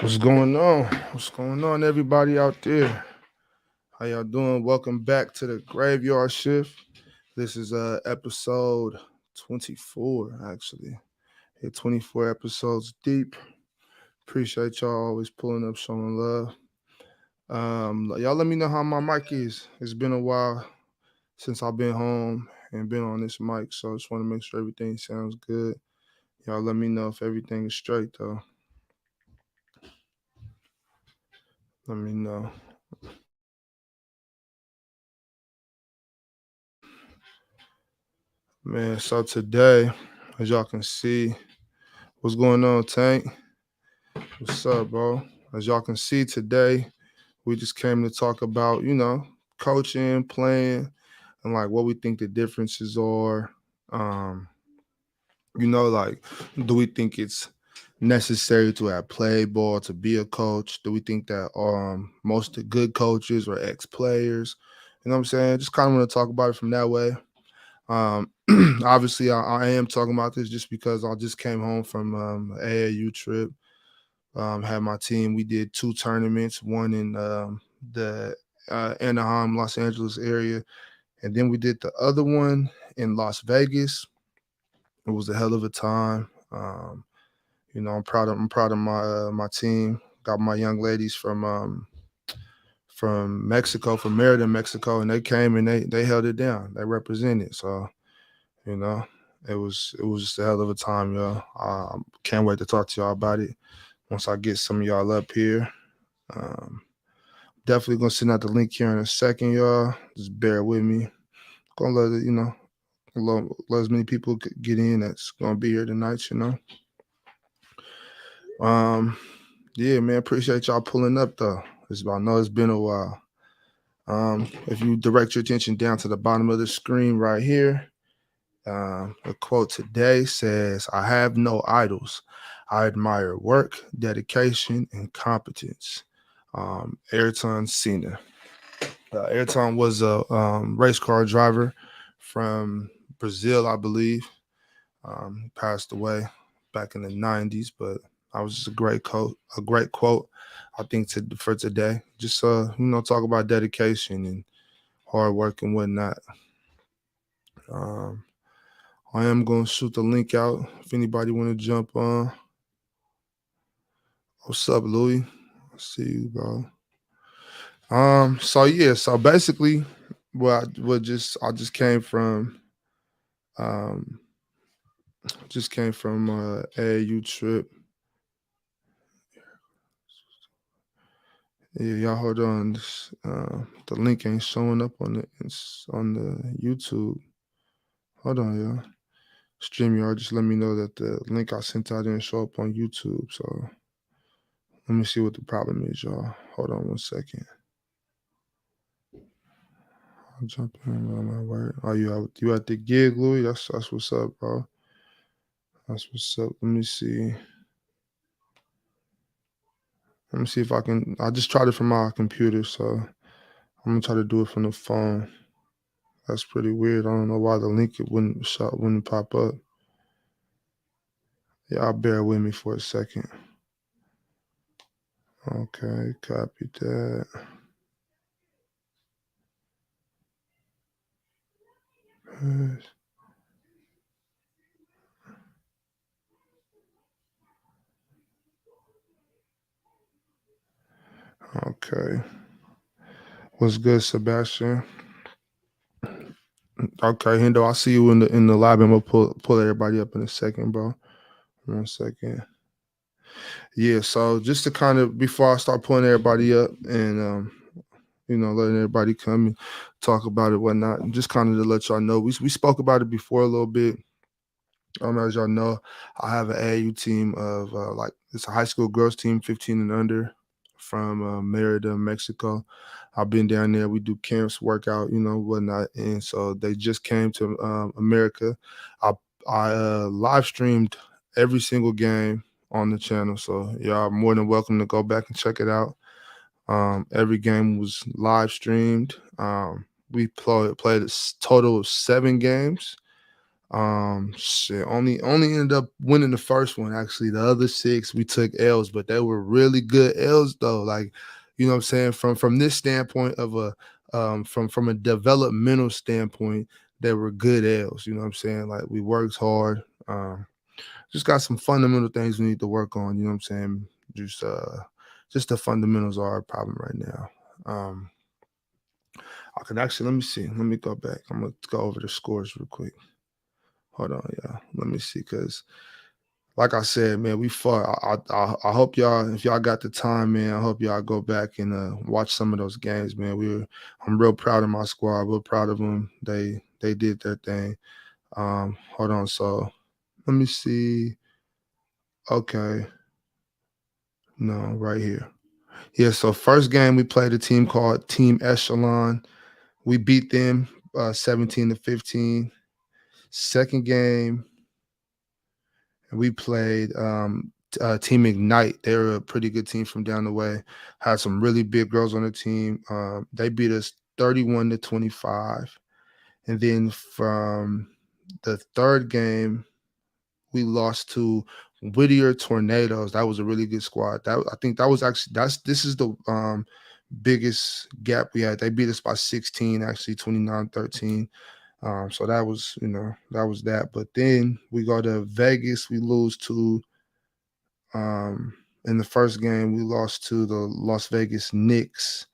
What's going on? What's going on, everybody out there? How y'all doing? Welcome back to the Graveyard Shift. This is episode 24, actually. Hit 24 episodes deep. Appreciate y'all always pulling up, showing love. Y'all let me know how my mic is. It's been a while since I've been home and been on this mic, so I just want to make sure everything sounds good. Y'all let me know if everything is straight, though. Let me know. Man, so today, as y'all can see, what's going on, Tank? What's up, bro? As y'all can see today, we just came to talk about, coaching, playing, and like what we think the differences are. Um, like, do we think it's necessary to have played ball to be a coach? Do we think that most of the good coaches are ex-players? You know what I'm saying? Just kind of want to talk about it from that way. Um, Obviously, I am talking about this just because I just came home from an AAU trip. Had my team. We did two tournaments, one in the Anaheim, Los Angeles area, and then we did the other one in Las Vegas. It was a hell of a time. I'm proud of my team. Got my young ladies from Mexico, from Merida, Mexico, and they came and they held it down. They represented. So you know, it was just a hell of a time, y'all. Can't wait to talk to y'all about it once I get some of y'all up here. Um, Definitely gonna send out the link here in a second, y'all. Just bear with me. Gonna let it, let as many people get in that's gonna be here tonight. Um, yeah, man. Appreciate y'all pulling up though. I know it's been a while. If you direct your attention down to the bottom of the screen right here, the quote today says, "I have no idols. I admire work, dedication, and competence." Ayrton Senna. Ayrton was a race car driver from Brazil, I believe. He passed away back in the '90s, but that was just a great quote. I think for today, just talk about dedication and hard work and whatnot. Um, I am gonna shoot the link out if anybody want to jump on. What's up, Louis? I see you, bro. So yeah, so basically, I just came from um AAU trip. Yeah, y'all hold on. The link ain't showing up on the YouTube. Hold on, y'all. StreamYard just let me know that the link I sent out didn't show up on YouTube. So let me see what the problem is, y'all. Hold on 1 second. I'll jump in on my word. Oh, you at the gig, Louis? That's what's up, bro. That's what's up. Let me see. Let me see if I can. I just tried it from my computer, so I'm gonna try to do it from the phone. That's pretty weird. I don't know why the link wouldn't pop up. Y'all bear with me for a second. Okay, copy that. Okay. What's good, Sebastian? Okay, Hendo, I see you in the lobby. I'm gonna pull everybody up in a second, bro. 1 second. Yeah, so just to kind of before I start pulling everybody up and letting everybody come and talk about it, whatnot, and just kind of to let y'all know, we spoke about it before a little bit. As y'all know, I have an AAU team of it's a high school girls team, 15 and under, from Merida, Mexico. I've been down there. We do camps, workout, whatnot, and so they just came to America. I live streamed every single game on the channel, so y'all are more than welcome to go back and check it out. Every game was live streamed. We played a total of 7 games. Shit, only ended up winning the first one. Actually, the other six we took L's, but they were really good L's though. Like, you know what I'm saying? From this standpoint of a from a developmental standpoint, they were good L's. You know what I'm saying? Like we worked hard. Just got some fundamental things we need to work on. You know what I'm saying? Just the fundamentals are a problem right now. I can actually let me see. Let me go back. I'm gonna go over the scores real quick. Hold on, y'all. Let me see, cause like I said, man, we fought. I hope y'all, if y'all got the time, man, I hope y'all go back and watch some of those games, man. I'm real proud of my squad. Real proud of them. They did their thing. Hold on. So let me see. Okay, no, right here. Yeah. So first game we played a team called Team Echelon. We beat them 17-15. Second game we played Team Ignite. They were a pretty good team from down the way. Had some really big girls on the team. They beat us 31-25. And then from the third game, we lost to Whittier Tornadoes. That was a really good squad. I think that was actually this is the biggest gap we had. They beat us by 16, actually 29-13. So that was, that was that. But then we go to Vegas. We lose to in the first game, we lost to the Las Vegas Knicks.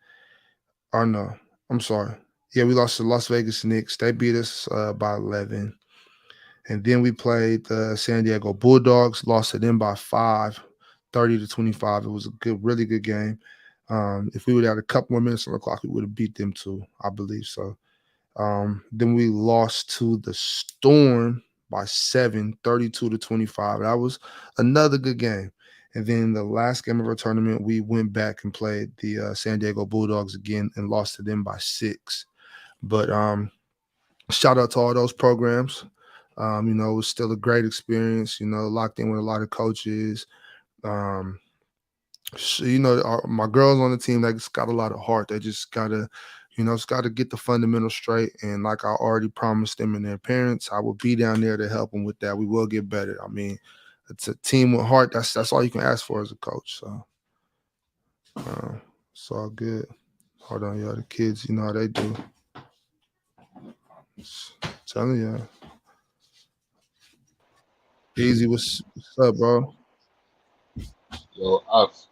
Or no, I'm sorry. Yeah, we lost to Las Vegas Knicks. They beat us by 11. And then we played the San Diego Bulldogs, lost to them by 5, 30-25. It was a really good game. If we would have had a couple more minutes on the clock, we would have beat them too, I believe so. Then we lost to the Storm by 7, 32-25. That was another good game. And then the last game of our tournament, we went back and played the San Diego Bulldogs again and lost to them by 6. But shout out to all those programs. It was still a great experience, locked in with a lot of coaches. My girls on the team, they just got a lot of heart. They just gotta, it's gotta get the fundamentals straight. And like I already promised them and their parents, I will be down there to help them with that. We will get better. I mean, it's a team with heart. That's all you can ask for as a coach. So it's all good. Hold on, y'all. The kids, you know how they do. Telling you. Easy, what's up, bro? Yo, Ox.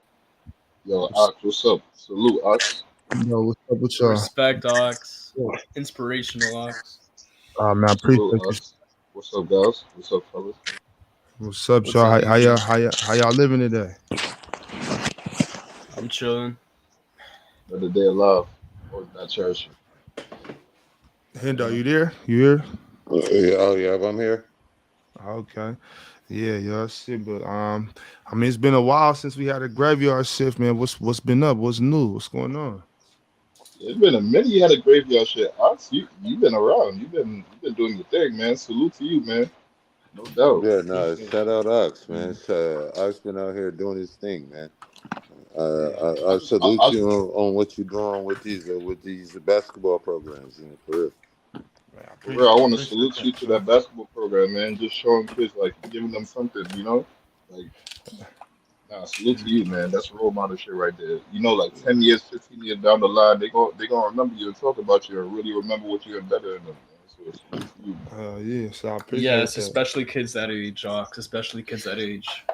What's up? Salute, Ox. What's up with y'all? Respect, Ox. Inspirational, Ox. Man, I Salute, appreciate you. Ox. What's up, guys? What's up, fellas? What's up, What's y'all? up, How Easy? y'all living today? I'm chilling. Another day alive. Or not cherishing. Hendo, you there? You here? Yeah, I'm here. Okay. Yeah, shit. But I mean, it's been a while since we had a graveyard shift, man. What's been up? What's new? What's going on? It's been a minute you had a graveyard shit. Ox, you been around. You've been doing your thing, man. Salute to you, man. No doubt. Yeah, no, Appreciate shout out Ox, man. it. Ox been out here doing his thing, man. Yeah. I salute you on what you're doing with these basketball programs, for real. Man, I For real, I want to appreciate salute that, you to bro. that basketball program, man. Just showing kids, like, giving them something, Like, nah, salute to you, man. That's role model shit right there. Like 10 years, 15 years down the line, they gonna remember you and talk about you and really remember what you did better than them, man. So salute to you, man. Yeah, so I appreciate Yes, that. especially kids that age, Ox. Especially kids that age.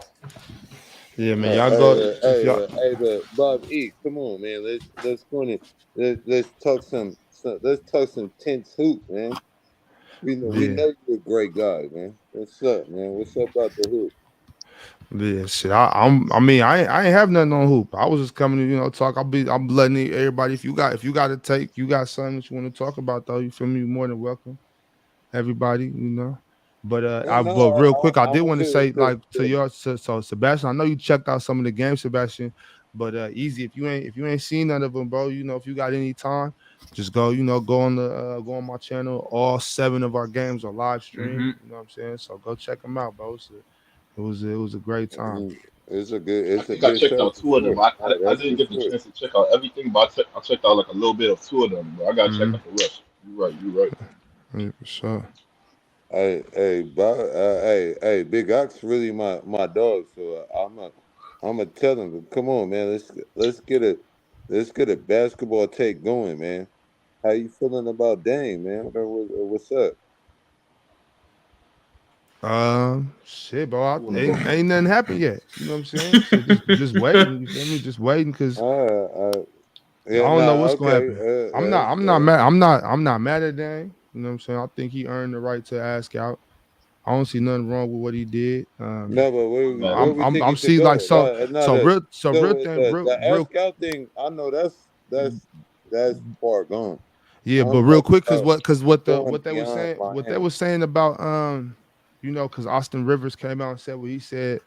Yeah, man. Y'all go if y'all. But Bob E, come on, man. Let's go in. Let's talk let's talk some tense hoop, man. We Yeah. know you're a great guy, man. What's up, man? What's up about the hoop? Yeah, shit. I mean, I ain't have nothing on hoop. I was just coming to, talk. I'm letting everybody. If you got to take, you got something that you want to talk about, though. You feel me? You're more than welcome, everybody. But No, but no, real quick, I I did want want to say to like to your so Sebastian. I know you checked out some of the games, Sebastian. But easy if you ain't seen none of them, bro. If you got any time, just go. Go on my channel. All 7 of our games are live stream. Mm-hmm. You know what I'm saying? So go check them out, bro. It was a great time. I it's a think I good checked show out for two of them. sure. I That's didn't for get the sure. chance to check out everything, but I checked out like a little bit of two of them. But I gotta check Mm-hmm. out the rest. You're right. You're right. Yeah, for sure. Hey, Big Ox really my dog. So I'm gonna tell him. Come on, man. Let's get a basketball take going, man. How you feeling about Dame, man? What's up? Shit, bro. Wanna go? Ain't nothing happened yet. You know what I'm saying? So just waiting. You feel me? Just waiting because I Yeah, don't know nah, what's gonna okay. happen. I'm not mad. I'm not mad at Dame. You know what I'm saying? I think he earned the right to ask out. I don't see nothing wrong with what he did. No, but I'm mad at where him. we think he I'm should see like go? No, real thing the real ask out thing. I know that's far gone. yeah, but I'm real talking quick, about going beyond what they Miami. were saying about you know, because Austin Rivers came out and said what he said,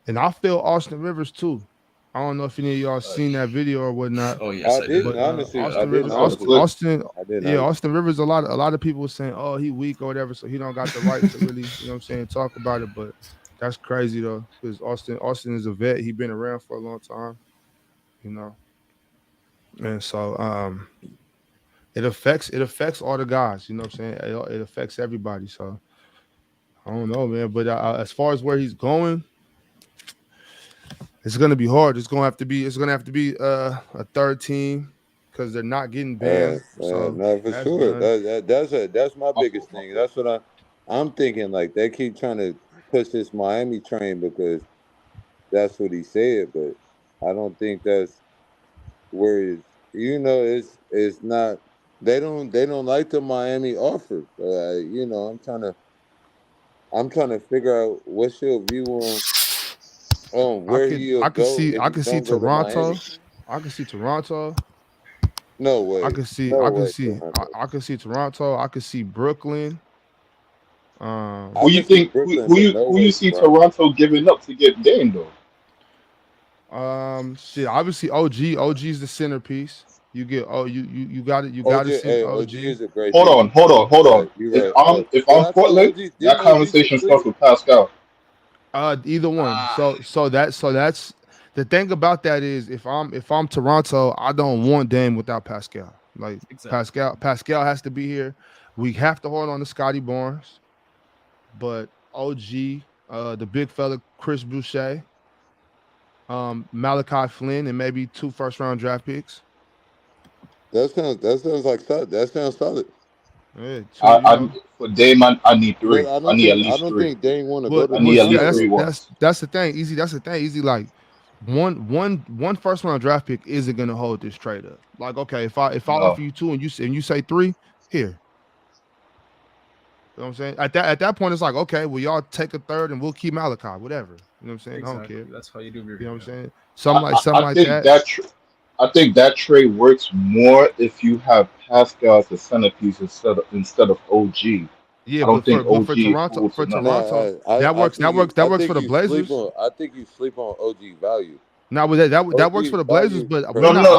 and I feel Austin Rivers too. I don't know if any of y'all seen that video or whatnot, Oh yes, I did. but I Austin I Rivers, didn't saw the Austin, clip. honestly. Austin, I didn't yeah, honestly. Austin Rivers. A lot of people were saying, oh, he weak or whatever, so he don't got the right to really, you know what I'm saying, talk about it. But that's crazy though, because Austin is a vet. He been around for a long time, you know, and so it affects all the guys. You know what I'm saying? It affects everybody. So I don't know, man. But as far as where he's going, it's gonna be hard. It's gonna have to be a third team because they're not getting Bam. So No, for that's sure. done. That's my My biggest fault. My thing. fault. That's what I'm thinking. Like they keep trying to push this Miami train because that's what he said, but I don't think that's where it's not. They don't like the Miami offer. I'm trying to figure out what's your view on where he'll go if I he could see don't go to Miami. Toronto. I could see Toronto. No way, I no can way, see Toronto. I can see Toronto. I can see Brooklyn. I Who you can see think? Brooklyn, but no Who you way, see Toronto. Toronto giving up to get Dame though? Shit. Obviously, OG's the centerpiece. You get you got it. You got to send OG OG. is a great piece. Hold on. You're If right. I'm I thought Portland, OG that didn't OG conversation just starts leave? with Pascal. Either one. Ah, So that's the thing about that is if I'm Toronto, I don't want Dame without Pascal. Like exactly. Pascal has to be here. We have to hold on to Scotty Barnes, but OG, the big fella Chris Boucher, Malachi Flynn, and maybe 2 first-round draft picks. That sounds like solid. That sounds solid. Yeah, two. You know, For Dame, I need But three. I need at I least don't three. think Dame want to go but to I need but at see, least Toronto three though. ones. that's the thing. Easy. That's the thing. Easy. Like one first-round draft pick isn't gonna hold this trade up. Like okay, if I No. offer you two and you say three, here. You know what I'm saying? At that point, it's like, okay, well, y'all take a third and we'll keep Malachi, whatever. You know what I'm saying? I don't care. Exactly. That's how you do You know what I'm review. saying? I Something like think that. I think that trade works more if you have Pascal as the centerpiece instead of OG. Yeah, I don't think but OG holds enough. No, That works. I That works for think the you sleep Blazers. on OG value. Now with that works for OG the Blazers, value is but No, crazy. no.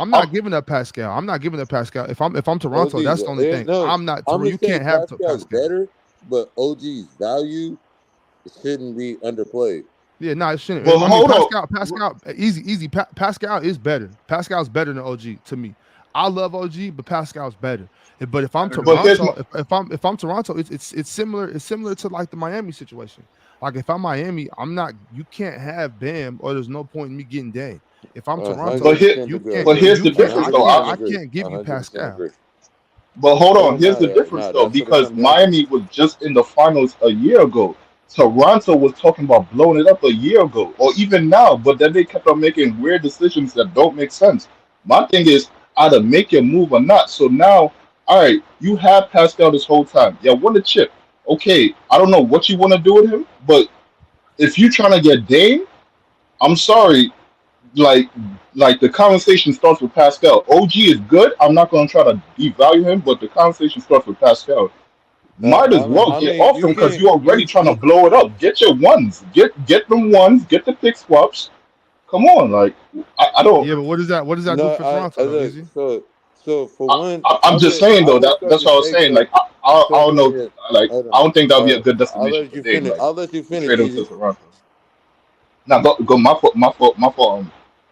I'm not giving up Pascal. I'm not giving up Pascal. If I'm Toronto, that's the only thing. No, I'm not. I'm gonna You say can't have Pascal's Pascal. better, but OG's value shouldn't be underplayed. Yeah, no, it But shouldn't. I mean, hold on. easy. Pascal is better. Pascal's better than OG to me. I love OG, but Pascal's better. But if I'm Better than But here's Toronto, my if I'm Toronto, it's similar. It's similar to like the Miami situation. Like if I'm Miami, I'm not. You can't have Bam, or there's no point in me getting Dame. If I'm A Toronto, hundred but here percent but agree. here's the A difference hundred though. percent I agree. can't give A you hundred percent Pascal. agree. But hold on, here's the difference though, That's what it because comes down to. Miami was just in the finals a year ago. Toronto was talking about blowing it up a year ago, or even now, but then they kept on making weird decisions that don't make sense. My thing is either make your move or not. So now, all right, you have Pascal this whole time. Yeah, won the chip. Okay, I don't know what you want to do with him, but if you're trying to get Dame, I'm sorry, like the conversation starts with Pascal. OG is good. I'm not going to try to devalue him, but the conversation starts with Pascal. Might as well I get mean, off you him because can't. you're already trying to blow it up. Get your ones. Get them ones. Get the pick swaps. Come on, like I don't. Yeah, but what does that do No, for Toronto I though? look. Easy. So for one, I'm just saying I though would that start that's to what I was say saying. Like I don't know. yeah. Like Hold I on. don't think that would be a good I'll destination let for you Dame. finish. Like I'll let you to finish, trade him to Easy. Toronto. Now go. My fault. My fault. My fault.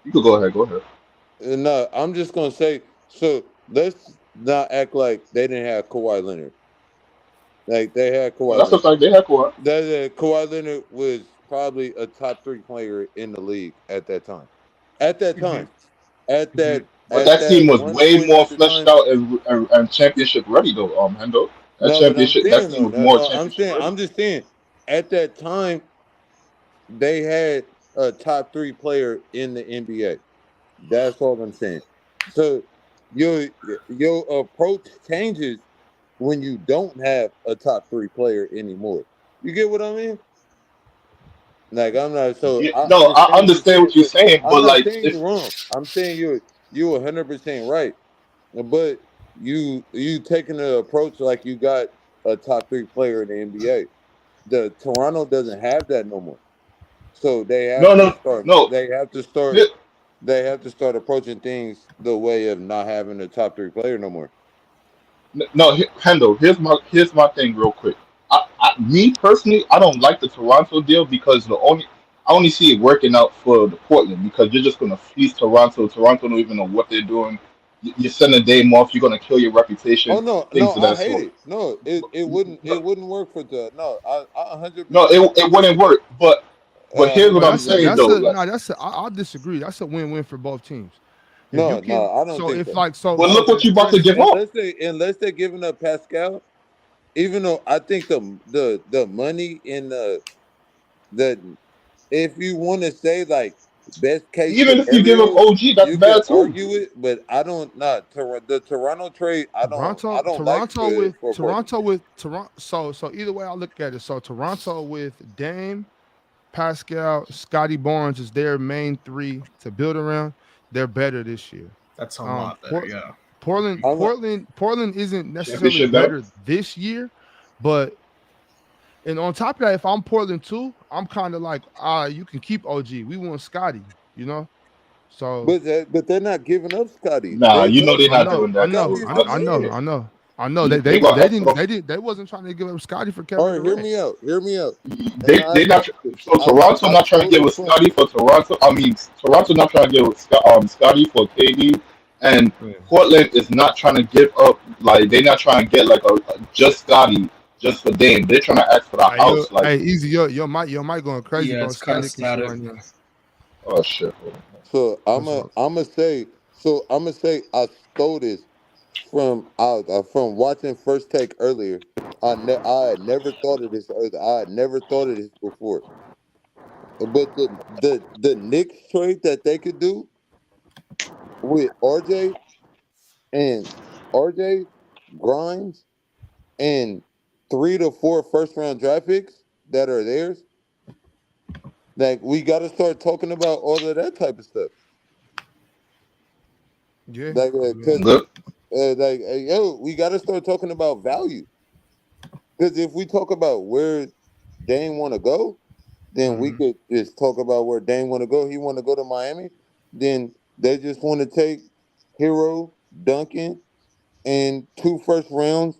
You could go ahead. Go ahead. No, I'm just gonna say. So let's not act like they didn't have Kawhi Leonard. Like they had Well, Kawhi that's Leonard. the fact they had Kawhi. Kawhi Leonard was probably a top 3 player in the league at that time. At that Mm-hmm. time, at Mm-hmm. that But that team was one way point more at the fleshed time. out and championship ready though, Hendo. That No, but I'm championship, that saying team though, was more I'm championship saying, ready. I'm just saying, at that time they had a top 3 player in the NBA. That's all I'm saying. So your your approach changes when you don't have a top 3 player anymore. You get what I mean? Like I'm not so Yeah, I no, I understand what you're understand saying, what you're but saying, I'm but not like saying if you're wrong. I'm saying you 100% right. But you taking the approach like you got a top 3 player in the NBA. The Toronto doesn't have that no more. So they have no to no start no they have to start here- they have to start approaching things the way of not having a top 3 player no more. Hendo, here's my thing real quick. Me personally, I don't like the Toronto deal because I only see it working out for the Portland because you're just gonna fleece Toronto. Toronto don't even know what they're doing. You send a day off, you're gonna kill your Oh reputation, no, things no, of I that hate sort. it. No, No, it wouldn't work for the no. I no, 100% it wouldn't work. But here's what Oh, I'm that's a saying that's though. a Like, no. That's a. I'll disagree. That's a win-win for both teams. If you no, can, I don't so think if so. like so but so look to what you about to address give up. Unless they're giving up Pascal, even though I think the money in the if you want to say like best case Even if you give up scenario, OG, that's you can bad too. argue it, but I don't not the Toronto trade. I Toronto, don't like Toronto with for Portland. Toronto with Toronto. So either way I look at it. So Toronto with Dame, Pascal, Scotty Barnes is their main three to build around. They're better this year. That's a Um, lot better. Port, Yeah. Portland, I'm not, Portland, Portland isn't necessarily Championship better. better this year, but and on top of that, if I'm Portland too, I'm kind of like, you can keep OG. We want Scotty, you know. So but they're not giving up Scotty. Nah, They you know love they're I not know, doing I that. know, Scotty Though. is I, the I know, man. I know, I know. They They they got they X didn't off. they didn't they wasn't trying to give up Scotty for All Kevin right, hear Durant. me out. Hear me out. And They not so I Toronto I not trying to stole get this with from Scotty for Toronto. I mean Toronto not trying to get with Scotty for KD, and Yeah. Portland is not trying to give up. Like they're not trying to get like a just Scotty just for Dame. They're trying to ask for the house. Like Hey, easy, your mic going crazy, Yeah, bro. it's kind of Static and shit static. right now. oh shit. so That's all. I'm gonna say I stole this from watching First Take earlier. I had never thought of this earlier. I had never thought of this before. But the Knicks trade that they could do with and RJ Grimes and 3 to 4 first round draft picks that are theirs. Like we got to start talking about all of that type of stuff. Yeah, Like I mean, because Good. yo, we got to start talking about value. Because if we talk about where Dame want to go, then we mhm. could just talk about where Dame want to go. He want to go to Miami. Then they just want to take Hero, Duncan, and 2 first rounds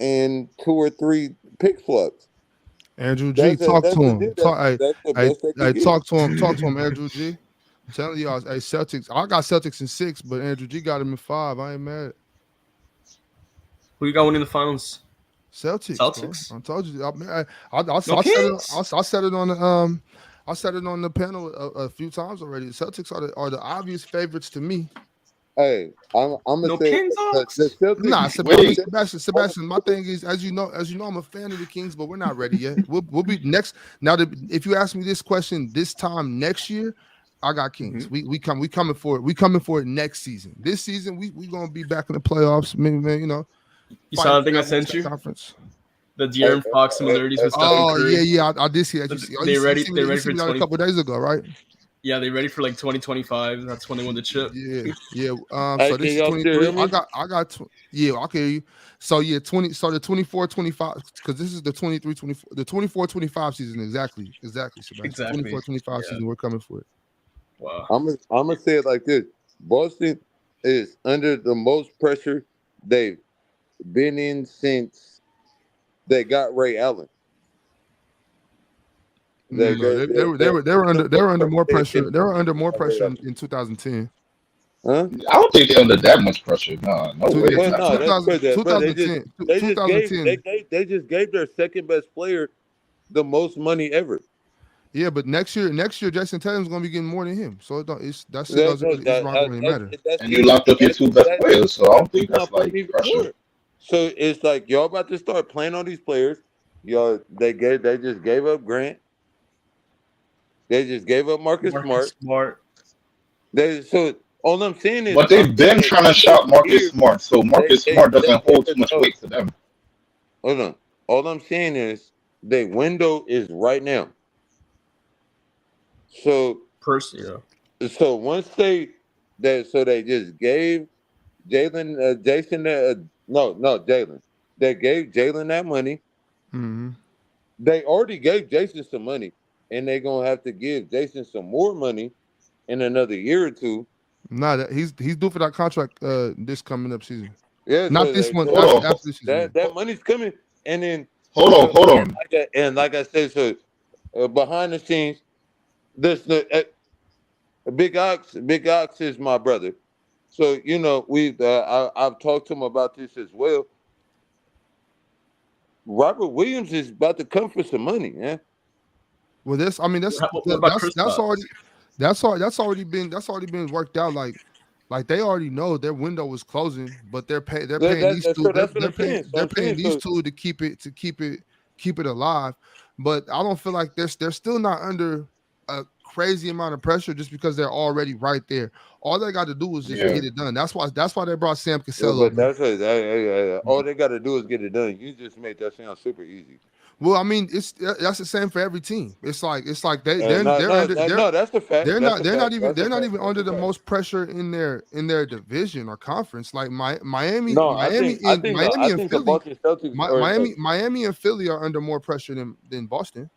and 2 or 3 pick swaps. Andrew G, talk to That's the him. deal. That's the best they could get. Talk to him, Andrew G. I'm telling y'all, hey, Celtics. I got Celtics in 6, but Andrew G got him in 5. I ain't mad. Who you got winning the finals? Celtics, Celtics? bro. I told you. No Kings? I said it on the I said it on the panel a few times already. The Celtics are the obvious favorites to me. Hey, I'm gonna No say Kings, the Ox? Celtics. Nah, Wait. Sebastian. My thing is, as you know, I'm a fan of the Kings, but we're not ready yet. We'll be next. Now, if you ask me this question this time next year, I got Kings. Mhm. We coming for it. We coming for it next season. This season, we gonna be back in the playoffs. Man, you know, You fighting saw the for thing I that sent Western you? Conference. The De'Aaron Fox similarities with Stephen Oh Curry. yeah. I did see that. You see, They ready? They you ready see for me that a 20? couple days ago, right? Yeah, they ready for like 2025. That's when they won the chip. Yeah. Hey, So can this is y'all still hear 23. me? Yeah, I can hear you. So yeah, 20. So the 24, 25, because this is the 23, 24, the 24, 25 season. Exactly, Sebastian. Exactly. 24, 25 Yeah. season. We're coming for it. Wow. I'm gonna say it like this: Boston is under the most pressure they've been in since they got Ray Allen. No, they were under more pressure. They were under more pressure Allen. in 2010. Huh? I don't think they're under that much pressure. No Two, way. yeah, Well, two, no, that's 2000, crazy. But 2010, they just gave 2010. they just gave their second best player the most money ever. Yeah, but next year, Jason Tatum's gonna be getting more than him. So that shit That, doesn't that, really, it's that, not that, really that's matter. that's And you even locked up your two best players, so I don't think he's that's not playing like even pressure. more. So it's like y'all about to start playing on these players. Y'all they just gave up Grant. They just gave up Marcus Marcus Smart. Smart. So all I'm saying is But they've been trying to shop Marcus Smart, so Marcus Smart doesn't hold too much weight to them. Hold on. All I'm saying is the window is right now. So once they just gave Jalen. They gave Jalen that money. Mm-hmm. They already gave Jason some money, and they're gonna have to give Jason some more money in another year or two. Nah, he's due for that contract this coming up season. Yeah, Not so this one. Hold After this season. that money's coming, and then hold on. And like I said, so behind the scenes, this Big Ox is my brother. So I've talked to him about this as well. Robert Williams is about to come for some money, man. Well, that's What about Kristaps? that's already been worked out. Like they already know their window is closing, but they're paying these two. They're paying these two to keep it alive. But I don't feel like they're still not under a crazy amount of pressure just because they're already right there. All they got to do is just get it done. That's why they brought Sam Cassell. Yeah, but all they got to do is get it done. You just made that sound super easy. Well, I mean, that's the same for every team. It's like that's the fact. They're not even under the most pressure in their division or conference. Like Miami and Philly. Miami and Philly are under more pressure than Boston.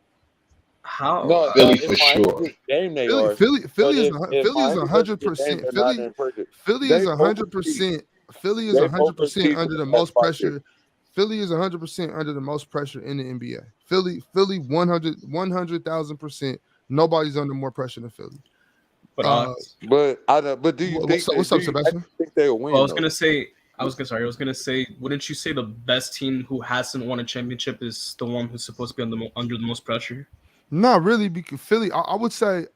How? No, Philly for sure. Game they Philly, are. Philly is 100%. Philly is 100%. Philly is 100% under the most pressure. Philly is 100% under the most pressure in the NBA. Philly 100,000%. Nobody's under more pressure than Philly. But do you think what's up, Sebastian? Think they'll win? I was gonna say, wouldn't you say the best team who hasn't won a championship is the one who's supposed to be under the most pressure? Not really, because Philly, I would say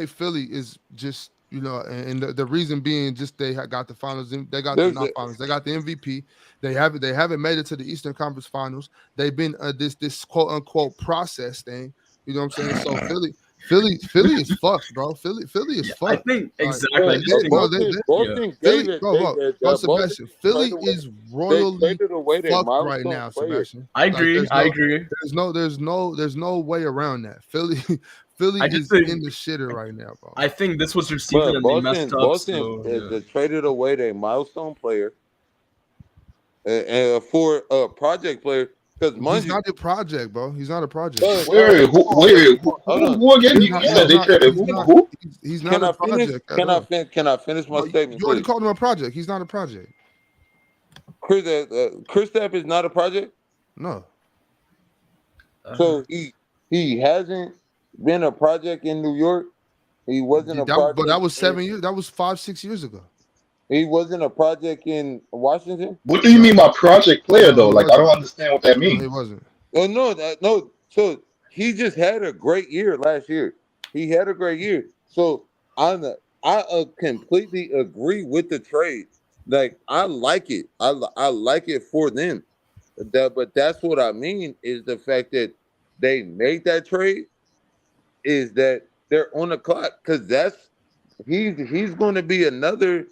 Philly is just, and the reason being just they got the finals. They got the finals. They got the MVP. They haven't made it to the Eastern Conference Finals. They've been this quote unquote process thing. You know what I'm saying? So Philly is fucked, bro. Philly is fucked. I think exactly. Sebastian, Philly is royally fucked right now, Sebastian. I agree. There's no way around that. Philly is in the shitter right now, bro. I think this was their season and they messed up. Boston they traded away their milestone player and for a project player. He's not a project, bro. He's not a project. Wait, who again? They traded who? He's not a project. Can I finish my statement? You already called him a project. He's not a project. Kristaps is not a project? No. So he hasn't been a project in New York. He wasn't a project. But that was 7 years. That was 5-6 years ago. He wasn't a project in Washington. What do you mean by project player though? Like I don't understand what that means. No, he wasn't. Oh no. So he just had a great year last year. He had a great year. So I completely agree with the trade. Like I like it. I like it for them. But that's what I mean is the fact that they made that trade is that they're on the clock because he's going to be another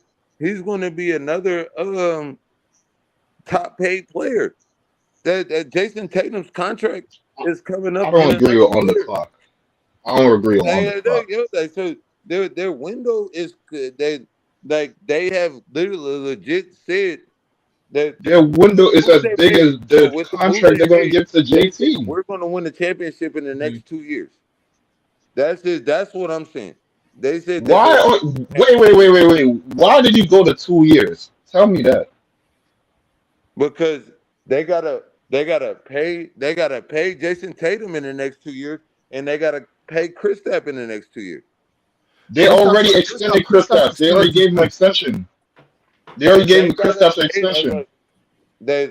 top paid player. That Jason Tatum's contract is coming up. I don't agree on the clock. I don't agree on the clock. So their window is good. They have literally legit said that their window is as big as the contract they're going to give to JT. We're going to win the championship in the next 2 years. That's it. That's what I'm saying. They said why? Wait. Why did you go to 2 years? Tell me that. Because they gotta pay Jason Tatum in the next 2 years, and they gotta pay Kristaps in the next 2 years. They already extended Kristaps. They already gave him an extension. They already gave him Kristaps an extension.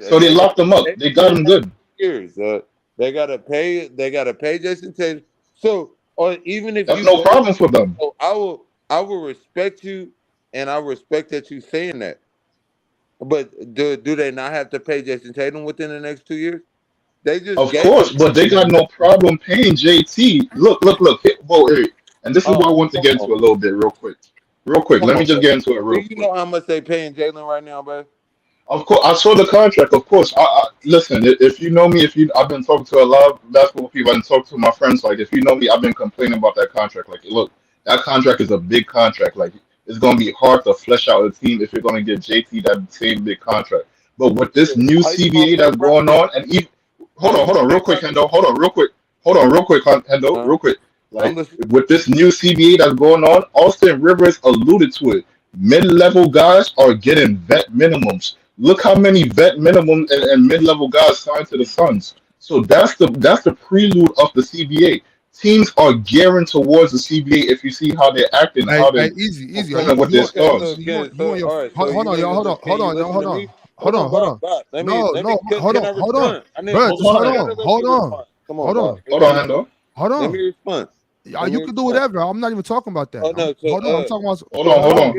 So they locked him up. They got him good. Years. They gotta pay. They gotta pay Jason Tatum. So, or even if That's you no problem for them. So I will respect you, and I respect that you saying that. But do they not have to pay Jason Tatum within the next 2 years? They just Of course, but they got no problem paying JT. Look. Whoa, hey. And this is what I want to get into a little bit, real quick. Let me just get into it real quick. Do you know how much they paying Jalen right now, bro? Of course, I saw the contract. Of course, listen. If you know me, I've been talking to a lot of basketball people. I've been talking to my friends. Like, if you know me, I've been complaining about that contract. Like, look, that contract is a big contract. Like, it's gonna be hard to flesh out a team if you're gonna get JT that same big contract. But with this new CBA that's going on, and even hold on, real quick, Hendo. Hold on, real quick, Hendo, real quick. Like, with this new CBA that's going on, Austin Rivers alluded to it. Mid-level guys are getting vet minimums. Look how many vet minimum and mid-level guys signed to the Suns. So that's the prelude of the CBA. Teams are gearing towards the CBA if you see how they're acting, how they're easy. with their stars. Hold on, y'all. Hold on. Let me Hold on. Let me respond. You can do whatever. I'm not even talking about that. Oh, no, hold on. I'm talking about. Hold on.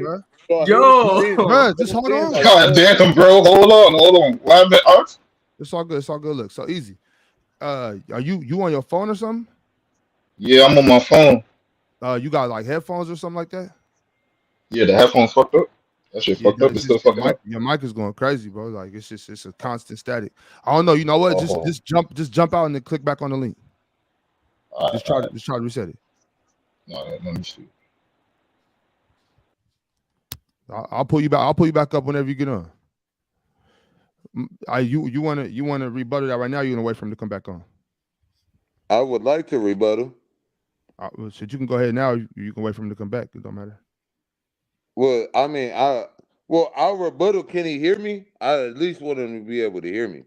Bro. Yo, Bro, just hold on. God damn, bro. Hold on. Why am I? It's all good. Look, so easy. Are you on your phone or something? Yeah, I'm on my phone. You got like headphones or something like that? Yeah, the headphones fucked up. That shit fucked up. It's still fucking up. Your mic is going crazy, bro. Like it's a constant static. I don't know. You know what? Just jump out and then click back on the link. Just try to reset it. All right, let me see. I'll pull you back up whenever you get on. You wanna rebuttal that right now? You wanna wait for him to come back on? I would like to rebuttal. So you can go ahead now. You can wait for him to come back. It don't matter. Well, I mean, I'll rebuttal. Can he hear me? I at least want him to be able to hear me.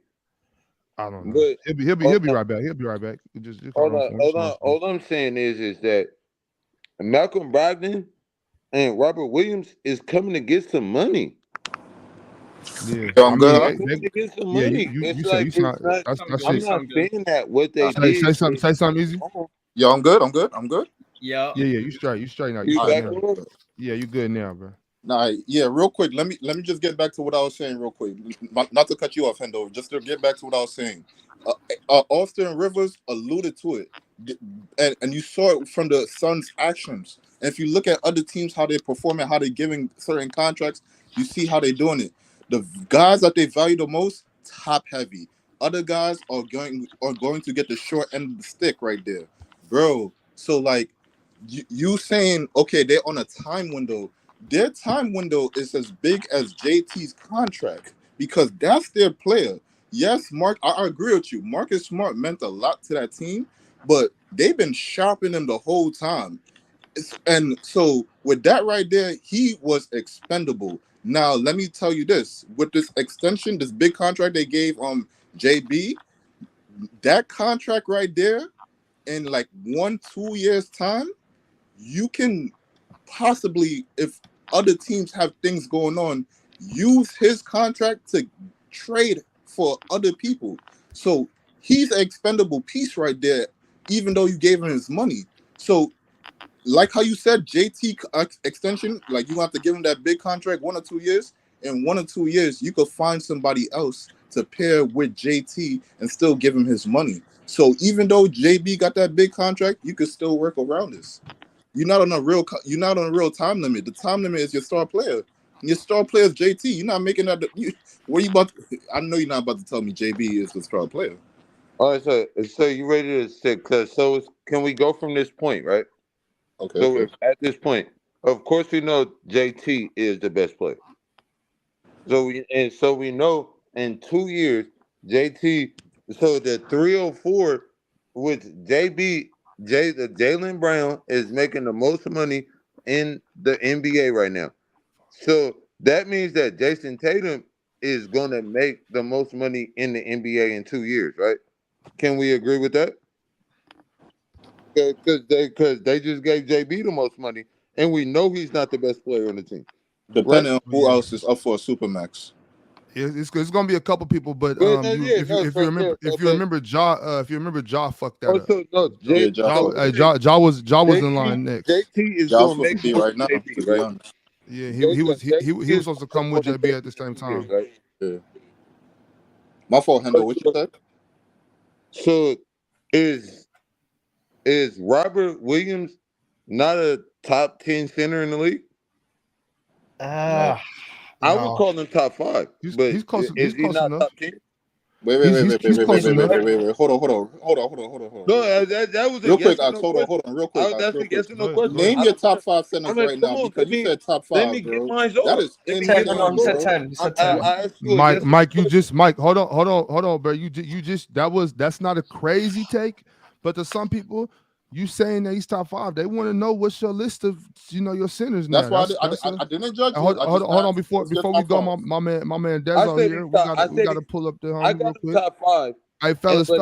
I don't know. But he'll be right back. He'll be right back. Just hold on. All I'm saying is that Malcolm Brogdon and Robert Williams is coming to get some money. Yeah, I'm good. To get some money. I'm not saying that what they did. Say something easy. Yo, I'm good. Yeah. You straight now. Yeah, you good now, bro. Nah, yeah, real quick. Let me just get back to what I was saying real quick. Not to cut you off, Hendo. Just to get back to what I was saying. Austin Rivers alluded to it, and you saw it from the Suns' actions. And if you look at other teams, how they perform and how they're giving certain contracts, you see how they're doing it. The guys that they value the most, top heavy. Other guys are going to get the short end of the stick right there, bro. So like, you saying okay, they're on a time window. Their time window is as big as JT's contract because that's their player. Yes, Mark, I agree with you. Marcus Smart meant a lot to that team, but they've been shopping him the whole time. And so with that right there, he was expendable. Now, let me tell you this. With this extension, this big contract they gave JB, that contract right there, in like 1-2 years' time, you can possibly, if other teams have things going on, use his contract to trade for other people. So he's an expendable piece right there, even though you gave him his money. So like how you said, JT extension, like you have to give him that big contract 1 or 2 years. In 1 or 2 years, you could find somebody else to pair with JT and still give him his money. So even though JB got that big contract, you could still work around this. You're not on a real time limit. The time limit is your star player. And your star player is JT. You're not making that. What are you about? I know you're not about to tell me JB is the star player. All right, so you ready to stick? So can we go from this point, right? Okay. So at this point, of course, we know JT is the best player. So we know in 2 years, JT. So the 304 with Jaylen Brown is making the most money in the NBA right now. So that means that Jason Tatum is going to make the most money in the NBA in 2 years, right? Can we agree with that? Because they just gave JB the most money, and we know he's not the best player on the team. Depending on who else is up for a supermax. It's gonna be a couple people, but if you remember, Ja fucked that up. Also, no, Ja was in line next. JT is Ja's going to supposed make to be right now, JT, to be honest. Yeah, he was supposed to come with JB at the same time. Right? Yeah. My fault, Hendo. What you said? So is Robert Williams not a top 10 center in the league? I would call him top 5. But he's close. Is He's he close not enough. top 10? Wait. Hold on. No, that was a real quick. yes or no Hold question. on, real quick. That's a yes or no question. Name your top 5 centers right now because you said top 5, Let me bro. get mine That is insane, he said 10. He said 10. Mike, hold on, bro. That's not a crazy take, but to some people, you saying that he's top 5, they want to know what's your list of your centers now. That's why I didn't judge you. Hold on, before we go, my man Dezo here. We gotta pull up the I got real quick. top 5. Hey, fellas. I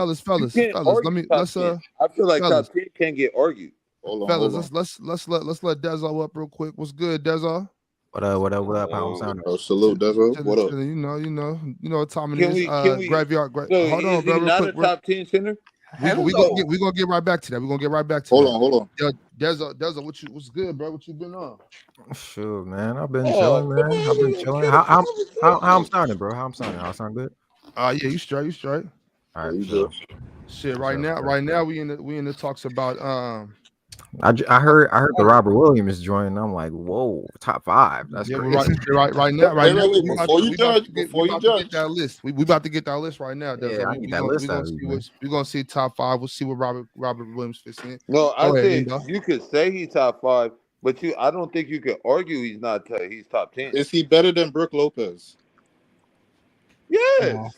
feel like top 10 can't get argued. Fellas, let's let Dezo up real quick. What's good, Dezo? What up? How I'm sounding? Salute, Dezo. What up? You know what time it is. Graveyard. So hold on, bro. Not a top 10 center. We gonna get right back to that. Hold on. Yo, Dezo, what's good, bro? What you been on? Sure, man. I've been chilling, man. I've been chilling. How I'm sounding, bro? How I'm sounding? I sound good. Yeah, you straight. All right, sure. Shit, right now we in the talks about I heard the Robert Williams joining. I'm like, whoa, top 5. That's crazy. Right now. Before you judge, get that list. We about to get that list right now. Yeah, I need that list. We're gonna see top 5. We'll see what Robert Williams fits in. No, I think you could say he's top 5, but I don't think you could argue he's not. He's top 10. Is he better than Brook Lopez? Yes.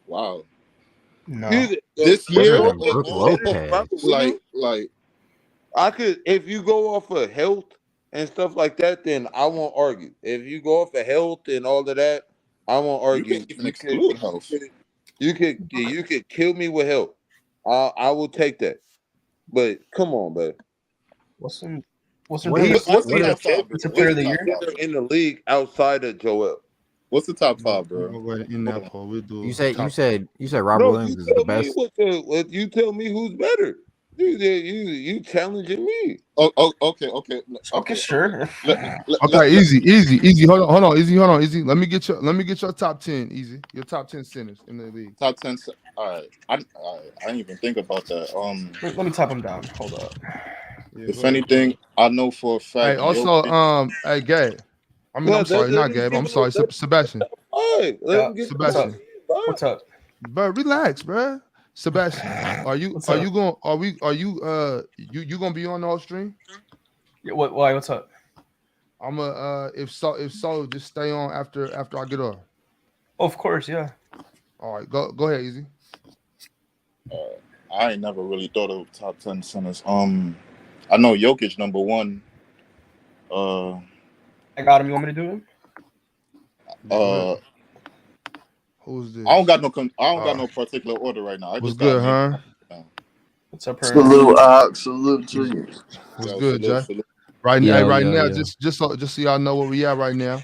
Wow. No. This year, Brook Lopez. like I could, if you go off of health and stuff like that, then I won't argue. If you go off of health and all of that, I won't argue. You could kill me with health. I will take that. But come on, man. What's in what's the player of the year in the league outside of Joel? What's the top 5, bro? In that poll, we'll do. You said Robert Williams is the best. You tell me who's better. You challenging me? Okay, sure. Okay, easy. Hold on, easy. Let me get your top 10, easy. Your top 10 centers in the league. Top 10. All right. I didn't even think about that. Let me type them down. Hold up. If anything, I know for a fact. Hey, also, hey, Gabe. I'm sorry, not Gabe. I'm sorry, Sebastian. Sebastian. What's up? Bro, relax, bro. Sebastian, are you gonna be on the whole stream? Yeah, why? What's up? I'm if so, just stay on after I get off. Oh, of course, yeah. All right, go ahead, easy. I ain't never really thought of top 10 centers. I know Jokic number 1. I got him. You want me to do him? Who's this? I don't got no particular order right now. What's good, huh? What's up, Salute to you. What's good, Jay? Right now, just so y'all know where we at right now.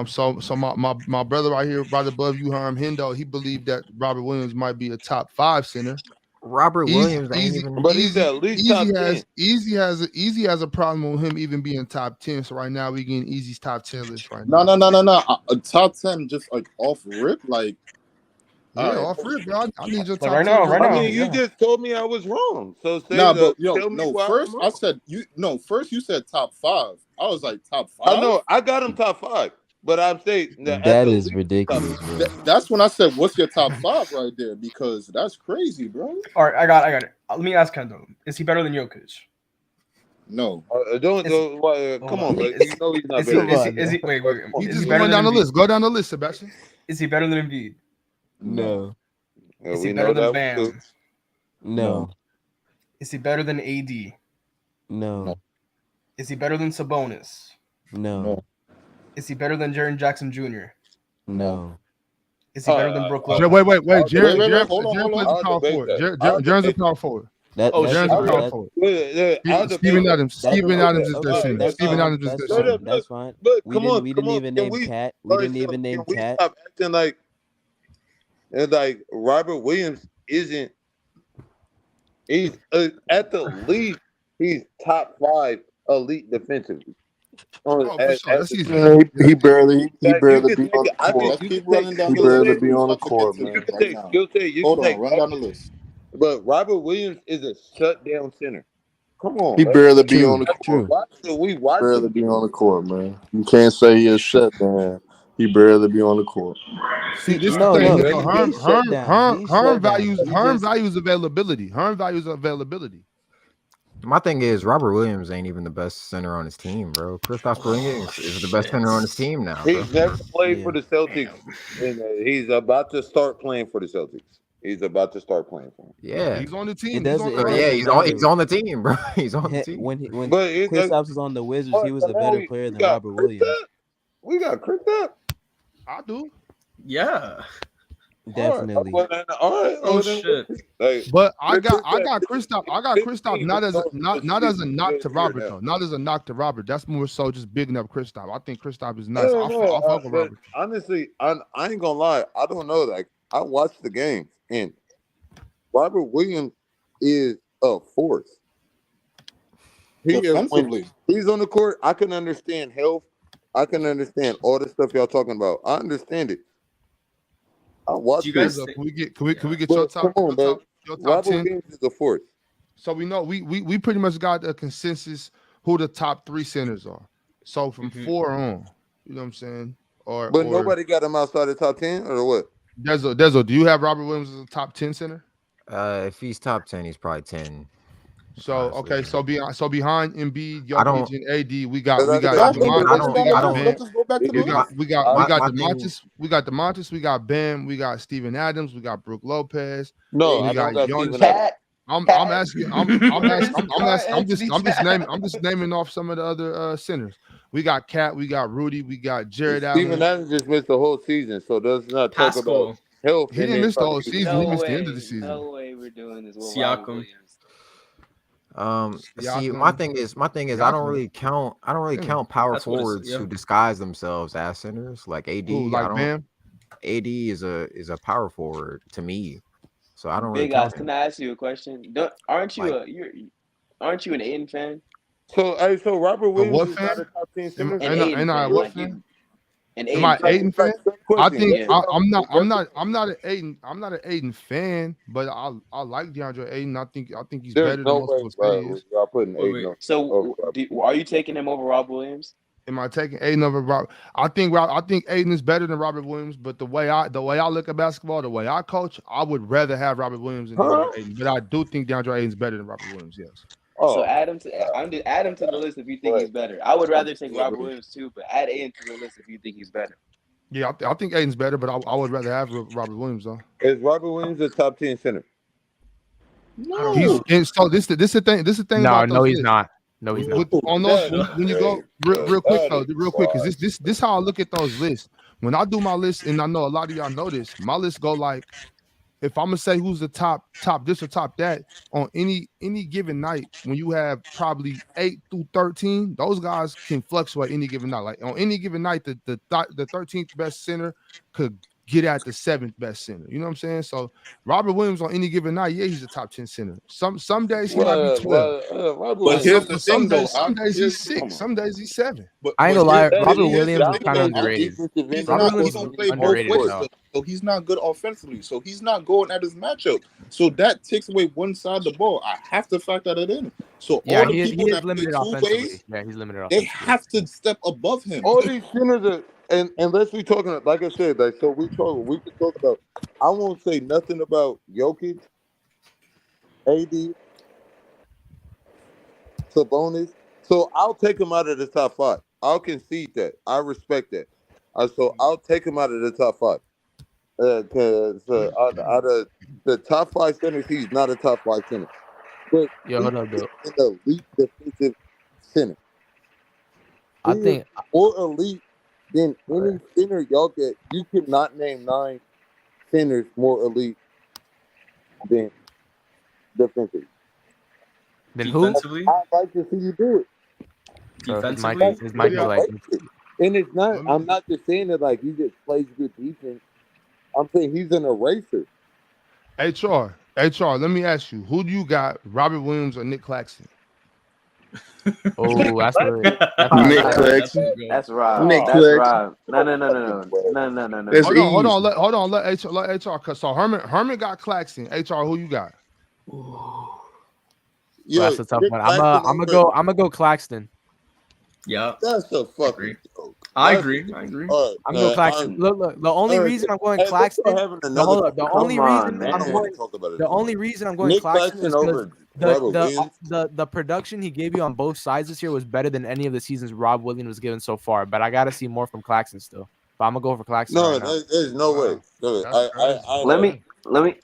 So my brother right here, right above you, Herm Hendo, he believed that Robert Williams might be a top 5 center. Robert Williams ain't even. But he's at least top 10. Easy has a problem with him even being top 10. So right now we getting Easy's top 10 list right now. No. Top 10 just like off rip, like. Yeah, off rip, bro. I need your top 10 right now. I mean, you just told me I was wrong. So say first you said top 5. I was like top 5. I know I got him top 5. But I'm saying that is ridiculous, bro. That's when I said, "What's your top 5 right there?" Because that's crazy, bro. All right, I got it. Let me ask Kendo. Is he better than Jokic? No. Come on, bro. You know he's not better. Is he? Wait. He's just going down the list. Go down the list, Sebastian. Is he better than Embiid? No. Is he better than Bam? No. Is he better than AD? No. Is he better than Sabonis? No. Is he better than Jaren Jackson Jr.? No. Is he better than Brook Lopez? Wait. Hold on. Jaren's a power forward. Jaren's a power forward. Oh, That's Jaren's a sure. power that, forward. I'll debate Steven that. Adams. that Steven Adams is their okay. center. That's Steven fine. Adams is That's their fine. center. That's fine. But We come on, didn't even can name we? Cat. We All right, didn't so even name can we Cat. stop acting like and like Robert Williams isn't? He's at the least he's top 5 elite defensively. Oh, for sure. That's easy. Yeah, he barely Like, you can be take on it. the I think court. Let's you keep can take running down He the skill list. barely set. be on the Talk court, defensively man. You can right take now. skill set. You Hold can take on, run down the list. but Robert Williams is a shutdown center. Come on, He man. barely be on True. the court. We watch Barely him. be on the court, man. You can't say he a shutdown. He barely be on the court. See, this the No, thing. no, So he's shut down. He's shut down. He Herm just values availability. Herm values availability. my thing is Robert Williams ain't even the best center on his team, bro. Kristaps Porzingis is the best center on his team now, bro. He's never played Yeah. for the Celtics, and he's about to start playing for the Celtics. He's about to start playing for him. Yeah. He's on the team. It doesn't. He's It on the yeah, roster. he's on the team, bro. He's on the team. When But it, Kristaps was on the Wizards, he was a better player than Robert Williams. We got Kristaps. I do. Yeah. Definitely. All right. Oh shit. Like, But I Rick got Kristaps- Kristaps. I got Kristaps not as a knock to Robert though. Not as a knock to Robert. That's more so just bigging up Kristaps. I think Kristaps is nice. I'll fuck with but Robert. honestly, I ain't gonna lie. I don't know. Like, I watched the game, and Robert Williams is a force. He is, when Defensively. he's on the court, I can understand health. I can understand all the stuff y'all talking about. I understand it. I watch Do you guys it. think- Can we get But your top? come on, bro. Your top Robert 10. Williams is a force. So we know we pretty much got a consensus who the top 3 centers are. So from 4 on, you know what I'm saying? But nobody got him outside the top 10 or what? Dezo, do you have Robert Williams as a top 10 center? If he's top 10, he's probably 10. So honestly. okay, so behind Embiid, I don't- Jokic, and AD, we got Exactly. DeMontis, Let's just go back to the list. we got my DeMontis, we got Bam, we got Steven Adams, we got Brooke Lopez. No, We I don't got got Steven Jonas. Adams. I'm just naming off some of the other centers. We got Cat, we got Rudy, we got Jared Steven Allen. Adams just missed the whole season, so let's not talk Pascal. about health. He didn't miss the whole season. He missed the end of the season. No way we're doing this. With Siakam. Robert Williams. See, Siakam. my thing is I don't really count power That's what it's- forwards yeah. who disguise themselves as centers like AD. Ooh, like Bam. AD is a power forward to me, so I don't really Big guys, count can him. I ask you a question? Aren't you aren't you an Aiden fan? So Robert Williams what is fan? not a top 10 center. An And I Aiden fan, what like fan? you- An Am I Aiden fan. Aiden fan? I think yeah. I'm not an Aiden fan, but I like DeAndre Aiden. I think he's There's better no than way, most people say he is. y'all putting Wait, Aiden on. So are you taking him over Rob Williams? Am I taking Aiden over Robert? I think Aiden is better than Robert Williams, but the way I look at basketball, the way I coach, I would rather have Robert Williams than DeAndre Aiden. But I do think DeAndre Aiden is better than Robert Williams. Yes. So add him to the list if you think he's better. I would rather take Robert Williams too, but add Aiden to the list if you think he's better. Yeah, I think Aiden's better, but I would rather have Robert Williams though. Is Robert Williams a top 10 center? No. And so this is the thing. This is the thing. No, about no, those he's lists. not. No, he's not. On those, when you go real quick That is because this how I look at those lists. When I do my list, and I know a lot of y'all know this, my list go like, if I'm gonna say who's the top this or top that on any given night, when you have probably 8 through 13, those guys can fluctuate any given night. Like on any given night, the 13th best center could get at the 7th best center. You know what I'm saying? So Robert Williams on any given night, yeah, he's a top 10 center. Some days he might be 12. But here's the thing, though. Some days he's 6. Some days he's 7. But I ain't gonna lie, here's the Robert thing, Williams is here's the kind of thing, though. underrated. He's Robert not, Williams he don't is play both underrated, ways, though. so he's not good offensively. So he's not going at his matchup. So that takes away one side of the ball. I have to factor that in. So Yeah, all the he people is that play limited 2 offensively. ways, Yeah, he's limited they offensively. have to step above him. All these centers are, and unless we talking, like I said, like so we can talk about. I won't say nothing about Jokic, AD, Sabonis. So I'll take him out of the top 5. I'll concede that. I respect that. So I'll take him out of the top 5. Because out of the top 5 centers, he's not a top 5 center. But Yo, hold up, though. he's an elite defensive center. I He is think more elite than any center y'all get. You cannot name 9 centers more elite than defensive. Then who? Defensively, I'd like to see you do it. Bro, defensively, his mic is like. And it's not. Let me- I'm not just saying that like he just plays good defense. I'm saying he's an eraser. HR, let me ask you, who do you got, Robert Williams or Nick Claxton? Oh, that's a Nick That's Claxton. good. That's Rob. Nick That's Claxton. Rob. No. That's Hold on, easy. hold on, let HR. Cause so Herman got Claxton. HR, who you got? Yo, that's a tough Nick one. I'm Claxton gonna go Claxton. Yeah, That's a agree. fucking joke. I That's- agree. I agree. All right, I'm gonna go Claxton. Look, the only reason I'm going Claxton. having The another. only reason man. I'm going. Talk about it. The only reason I'm going Nick Claxton is Claxton because over Robert Williams. the production he gave you on both sides this year was better than any of the seasons Rob Williams was given so far. But I gotta see more from Claxton still. But I'm gonna go for Claxton. No, right now. there's no way. No, That's crazy. Let me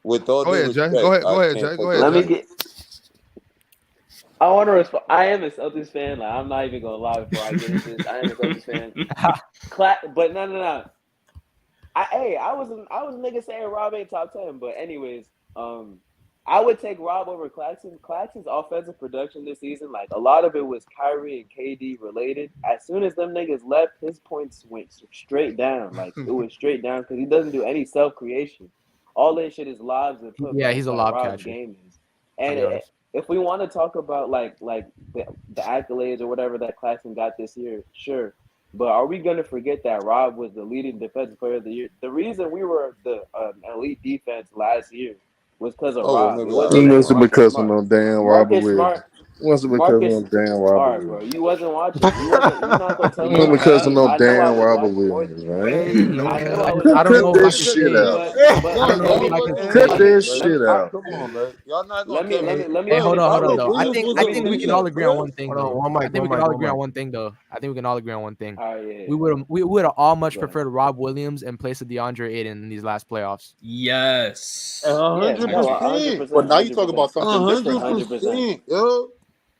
with all Go due ahead, Jay. respect, Go ahead, I Jay. can't Go fuck ahead, let me Jay. get. I want to respond. I am a Celtics fan. Like I'm not even gonna lie before I get into this. I am a Celtics fan. But no. I was a nigga saying Rob ain't top 10. But anyways, I would take Rob over Claxton. Claxton's offensive production this season, like a lot of it was Kyrie and KD related. As soon as them niggas left, his points went straight down. Like it was straight down because he doesn't do any self creation. All that shit is lobs and put. Yeah, he's a lob Rob's catcher. game is. I'll be And honest. if we want to talk about like the accolades or whatever that Claxton got this year, sure. But are we going to forget that Rob was the leading defensive player of the year? The reason we were the elite defense last year was because of Rob. It It wasn't wasn't Marcus because of Smart. no damn Robert Marcus Williams. Smart. It wasn't because Marcus, of no damn all Robert right, bro. Williams. You wasn't watching. You're not gonna tell It me. wasn't because of no I know I damn was Robert watching more. Williams, man. I know I was. I don't know if I Cut can that shit say. out. I don't know if I can Cut say. that shit out. Come on, man. Y'all not Let gonna me. tell Let me. Hey, hold on finish. though. I think Williams we can all agree on one thing. Hold on, Though. one mic, I think we one can mic, all one agree on mic. one thing though. I think we can all agree on one thing. Oh yeah. We would have all much Go ahead. preferred Rob Williams in place of DeAndre Ayton in these last playoffs. Yes. 100%. But now you talk about something different. 100%, yo.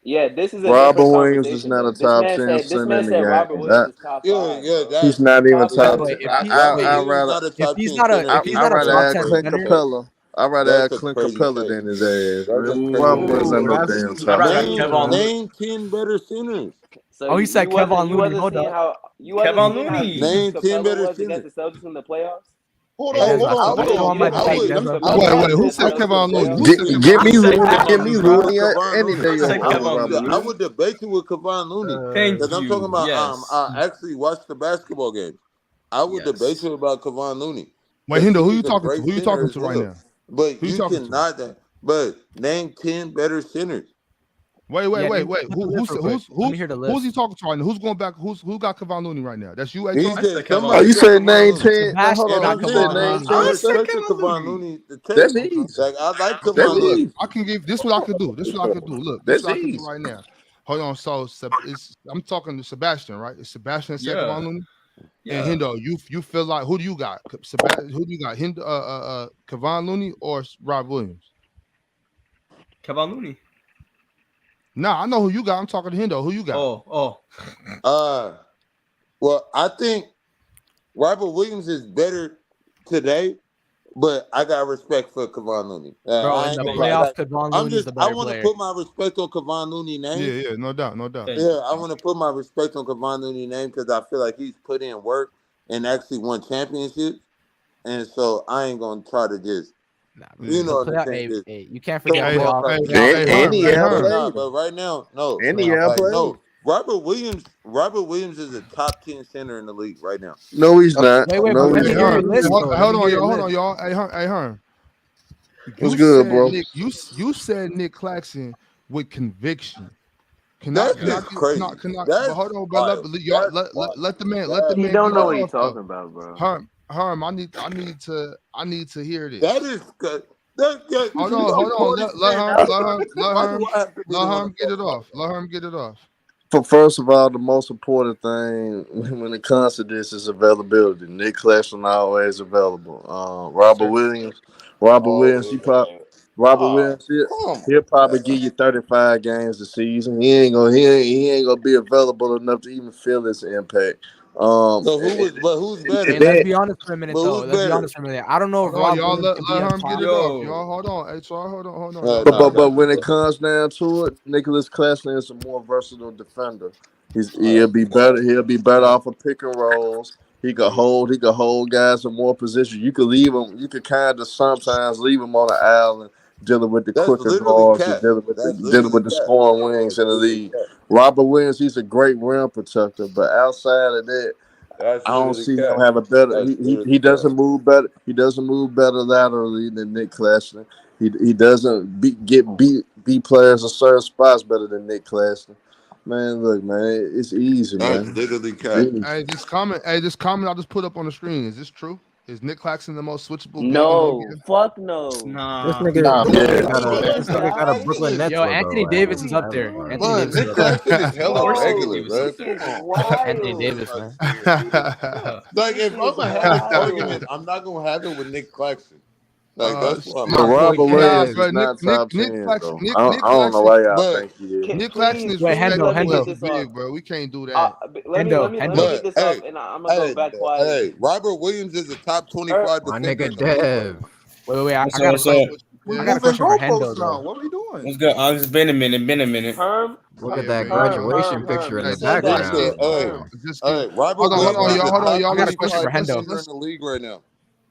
Yeah, this is a Robert different Williams is conversation. not Though. a top 10 This center man in the said Robert game. Williams is top Yeah, 5. yeah. bro. He's not even Top top 10. five. I'd rather If he's not a top 10 Clint center, Capella. I'd rather That's have a Clint crazy Capella take. than his ass. That's a Really? crazy Robert Williams take. ain't no that's- damn I'd top rather 10. have Kevon. Name 10 better centers. So Oh, he said you wasn't- Kevon you Looney. wasn't Hold seeing up. how you wasn't Kevon seeing how Looney. good Name 10 Capella better was against the centers. Celtics in the playoffs. Hold Hey, on, Des, hold I on, still hold want on. my debate. Des, Wait, who said Kevon Looney? Who said Get Kevon me Looney? Looney. Get me Looney Kevon any Looney. day I of said the Kevon week. Looney. I would debate you with Kevon Looney. Thank Because I'm you. talking about Yes. I actually watched the basketball games. I would Yes. debate you about Kevon Looney. Wait, 'Cause Hindo, who he's you a talking to? great Who you center talking as to right well. now? But Who you you talking to? cannot. But name 10 better centers. Wait. Yeah, Who, put the list real quick. Let me hear the who's he list. talking to right now? Who's going back? Who got Kevon Looney right now? That's you, He HR? I said said Kevon somebody Oh, you said said Kevon name Looney. 10? Now, hold And on. I'm You said saying name I 10 said respect Kevon Kevon Looney. Looney to That's take. easy. Like I like Okay, That's Kevon look, Looney. easy. I can give this what I could do. This what I could do. Look, this That's what I could do easy. right now. Hold on. So I'm talking to Sebastian, right? Is Sebastian that said Yeah. Kevon Looney? Yeah. And Hindo, you feel like who do you got? Who do you got? Kevon Looney or Rob Williams? Kevon Looney. Nah, I know who you got. I'm talking to Hindo. Who you got? Oh. Well, I think Robert Williams is better today, but I got respect for Kevon Looney. Bro, I in ain't the gonna lie. playoffs, Like, Kevon I'm Looney is just, the I better want to player. put my respect on Kevon Looney name. Yeah, no doubt. Thank Yeah, I want to put my respect on Kevon Looney name because I feel like he's put in work and actually won championships, and so I ain't gonna try to just, Nah, you know what I'm playoff, saying? hey, you can't forget Hey, playoff. hey, playoff hey, playoff And he playoff- outplayed Nah, him. but right now, no. And he playoff Like, outplayed him. no. Robert Williams is a top 10 center in the league right now. No, he's not. Wait, No, but let he's me hear your not. list, though. Let hold me on, hear your y'all. list. Hey, Herm. What's good, said bro? You said Nick Claxton with conviction. That's just crazy. But hold on, but let the man. He don't get know it what he's off, though. talking about, bro. Herm, I need to hear this. That is good. Hold on. Let Herm get it off. Let Herm get it off. First of all, the most important thing when it comes to this is availability. Nick Claxton always available. Robert Williams, he'll probably give you 35 games a season. He ain't gonna be available enough to even feel his impact. So who's better? Hey, let's be honest for a minute, But though. who's Let's be better? honest for a minute. I don't know if Hold on, Rob y'all. Williams Let can be him a get it top. off, y'all. Hold on, HR. Hold on. But when it comes down to it, Nicholas Claxton is a more versatile defender. He'll be better. He'll be better off of pick and rolls. He could hold guys in more positions. You could leave him. You could kind of sometimes leave him on the island dealing with the That's quicker literally guards and cap. dealing with the scoring wings in the league. Cap. Robert Williams, he's a great rim protector, but outside of that, That's I don't literally see cap. him have a better. That's He literally doesn't cap. move better. He doesn't move better laterally than Nick Claxton. He doesn't beat players in certain spots better than Nick Claxton. Man, look, man, it's easy, That's man. literally cap. Hey, this comment I just put up on the screen. Is this true? Is Nick Claxton the most switchable big No, in the NBA? fuck no. This Nah. nigga got a Brooklyn Nets Yo, logo. Anthony Davis is up there. Man, Anthony Davis Nick is up there. Claxton is hella Whoa, regular, man. this Come is on. wild. Anthony Davis, man. Like, if I'm gonna have this Wild. argument, I'm not gonna have it with Nick Claxton. Like, that's what But I'm Robert point Williams is, is not top 10, Nick Claxton. though. I don't know why y'all But think he is. Nick Claxton is Wait, Hendo, respectable as Hendo. a big, bro. We can't do that. Let me get this off, and I'm gonna go back quiet. Hey, Robert Williams is a top 25 my defender. nigga Dev. Wait. I What's got a up? question. Yeah. I got a question for Hendo, now. though. What are we doing? What's good? It's been a minute. Herm, Look at Yeah, that man. graduation Herm, picture in you the said that background. shit. Herm. Hey, Robert Hold on, Williams is y'all. a Hold on, y'all. I got a question for 25 Hendo. defender in the league right now.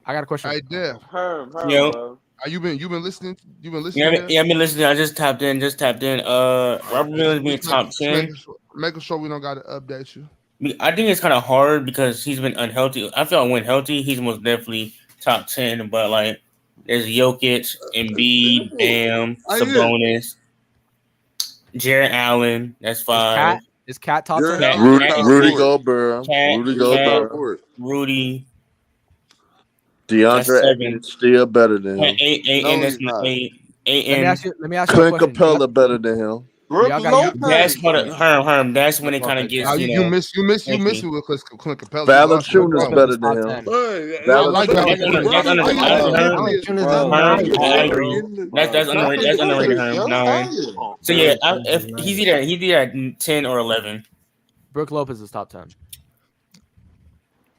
I got a question. Hey, Dev. Herm, Yo. bro. You been listening? You been Yeah, listening? I've been listening. I just tapped in. Robert Williams being top 10. Making sure we don't got to update you. I think it's kind of hard because he's been unhealthy. I feel like when healthy, he's most definitely top 10. But like, there's Jokic, Embiid, Bam, Sabonis, Jarrett Allen. That's 5. Is Cat top 10? Rudy Gobert. Rudy. DeAndre Ayton is still better than him. Let me ask you a Clint question. Capella better than him. That's Herm. That's when it kind of gets you miss me with Clint Capella. Valanciunas better than him. That's underrated, Herm. 9. So yeah, if he's either at 10 or 11. Brook Lopez is top 10.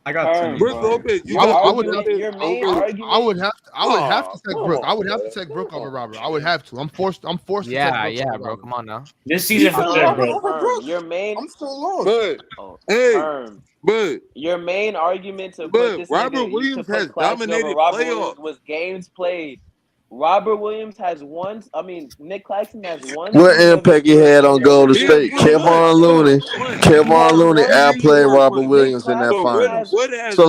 I got 10. Brook Lopez. I would have to take Brook. I would have to take Brook over Robert. I would have to. I'm forced to take Brook over bro. Come on now. This season for sure, bro. Your main. I'm still lost. But your main argument to put this Robert nigga, Williams to put has Claxton dominated over Robert playoffs. Williams was games played. Robert Williams has one. I mean, Nick Claxton has one. What impact he had on Golden State? Kevon Looney outplayed Robert Williams in that finals. So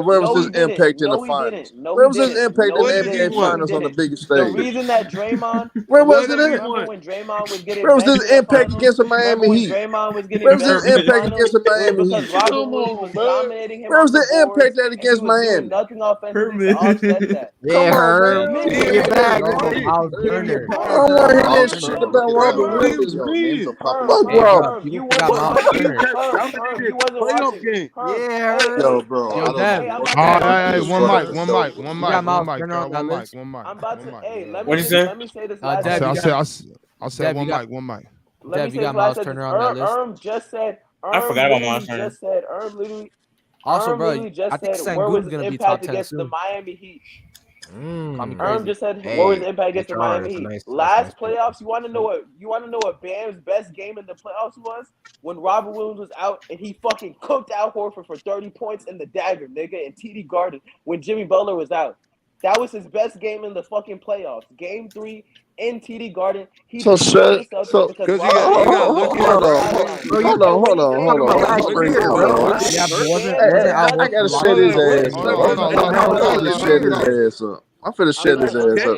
where was his impact in the finals? Where was his impact in the NBA finals on the biggest The stage? reason that Draymond. Where was it at? Remember when Draymond was getting. Where was his impact against the Miami Heat? Draymond was getting. Where was his impact against the Miami Heat? Because Robert Williams was dominating him. Where was the impact that against Miami? Nothing offensively to offset that. Yeah, Herm. Get back. Miles Turner. I don't want to hear that shit about Robert Williams. Fuck Robert. You got Miles Turner. You wasn't watching. Yeah. Yo, bro. Yo, Dev. Hey, one mic. I'm about to. Hey, let me say this. I said one mic. Let me you got Miles Turner on that list. Just said. I forgot about Miles Turner. Just said. Literally. Also, bro, just I think said where was his gonna be top impact 10 against the soon. Miami Heat. Just said what was the impact against the Miami Heat? Last playoffs, you want to know what Bam's best game in the playoffs was? When Robert Williams was out and he fucking cooked Al Horford for 30 points in the dagger, nigga, in TD Garden when Jimmy Butler was out. That was his best game in the fucking playoffs. Game 3 in TD Garden. Hold on. Yeah, but wasn't I gotta shut his ass. I'm finna shut his ass up.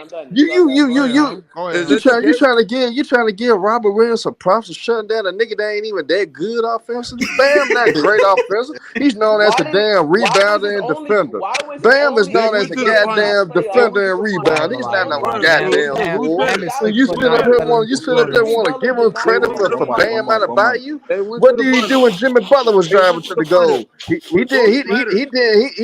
You trying to give Robert Williams some props for shutting down a nigga that ain't even that good offensively? Bam, not great offensive. He's known as the damn rebounder and defender. Bam is known as the goddamn defender and rebounder. He's not no goddamn war. You sit up there want to give him credit for Bam out of Bayou? What did he do when Jimmy Butler was driving to the goal? He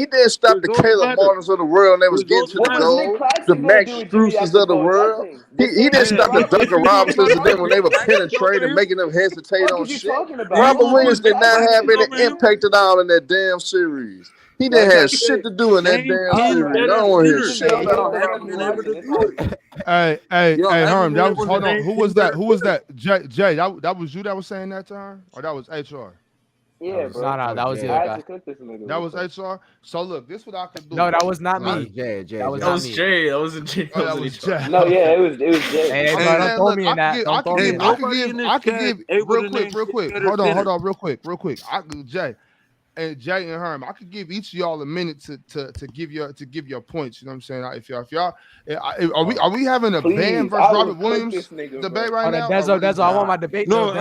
didn't stop the Caleb Martins of the world and they was getting to the goal. Cole, the Max Struces of the world. He didn't stop the Duncan Robinsons and then when they were penetrating, making them hesitate on shit. Robert Williams did not have any impact at all in that damn series. He didn't have shit to do in that damn series. I don't want to hear shit about him. Hey, Herm, that was, hold on. Who was that? Jay, that was you that was saying that to her? Or that was HR? Yeah, bro. No, that was the I other had guy. to cook this nigga. That was HR? So look, this is what I could do. No, that was not That me. was Jay. That was That was Jay. That wasn't Jay. Oh, that was Jay. No, yeah, it was Jay. Hey, bro, don't throw me in that. Don't throw me in that. I could give real quick. Hold on, real quick. Jay. And Jay and Herm, I could give each of y'all a minute to give your points. You know what I'm saying? If y'all, are we having a Bam versus Robert Williams debate right now? Dezo, I want my debate. No.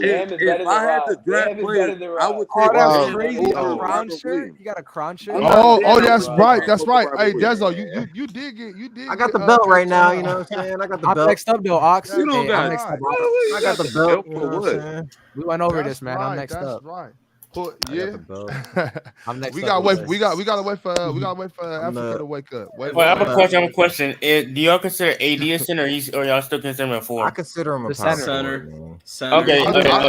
If I had to draft players, I would take. That's crazy. A crown shirt? You got a crown shirt? Oh, that's right. Hey, Dezo, you did. I got the belt right now. You know what I'm saying? I got the belt. I'm next up though, Ox. You don't got next up. I got the belt. You know what I'm saying? We went over this, man. I'm next up. That's right. Yeah. I'm next. We gotta wait for Africa to wake up. Well, I have a question. Do y'all consider AD a center, or y'all still consider him a forward? I consider him a center. Okay. I got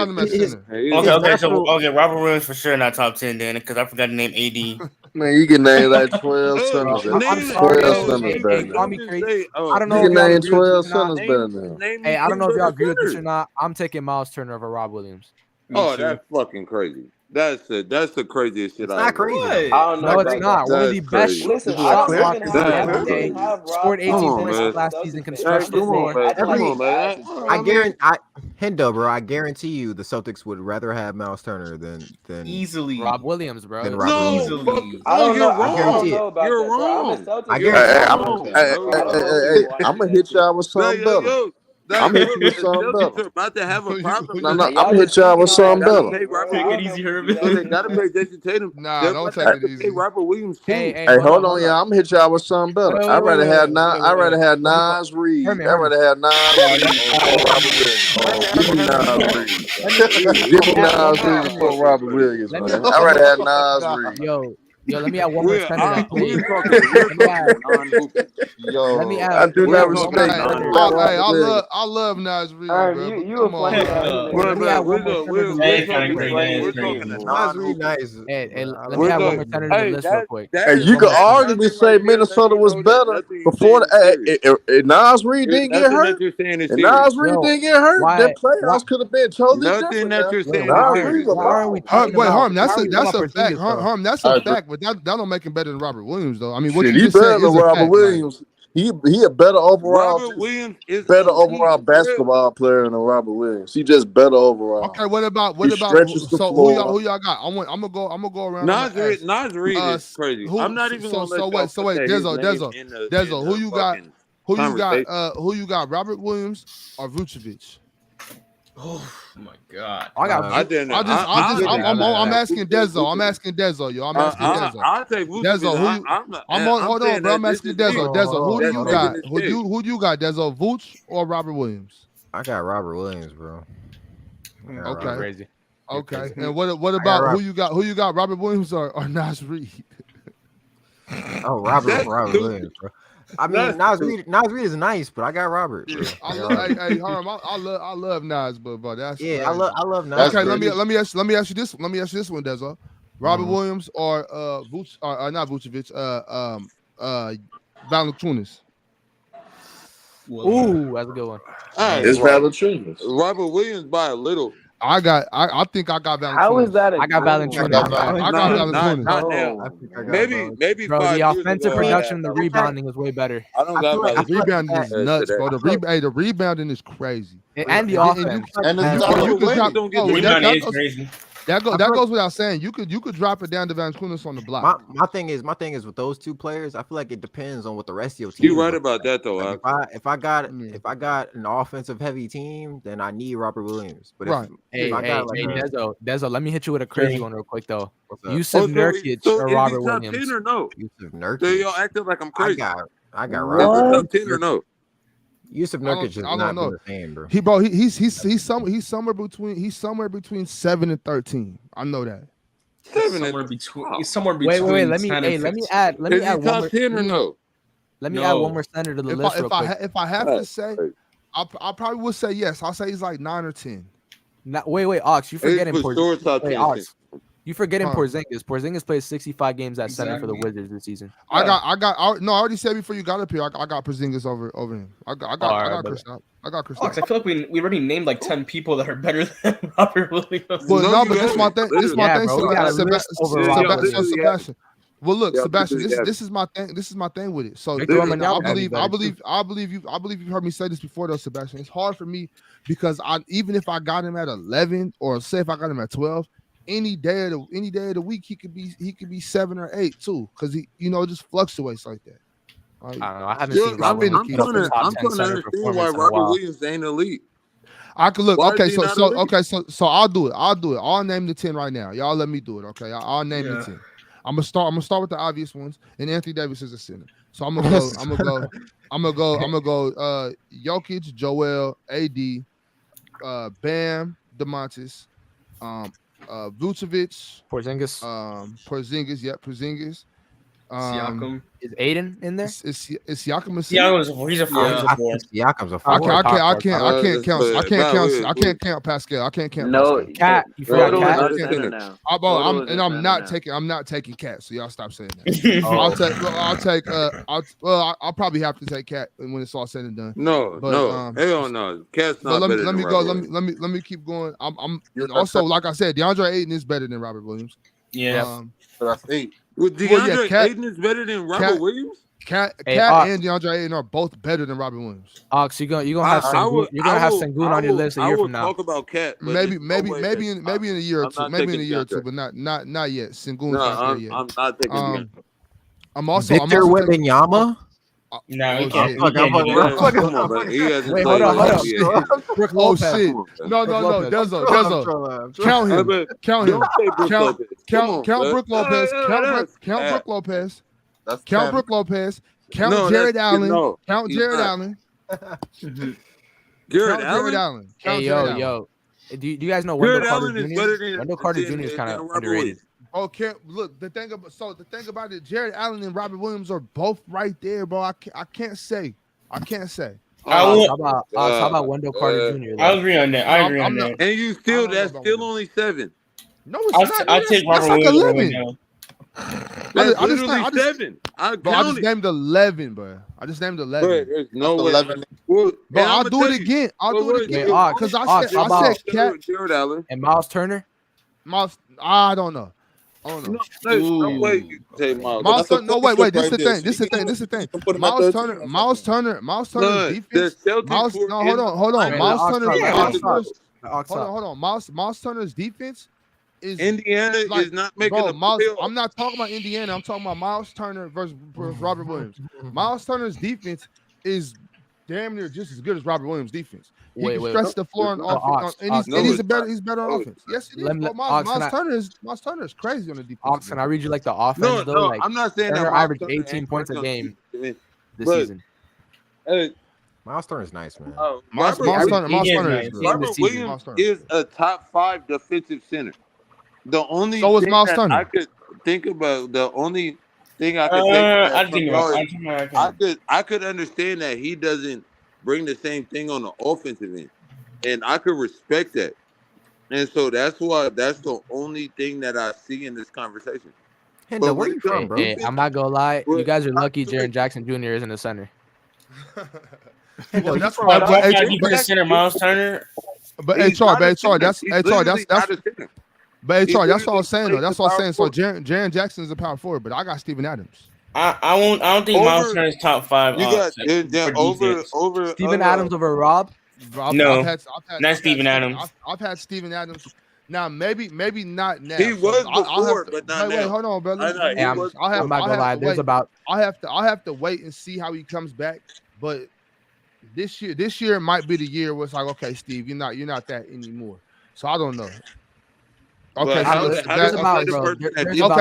him as center. Okay. Robert Williams for sure not top 10 then, because I forgot to name AD. Man, you can name like 12 centers. I'm sorry. 12 centers better. Call me crazy. I don't know. You can name 12 centers better now. Hey, I don't know if y'all agree with this or not. I'm taking Miles Turner over Rob Williams. Oh, that's fucking crazy. That's the craziest shit. It's not crazy. I don't know. No, it's not. One of the best Listen, shot I don't even every day. Scored 18 points last season. Can stretch the floor. I guarantee you the Celtics would rather have Miles Turner than easily Rob Williams, bro. Than Rob easily. I don't know. I guarantee it. You're wrong. I guarantee Hey, I'm gonna hit y'all with something better. I'm gonna hit you with something better. About to have a problem. No, I'm gonna hit y'all with something better. Take it easy, Herman. They gotta pay Jason Tatum. Nah, don't take it easy. Robert Williams too. Hey, hold on, y'all. I'm gonna hit y'all with something better. I'd rather have Nas Reed. I'd rather have Nas Reed. Give me Nas Reed. Give me Nas Reed before Robert Williams, man. I'd rather have Nas Reed. Yo, let me add one more center. Let me add. I do not respect. I love Nas Reed. You a funny guy. Let me add one more Nas Reed nice. Hey, let me add one more center to the list real quick. Hey, you could arguably say Minnesota was better before Nas Reed didn't get hurt. And Nas Reed didn't get hurt. Their playoffs could have been totally different. Nothing that you're saying. Wait, Harm, that's a fact. Harm, that's a fact. But that don't make him better than Robert Williams, though. I mean, what you just said is Robert Williams. He a better overall. Robert Williams is better overall basketball player than Robert Williams. He just better overall. Okay, what about who y'all got? I'm gonna go around. Nas Reed is crazy. I'm not even gonna let so wait, Dezo, who you got? Who you got? Robert Williams or Vucevic? Oh my God! I'm asking Dezo. I'm asking Dezo, yo. I'll take Dezo. Hold on, bro. I'm asking Dezo. Dezo, who do you got? Who do you got? Dezo, Vooch or Robert Williams? I got Robert Williams, bro. Okay. Crazy. Okay. And what about who you got? Who you got? Robert Williams or Nas Reed? Oh, Robert Williams, bro. I mean, Nas Reed is nice, but I got Robert. Bro. Hey, Harm, I love Nas, but that's I love Nas. Okay, let me ask you this one, Dezo. Robert Williams or not Vucevic, Valanciunas. Ooh, that's a good one. It's Valanciunas. Robert Williams by a little. I think I got Valanciunas. How is that? I got Valanciunas. I got Valanciunas. Not now. Maybe. Bro, the offensive production, the rebounding is way better. I don't got the rebounding is nuts, bro. The rebounding is crazy. And the offense. Rebounding is crazy. That goes without saying. You could drop it down to Valanciunas on the block. My thing is with those two players, I feel like it depends on what the rest of your team. You're right about that though. Like if I got an offensive heavy team, then I need Robert Williams. But Dezo, let me hit you with a crazy one real quick though. Yusuf Nurkic or Robert Williams? Top 10 or no? Yusuf Nurkic. So y'all acting like I'm crazy. I got Robert. Top 10 or no? Yusuf Nurkic is not the same, bro. He's somewhere between 7 and 13. I know that. Somewhere between. Somewhere between. Wait. Let me 10 and let me 15. add. Let me Is he add one top more. 10 or no? Let me add one more center to the list real quick. If I have to say, I probably would say yes. I'll say he's like 9 or 10. Wait, Ox, you forgetting for sure top 10. Ox, you forgetting Porzingis. Porzingis plays 65 games at center for the Wizards this season. I already said before you got up here, I got Porzingis over him. I got Kristaps. I got Kristaps. Ox, I feel like we already named like 10 people that are better than Robert Williams. Well, no, but this is my thing. This is my thing. Sebastian. Well, look, Sebastian. This is my thing. This is my thing with it. So I believe you heard me say this before, though, Sebastian. It's hard for me because even if I got him at 11, or say if I got him at 12, any day of the week he could be 7 or 8 too, because he it just fluctuates like that. I don't know. I haven't seen. I'm trying to understand why Robert Williams ain't elite. I could look. Okay, so I'll do it. I'll name the 10 right now. Y'all let me do it. Okay, I'll name the 10. I'm gonna start with the obvious ones, and Anthony Davis is a center. So I'm gonna go. Jokic, Joel, AD, Bam, DeMontis, Vucevic, Porzingis. Yep, Porzingis. Siakam. Is Aiden in there? Is Siakam a Siakam's he's a 4. Siakam's a 4. I can't count Pascal. I can't count. No, Cat. You forgot Cat. I'm not taking Cat. So y'all stop saying that. I'll probably have to take Cat when it's all said and done. No. Hell no. Cat's not better than Robert Williams. Let me keep going. I'm also, like I said, DeAndre Ayton is better than Robert Williams. Yeah. So that's 8. With DeAndre Ayton is better than Robert Williams? Cat and DeAndre Ayton are both better than Robert Williams. Ox, you're gonna have Sengun on your list a year from now. Talk about Cat. Maybe in a year or two. Maybe in a year or two, but not yet. Sengun's not there yet. I'm not taking I'm also Victor Wembanyama. No, he can't. Wait, hold on. Oh shit! No, Denzel. Count Brook Lopez. Count Brook Lopez. Count Jared Allen. Count Jared Allen. Jared Allen. Hey, yo. Do you guys know Wendell Carter Jr.? Wendell Carter Jr. is kind of underrated. Okay, look, the thing about it, Jared Allen and Robert Williams are both right there, bro. I can't say. How about Wendell Carter Jr.? I agree on that. And that's still only 7. No, it's not. I'll take Robert Williams. That's literally 7. I just named 11, bro. I just named 11. Bro, there's no 11. But I'll do it again. Because I said Cat, Jared Allen, and Miles Turner. I don't know. No way you can take Miles. No, wait. This is the thing. Miles Turner defense. Hold on. Miles Turner's defense is Indiana is not making the playoffs. I'm not talking about Indiana. I'm talking about Miles Turner versus Robert Williams. Miles Turner's defense is damn near just as good as Robert Williams' defense. He can stretch the floor on offense, and he's better on offense. Yes, he is. Miles Turner is crazy on the defense. Ox, can I read you like the offense? No, I'm not saying that. Averaged 18 points a game this season. Miles Turner is nice, man. Robert Williams is a top 5 defensive center. The only thing I could think about, the only thing I could I could understand that he doesn't bring the same thing on the offensive end, and I could respect that. And so that's the only thing that I see in this conversation. But where you from, bro? Hey, I'm not gonna lie, you guys are lucky Jaren Jackson Jr. isn't a center. Well, that's why you put a center Miles Turner. But that's what I was saying though. That's what I'm saying. So Jaren Jackson is a power forward, but I got Steven Adams. I don't think Miles Turner is top 5. You got over Steven Adams over Rob. No, not Steven Adams. I've had Steven Adams. Now maybe not now. He was before, but not now. Wait, hold on, brother. I'm not gonna lie. I'll have to wait and see how he comes back. But this year might be the year where it's like, okay, Steve, you're not that anymore. So I don't know. Okay,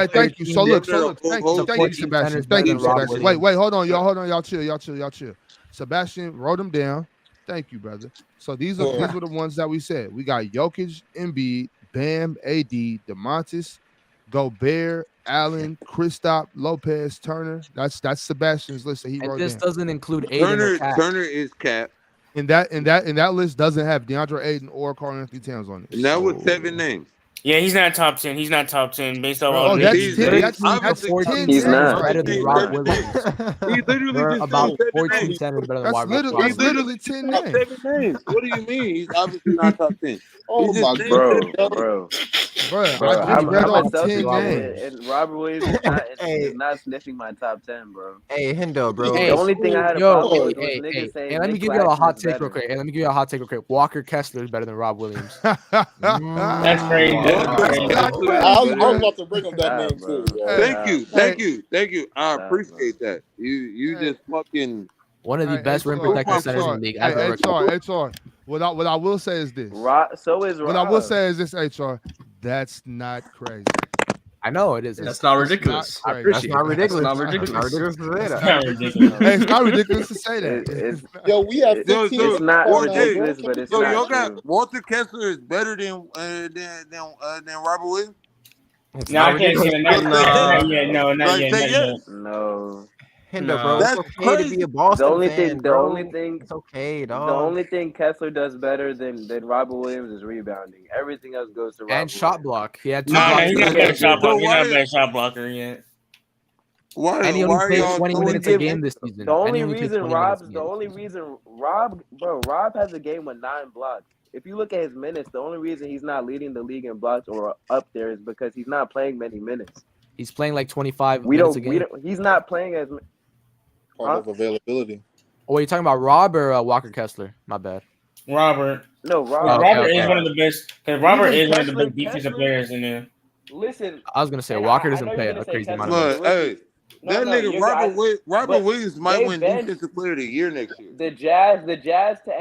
thank you. So look, thank you, Sebastian. Thank you, Sebastian. Wait, hold on, y'all chill. Sebastian wrote them down. Thank you, brother. So these were the ones that we said. We got Jokic, Embiid, Bam, AD, DeMontis, Gobert, Allen, Kristaps, Lopez, Turner. That's Sebastian's list that he And wrote this down. doesn't include Aiden or Cat. Turner is Cap. And that list doesn't have DeAndre Ayton or Karl Anthony Towns on it. And that was 7 names. Yeah, he's not top 10. He's not top 10 based off all Oh, the that's names. 10. That's obviously 14 He's centers not. better than Rob Williams. He literally There are just about said 14 names. centers better than That's Rob literally 10 names. 7 names. What do you mean? He's obviously not top 10. Oh He my just god, Bro. Bro, Bro, I just I'm read a off 10 Celtics fan, names. and Robert Williams is not, Hey. is not sniffing my top 10, bro. Hey, Hendo, bro. The only thing I had a Yo, problem with was hey, niggas saying hey, let me Nick give you a hot Claxton's take better. real quick. Hey, let me give you a hot take real quick. Walker Kessler is better than Rob Williams. That's crazy. That's crazy. I was about to bring up that Nah, name bro. too. Yo. Thank you. I appreciate that. You just fucking. One of the Hey, best rim HR, protecting centers in the league. As a rookie. HR. What I will say is this. So is Rob. What I will say is this, HR. That's not crazy. I know it is. That's not ridiculous. not I crazy. appreciate That's not it. ridiculous. That's not ridiculous. That's not ridiculous to say It's that. not ridiculous. Hey, it's not ridiculous to say that. It's Yo, we have 15. it's not right now, bro. ridiculous, but it's So not y'all true. got Walter Kessler is better than Robert Williams. It's No, not I can't say ridiculous. that. Not yet. No, not Like, yet. say Not yes. yet. No. Hendo, bro. That's It's okay to be a Boston The only fan, thing- the bro. only thing- It's okay, The dog. only thing Kessler does better than Robert Williams is rebounding. Everything else goes to Robert And shot Williams. block. He had 2 No, blocks. he's per not game. better shot blocker. He's why not is- better shot blocker yet. Why? And he why only are played y'all 20 throwing minutes a him- game this season. The And only he only played reason 20 minutes a game. Rob has a game with 9 blocks. If you look at his minutes, the only reason he's not leading the league in blocks or up there is because he's not playing many minutes. He's playing like 25 minutes a game. He's not playing as. Part of availability. Oh, are you talking about Rob or Walker Kessler? My bad. Robert. No, Rob. Oh, Robert okay. is one of the best. Because Robert Even is one of the Kessler- best defensive Kessler- players in there. Listen, I was gonna say And Walker I doesn't know play you're a gonna say crazy amount Kessler- of Look, minutes. hey, No, that no, nigga you're Robert right. Robert Williams might they win bench- Defensive Player of the Year next year. the Jazz to end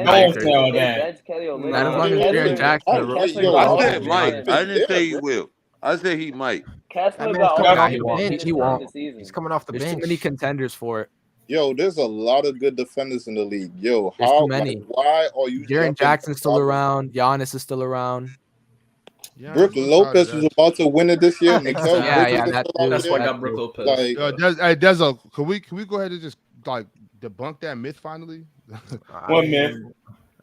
Don't the tell season, they that. bench Kelly Olynyk. Not as long as Kessler- Jaren Jackson. I- Kessler yo, got I all said the might. minutes. I didn't say he will. I said he might. Kessler That man's got all coming the off the minutes bench. He during won't. the season. He's coming off the There's too bench. many contenders for it. Yo, there's a lot of good defenders in the league. Yo, There's how? too many. Like, why are you? Jaren jumping Jackson's still Robert? around. Giannis is still around. Yeah, Brooke I'm Lopez tired of was about to win it this year. Mikal Yeah, Bridges yeah, is that still out That's there. why I got Brook Lopez. Like, that. There's a. Can we go ahead and just like debunk that myth finally? What myth?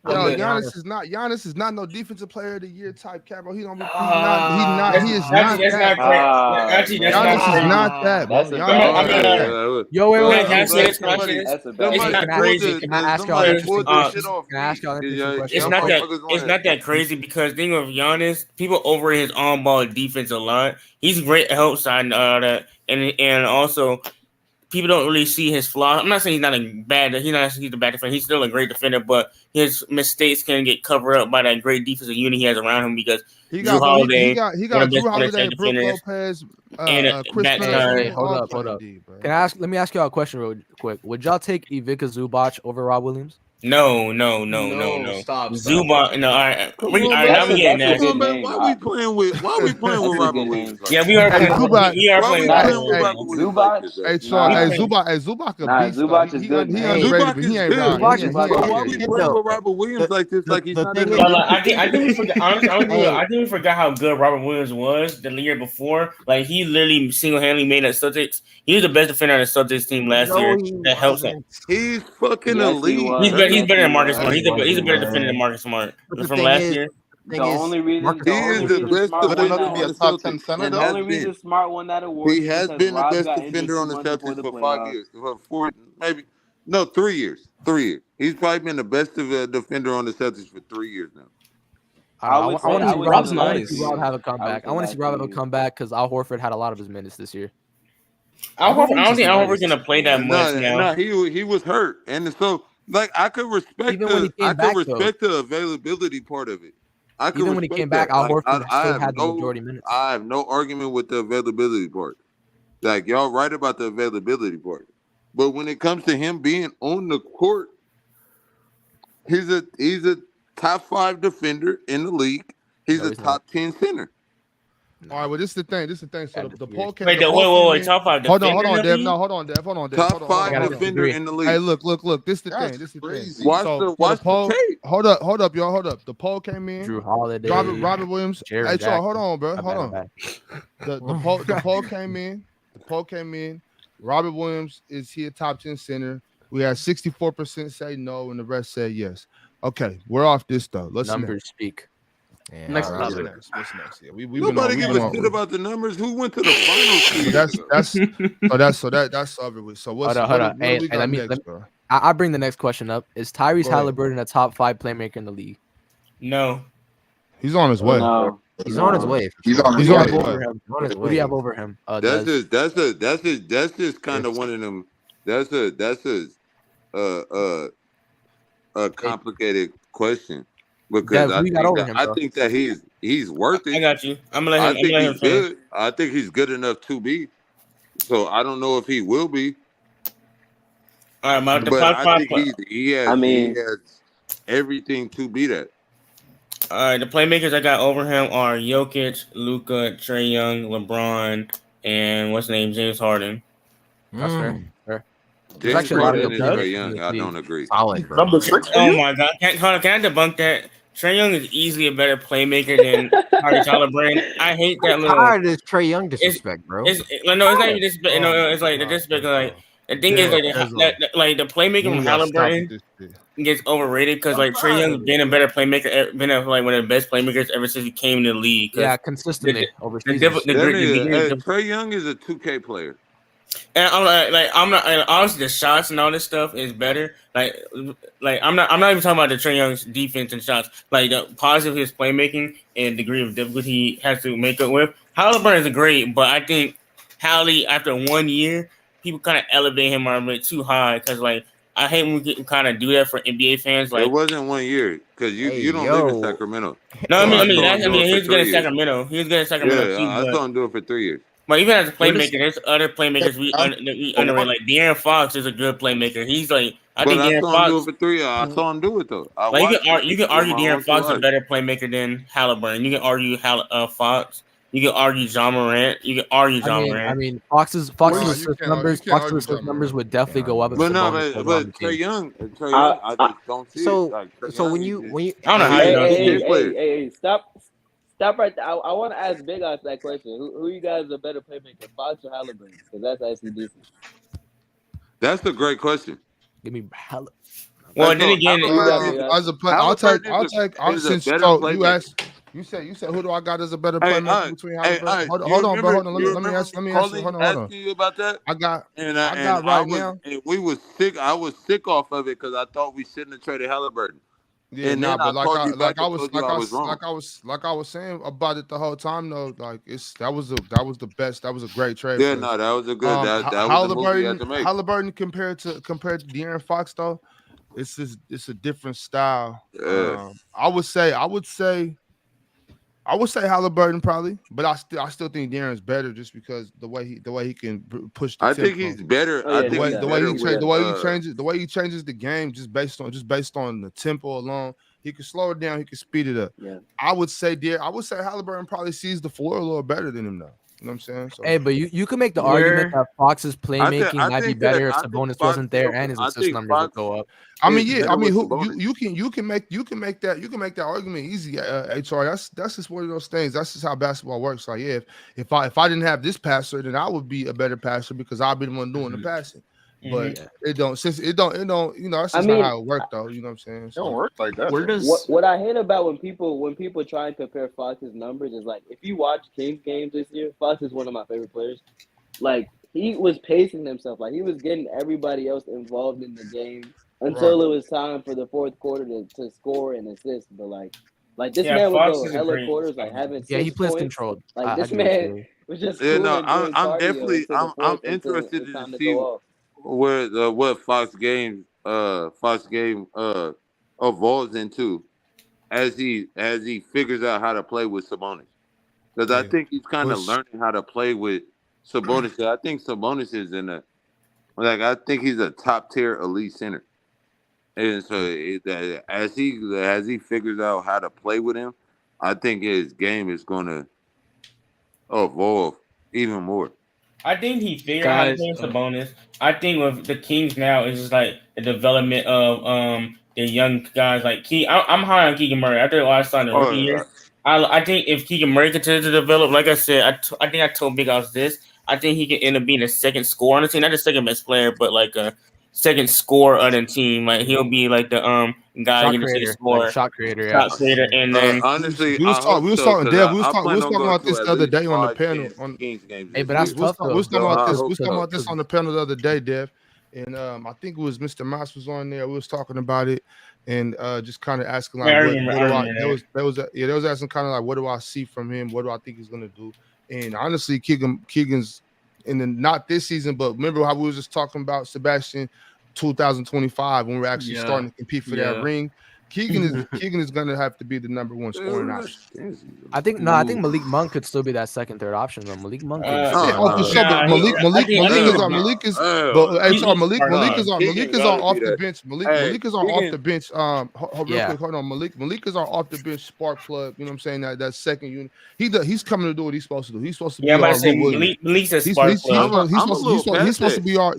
Yo, Okay. Giannis is not no defensive player of the year type cat, bro. He don't be. He is That's not not that. great. Actually, that's Giannis not is crazy. not that, bro. That's a Giannis bad- is not that. Yo, wait, Can I say this? Can I say this? That's a bad. It's Somebody not pulled crazy. the- Can I ask y'all somebody an interesting pulled question? this shit off Can I ask y'all an me. interesting question? It's Y'all not that. motherfuckers It's wanna- not that crazy because thing of Giannis, people overrate his on-ball defense a lot. He's great at help side and all that, and also people don't really see his flaws. I'm not saying he's not a bad. He's a bad defender. He's still a great defender, but his mistakes can get covered up by that great defensive unit he has around him because He Drew got Holiday, he got one of Drew the best Holiday, defensive Brook defenders, Lopez, and Chris back Dunn. time. Hey, hold up. Let me ask y'all a question real quick. Would y'all take Ivica Zubac over Rob Williams? No. Stop. Zubac. No, all right. Come All on, right, man. I'm getting That's a that. good name. Why we playing with That's a Robert good Williams? name. Yeah, we are playing. Zubac. We are Why we playing. playing with Hey, Robert Williams Zubac? like this? Hey, Nah. Zubac a Nah, beast. Zubac though. is good, He man. underrated, Zubac but is he ain't good. Rob. Zubac He is ain't- good. Why we playing with Robert Williams like this? Like he's the not thing in is- the No, I think we forgot. Honestly, Hey. I think we forgot how good Robert Williams was the year before. Like he literally single-handedly made that Celtics. He was the best defender on the Celtics team last No, year. he That helps him. wasn't. He's fucking Yes, he elite. was. He's better than Marcus Yes, Smart. he He's a better was. defender than Marcus Smart But the from thing last is- year. The only reason Marcus He the is only the reason best Smart Good won defender enough to that be a on the top 10 Celtics. center, and the though? only has been. reason Smart won that award He is has because been the Rob best got injured defender 2 on the months before Celtics the for 5 playoffs. years. For 4, maybe. No, 3 years. 3 years. He's probably been the best defender on the Celtics for 3 years now. I would want say- to I see would Rob. say I want to nice. see Rob have a I comeback. would I want to say see Rob have a last year. comeback because Al Horford had a lot of his minutes this year. I don't think Al Horford's gonna play that much now. No, he was hurt, and so like I could respect Even when he came back, the availability part of it. I could Even when he respect came back, that. Al Like, Horford I still have had the no- majority minutes. I have no argument with the availability part. Like y'all right about the availability part, but when it comes to him being on the court, he's a top 5 defender in the league. He's No, a he's not. top 10 center. All right, well, this is the thing. So the poll came. Wait, The poll came wait, in. top five. Hold defender on, in the Dev. league? No, hold on, Dev. Hold on, Dev. Top Hold on. 5 defender in the league. Hey, look. This is the thing. That's This is the crazy. thing. Watch So the for the poll, tape. hold up, y'all. Hold up. The poll came in. Drew Holiday, Robert Williams. Jaren Hey, Jackson. hold on, bro. My Hold bad, on. The poll came in. The poll came in. Robert Williams, is he a top 10 center? We had 64% say no, and the rest said yes. Okay, we're off this though. Let's Numbers speak. Yeah, Next what's topic. next? What's next? Yeah, we've Nobody been give a on. shit about the numbers. Who went to the finals 2 But years ago? that's over with. So what's Hold what on. do we got next, bro? I'll bring the next question up. Is Tyrese Go ahead. Halliburton a top 5 playmaker in the league? No. He's on his way. No. He's on his way. He's on He's his on way. his way. Over him. He's on his Who do you way. have over him? That's Des? just kind of one of them. That's a complicated question because Dev, who you got over him, I bro? think that he's worth I it. got you. I'm gonna let him. I think I'm gonna let him he's finish. good. I think he's good enough to be. So I don't know if he will be, All right, my the but top I five. think he has everything to be that. All right, the playmakers I got over him are Jokic, Luka, Trey Young, LeBron, and what's his name, James Harden. That's fair. Fair. There's James actually a lot of Harden good and players Trey in Young, this I league. don't agree. Solid, bro. Number 6 for Oh you? my God, can I debunk that? Trey Young is easily a better playmaker than Tyrese Halliburton. I hate that I'm little. tired of this Trey Young disrespect, bro. No, it's not even disrespect. No, it's like the disrespect. Like the thing is, like the playmaker from Halliburton gets overrated because like Trey Young's been a better playmaker, been like one of the best playmakers ever since he came in the league. Yeah, consistently over seasons. Trey Young is a 2K player. And I'm not and obviously the shots and all this stuff is better. Like I'm not even talking about the Trey Young's defense and shots. Like the positive his playmaking and degree of difficulty he has to make up with. Halliburton is great, but I think Hallie after 1 year, people kind of elevate him a bit too high because like I hate when we kind of do that for NBA fans. Like it wasn't 1 year because you don't live in Sacramento. No, So I mean he was good in 3 years. Sacramento. He was good in Sacramento too. I saw him do it for 3 years. But even as a playmaker, there's other playmakers we underrate. Like De'Aaron Fox is a good playmaker. He's like I think De'Aaron saw Fox. him do it for 3 years. I saw him do it though. Like you can argue De'Aaron Fox is a better playmaker than Halliburton. You can argue Fox. You can argue John Morant. You can argue John Morant. I mean, Fox's assist numbers would definitely go up. But Trey Young, I just don't see it. So when you I don't know how you know. Hey, stop right there. I want to ask Big Ox that question. Who you guys are better playmaker, Fox or Halliburton? Because that's actually decent. That's a great question. Give me Halliburton. Well, then again, as a player, I'll take. Since so you asked. You said who do I got as a better playmaker between Halliburton? Hold on, bro. Hold on. Let me ask you. Hold on. Asking you about that. I got now. And we was sick. I was sick off of it because I thought we shouldn't have traded Halliburton. Yeah, and but like I was saying about it the whole time though. Like that was the best. That was a great trade. Yeah, no, that was a good. That was the move we had to make. Halliburton compared to De'Aaron Fox though, it's a different style. Yeah. I would say Halliburton probably, but I still think De'Aaron's better just because the way he can push the tempo. think he's better. The way he changes the game just based on the tempo alone. He can slow it down. He can speed it up. Yeah. I would say Halliburton probably sees the floor a little better than him now. You know what I'm saying? So, hey, but you can make the argument that Fox's playmaking might be better if Sabonis wasn't there and his assist numbers would go up. I mean, yeah. I mean, you can make that argument easy. HR. That's just one of those things. That's just how basketball works. Like, yeah, if I didn't have this passer, then I would be a better passer because I've been the one doing the passing. But it don't. You know, that's just not how it worked though. You know what I'm saying? So, it don't work like that. What I hate about when people try and compare Fox's numbers is like if you watch Kings games this year, Fox is one of my favorite players. Like he was pacing himself, like he was getting everybody else involved in the game until it was time for the fourth quarter to score and assist. But like this man would go hella quarters, like having 6 he plays points. controlled. Like this man was just I'm definitely I'm interested to see what Fox game evolves into as he figures out how to play with Sabonis. Because I think he's kind of learning how to play with Sabonis. I think Sabonis is I think he's a top tier elite center. And so as he figures out how to play with him, I think his game is gonna evolve even more. I think he figured out how to play Sabonis. I think with the Kings now is just like the development of the young guys like I'm high on Keegan Murray. After I saw in the rookie year, I think if Keegan Murray continues to develop, like I said, I think I told Big House this. I think he can end up being a second scorer on the team, not the second best player, but like a second scorer on the team. Like he'll be like the guy in the second scorer, like shot creator, shot creator, and then honestly, we was talking about this the other day on the panel. Hey, but that's tough though. We was talking about this. We was talking about this on the panel the other day, Dev, and I think it was Mr. Moss was on there. We was talking about it and just kind of asking like, they was asking kind of like, what do I see from him? What do I think he's gonna do? And honestly, Keegan's not this season, but remember how we was just talking about Sebastian 2025 when we're actually starting to compete for that ring. Keegan is gonna have to be the number one scoring option. I think Malik Monk could still be that second, third option though. Malik Monk. Malik is off the bench. Malik is off the bench. Hold on. Malik is our off the bench spark plug. You know what I'm saying? That second unit. He's coming to do what he's supposed to do. He's supposed to be Malik's a spark plug. He's supposed to be our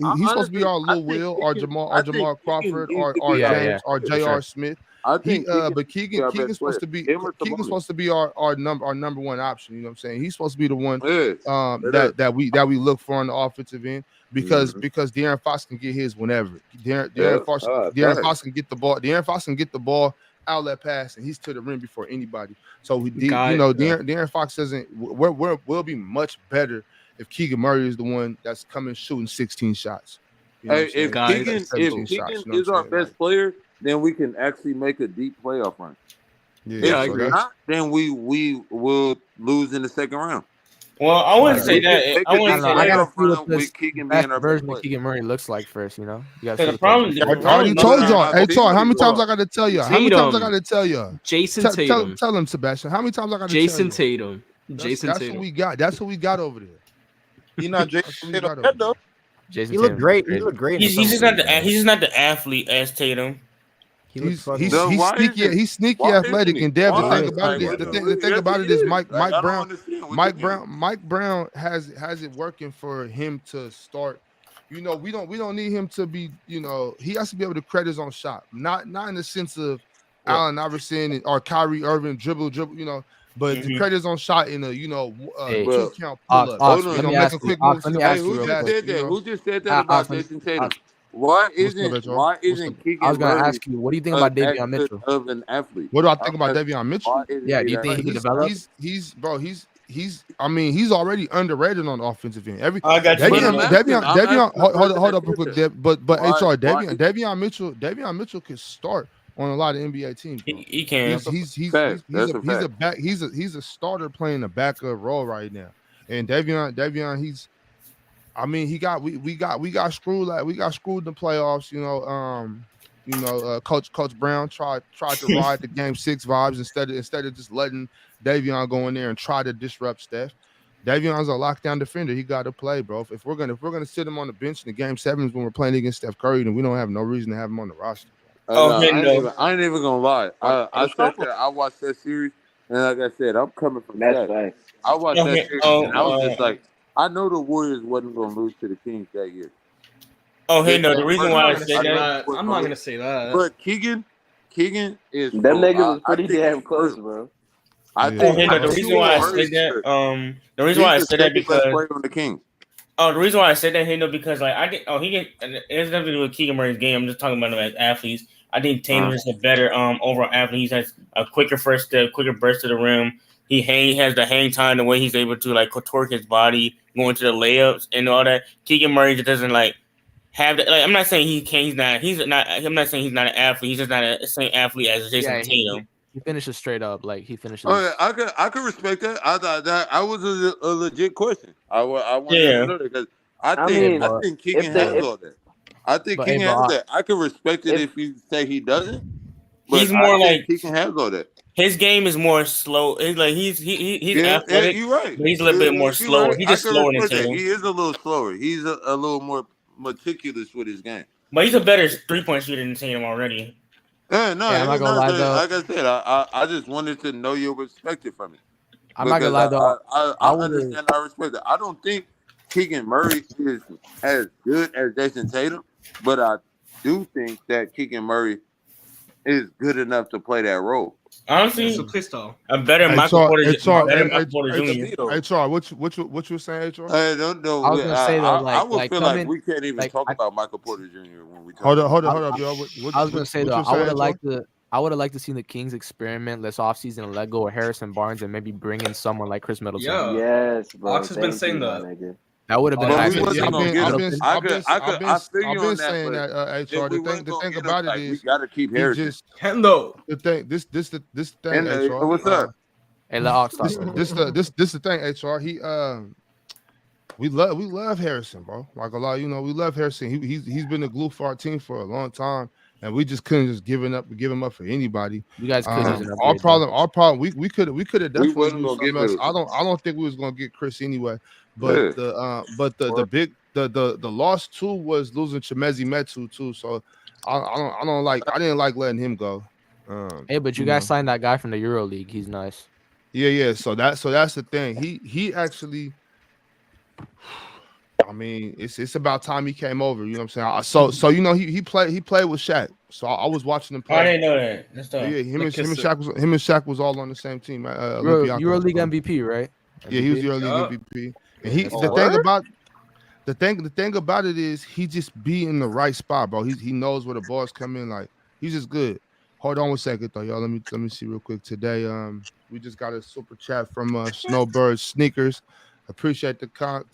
Lil Will, our Jamal Crawford, our James, our J.R. Smith. I think, but Keegan's supposed to be our number one option. You know what I'm saying? He's supposed to be the one that we look for on the offensive end because De'Aaron Fox can get his whenever. De'Aaron Fox can get the ball. De'Aaron Fox can get the ball outlet pass, and he's to the rim before anybody. So De'Aaron Fox will be much better if Keegan Murray is the one that's coming shooting 16 shots. You know if Keegan is our best player, then we can actually make a deep playoff run. Yeah, I agree. Not, then we will lose in the second round. Well, I wouldn't say that. I gotta see what this version of Keegan Murray looks like first. You know, you gotta see the problem. I already told y'all. Hey, Tor, how many times I got to tell you? Jason Tatum. Tell him, Sebastian. How many times I got to tell you? Jason Tatum. That's what we got. That's what we got over there. You're not Jason Tatum, though. He looked great. He looked great. He's just not the athlete as Tatum. He's sneaky athletic, and Dev. The thing about it is Mike Brown has it working for him to start. You know, we don't need him to be. You know, he has to be able to credit his own shot, not in the sense of Allen Iverson or Kyrie Irving dribble. You know. But the credit is on shot in a 2 count pull up. Let me ask you. Who just said that about Jason Tatum? Why isn't Keegan? I was gonna ask you, what do you think about Davion Mitchell? Of an athlete. What do I think about Davion Mitchell? Yeah, do you think he can develop? He's already underrated on the offensive end. Davion, hold up real quick, Davion Mitchell can start on a lot of NBA teams. He can. He's a starter playing a backup role right now. And Davion, we got screwed in the playoffs. Coach Brown tried to ride the game 6 vibes instead of just letting Davion go in there and try to disrupt Steph. Davion's a lockdown defender. He got to play, bro. If we're gonna sit him on the bench in the game 7s when we're playing against Steph Curry, then we don't have no reason to have him on the roster. I ain't even gonna lie. I sat there. I watched that series, and like I said, I'm coming from that. I watched that series, and I was just like, I know the Warriors wasn't gonna lose to the Kings that year. The reason why I said that, I'm not gonna say that. But Keegan is them niggas was pretty damn close, bro. The reason why I said that, the reason why I said that because on the Kings. Oh, the reason why I said that, because like it's nothing to do with Keegan Murray's game. I'm just talking about him as athletes. I think Tatum is a better overall athlete. He has a quicker first step, quicker burst to the rim. He has the hang time, the way he's able to like contort his body, going to the layups and all that. Keegan Murray just doesn't like have that. Like, I'm not saying he can't. I'm not saying he's not an athlete. He's just not the same athlete as Jason Tatum. He finishes straight up, like he finishes. I could respect that. I thought that was a legit question. I wanted to know that because I think Keegan has all that. I think Keegan has that. I can respect it if you say he doesn't. He's more like he can have all that. His game is more slow. He's like he's athletic. You're right. But he's a little bit more slower. He's just slower than Tatum. He is a little slower. He's a little more meticulous with his game. But he's a better 3-point shooter than Tatum already. I'm not gonna lie though. Like I said, I just wanted to know your perspective from it. I'm not gonna lie though. I understand. I respect it. I don't think Keegan Murray is as good as Jason Tatum, but I do think that Keegan Murray is good enough to play that role. Honestly, a better Hey, Michael Porter Hey, Jr. Char, what you were saying, HR? I don't know. I was gonna say though, I would like feel coming, like we can't even talk about Michael Porter Jr. when we talk. Hold up, yo. I was gonna say though, I would have liked to see the Kings experiment this offseason and let go of Harrison Barnes and maybe bring in someone like Chris Middleton. Yeah. Yes, bro. Ox has been saying that. That would have been I've nice. been saying that. HR. The thing about it is, we gotta keep Harrison. The thing. This thing. HR. What's up? Hey, let Ox talk. This the thing. HR. We love Harrison, bro. Like a lot, we love Harrison. He's been the glue for our team for a long time, and we just couldn't just give him up for anybody. You guys couldn't. Our problem. We could have definitely used something else. I don't think we was gonna get Chris anyway. But the loss too was losing Chimezie Metu too. So I didn't like letting him go. Hey, but you guys signed that guy from the Euro League. He's nice. Yeah. So that's the thing. He actually. I mean, it's about time he came over. You know what I'm saying? So he played with Shaq. So I was watching him play. I didn't know that. That's tough. Yeah, him and Shaq was all on the same team. EuroLeague MVP, right? Yeah, he was EuroLeague MVP. And the thing about it is he just be in the right spot, bro. He knows where the balls come in. Like he's just good. Hold on 1 second though, y'all. Let me see real quick. Today, we just got a super chat from Snowbird Sneakers. Appreciate the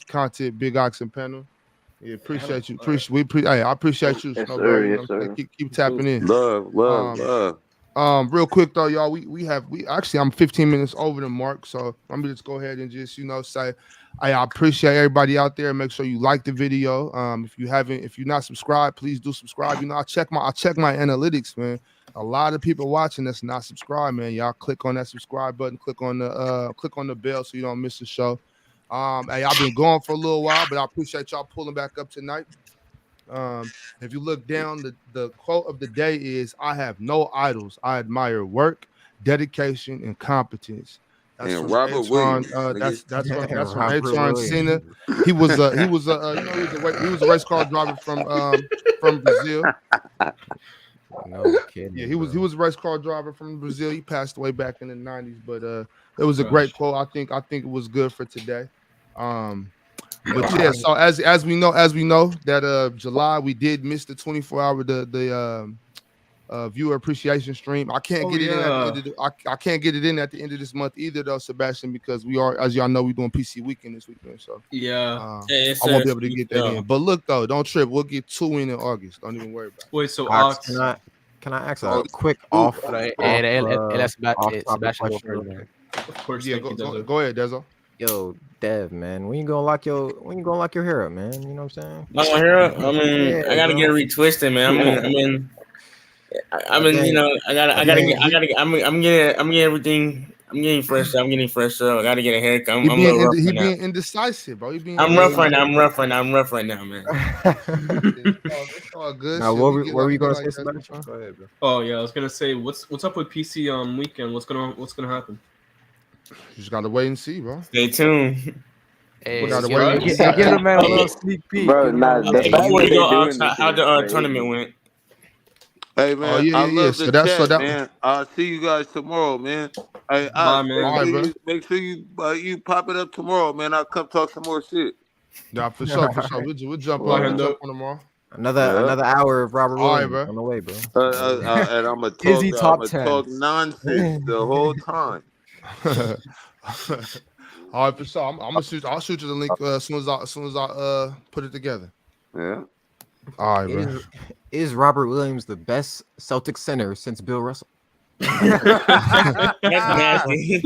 content, Big Ox and Panel. Yeah, appreciate you. I appreciate you, Snowbird. Keep tapping in. Love. Real quick though, y'all. We actually I'm 15 minutes over the mark, so let me just go ahead and just say, I appreciate everybody out there. Make sure you like the video. If you're not subscribed, please do subscribe. I check my analytics, man. A lot of people watching that's not subscribed, man. Y'all click on that subscribe button, click on the bell so you don't miss the show. I've been gone for a little while, but I appreciate y'all pulling back up tonight. If you look down, the quote of the day is, I have no idols. I admire work, dedication, and competence. That's from Robert Williams. That's from H.R. Cena. He was a race car driver from Brazil. No kidding. Yeah, he was a race car driver from Brazil. He passed away back in the 90s, but it was a great quote. I think it was good for today. But yeah, so as we know that July we did miss the 24-hour the viewer appreciation stream. I can't get it in at the end of I can't get it in at the end of this month either though, Sebastian, because we are, as y'all know, we're doing PC weekend this weekend. So yeah, I won't be able to get that in. But look though, don't trip. We'll get 2 in August. Don't even worry about it. Wait, so Ox, can I ask a quick off? Sebastian. Of course, yeah. Go ahead, Dezo. Yo, Dev, man, when you gonna lock your hair up, man? You know what I'm saying? Lock my hair up. I mean, I gotta get retwisted, man. I'm getting everything. I'm getting fresh. I gotta get a haircut. I'm being indecisive, bro. I'm rough right now, man. It's all good. Now, what were you gonna say, Sebastian? Go ahead, bro. Oh yeah, I was gonna say, what's up with PC weekend? What's gonna happen? You just gotta wait and see, bro. Stay tuned. Hey, give the man a little sneak peek. Bro, before you go, how the tournament went. Hey man, I love the chat, man. I'll see you guys tomorrow, man. Hey, make sure you pop it up tomorrow, man. I'll come talk some more shit. Yeah, for sure. We'll jump on tomorrow. Another hour of Robert Williams on the way, bro. And I'm gonna talk nonsense the whole time. All right, for sure. I'll shoot you the link as soon as I put it together. Yeah. All right, bro. Is Robert Williams the best Celtics center since Bill Russell? That's nasty.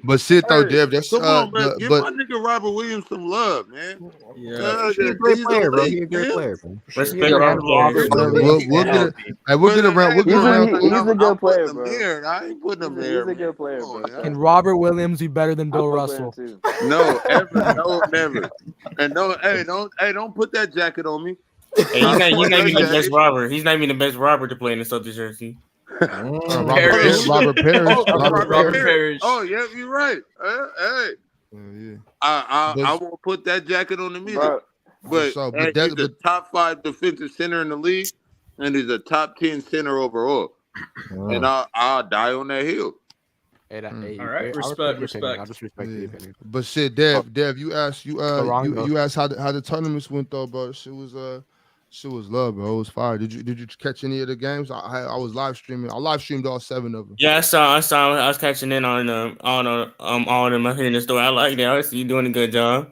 But shit though, Dev, that's come on, man. Give my nigga Robert Williams some love, man. Yeah, he's a great player, bro. He's a great player, bro. Respect Robert. We'll get around. He's a good player, bro. I ain't putting him there. He's a good player, bro. Can Robert Williams be better than Bill Russell? No, ever, no, never. And no, don't put that jacket on me. Hey, he's not even the best robber. He's not even the best robber to play in the Celtics jersey. Robert Parrish. Robert Parrish. Oh, yeah, you're right. Hey. Yeah. I won't put that jacket on him either. But he's a top 5 defensive center in the league, and he's a top 10 center overall. And I'll die on that hill. Hey, all right, respect. I just respect the opinion. But shit, Dev, you asked you asked how the tournaments went though, bro. Shit was love, bro. It was fire. Did you catch any of the games? I was live streaming. I live streamed all 7 of them. Yeah, I saw. I was catching in on all of them. I heard in the story. I like that. I see you doing a good job.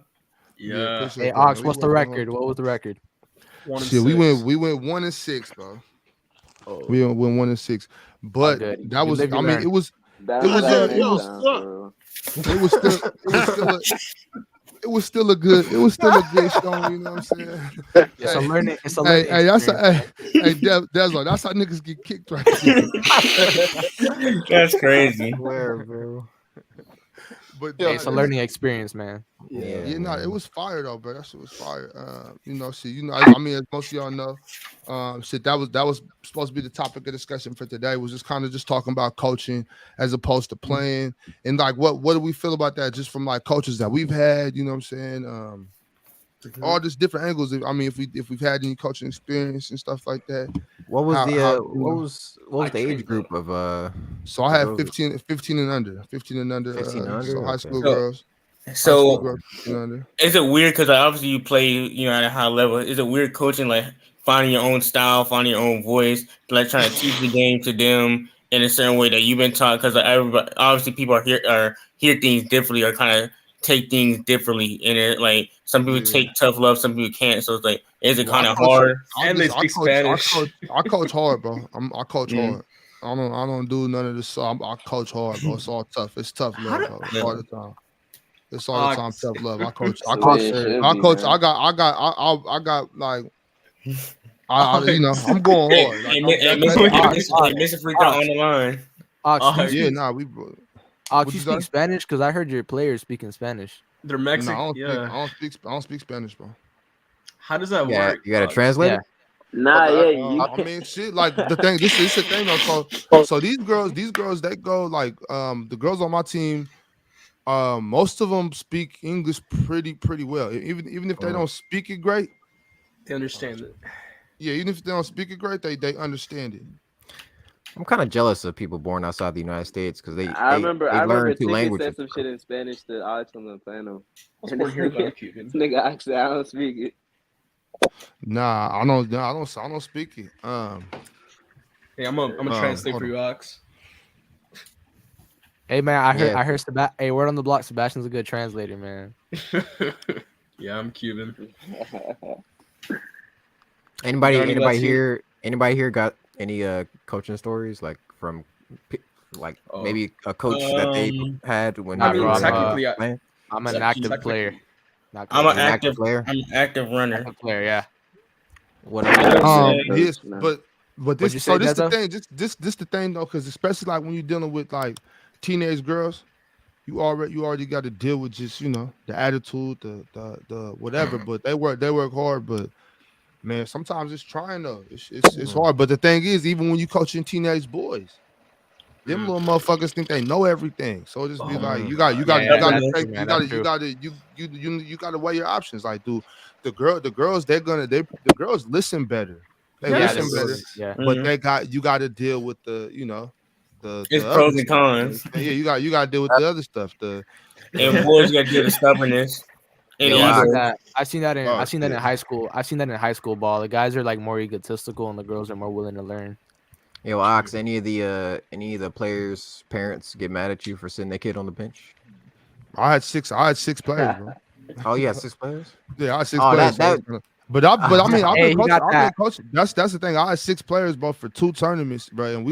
Yeah. Hey, Ox, what's the record? What was the record? 1-6. We went 1-6, bro. Oh. We went 1-6, but that was. I mean, it was still a good showing. You know what I'm saying? It's a learning. Hey, Deslo, that's how niggas get kicked right there. That's crazy. Where, bro? But it's a learning experience, man. Yeah, it was fire though, bro. That shit was fire. I mean, as most of y'all know, that was supposed to be the topic of discussion for today. Was just kind of just talking about coaching as opposed to playing, and like what do we feel about that? Just from like coaches that we've had, you know what I'm saying? All just different angles. I mean, if we've had any coaching experience and stuff like that. What was what was the age group of So I had 15 and under. 15 and under. So high school girls. So is it weird because obviously you play at a high level? Is it weird coaching, like finding your own style, finding your own voice, like trying to teach the game to them in a certain way that you've been taught? Because everybody, obviously people hear things differently or kind of take things differently, and it like some people take tough love, some people can't. So it's like, is it kind of hard? And they speak Spanish. I coach hard, bro. I coach hard. I don't do none of this. So I coach hard, bro. It's all tough. It's tough love, bro. All the time. It's all the time tough love. I coach. I got like. I'm going hard. Mr. Freak on the line. You speak Spanish? Because I heard your players speaking Spanish. They're Mexican. I don't speak Spanish, bro. How does that work? You got to translate it? I mean, shit. Like the thing. This is the thing, though. So these girls, they go like the girls on my team. Most of them speak English pretty well. Even if they don't speak it great, they understand it. Yeah, even if they don't speak it great, they understand it. I'm kind of jealous of people born outside the United States because they remember learn 2 languages. said some shit in Spanish to Alex on the panel. This nigga actually, I don't speak it. Nah, I don't speak it. Hey, I'm a translate for you, Alex. Hey man, I heard hey, word on the block, Sebastian's a good translator, man. Yeah, I'm Cuban. Anybody here got any coaching stories like from maybe a coach that they had when they were playing? I'm an active player. I'm an active player. I'm an active runner. Active player, yeah. Yes, but this the thing. This the thing though, because especially like when you're dealing with like teenage girls, you already got to deal with just the attitude, the whatever. But they work hard, but. Man, sometimes it's trying though. It's hard. But the thing is, even when you coaching teenage boys, them little motherfuckers think they know everything. So just be like, you got to weigh your options. Like, dude, the girls listen better. They listen better. Yeah. But you got to deal with the it's pros and cons. Yeah, you got to deal with the other stuff. And boys got to deal with stubbornness. I've seen that in high school. I've seen that in high school ball. The guys are like more egotistical, and the girls are more willing to learn. Yo, Ox, any of the players' parents get mad at you for sitting their kid on the bench? I had six players, bro. Oh, you had 6 players? Yeah, I had 6 players. But I've been coaching. That's the thing. I had 6 players, bro, for 2 tournaments, bro. And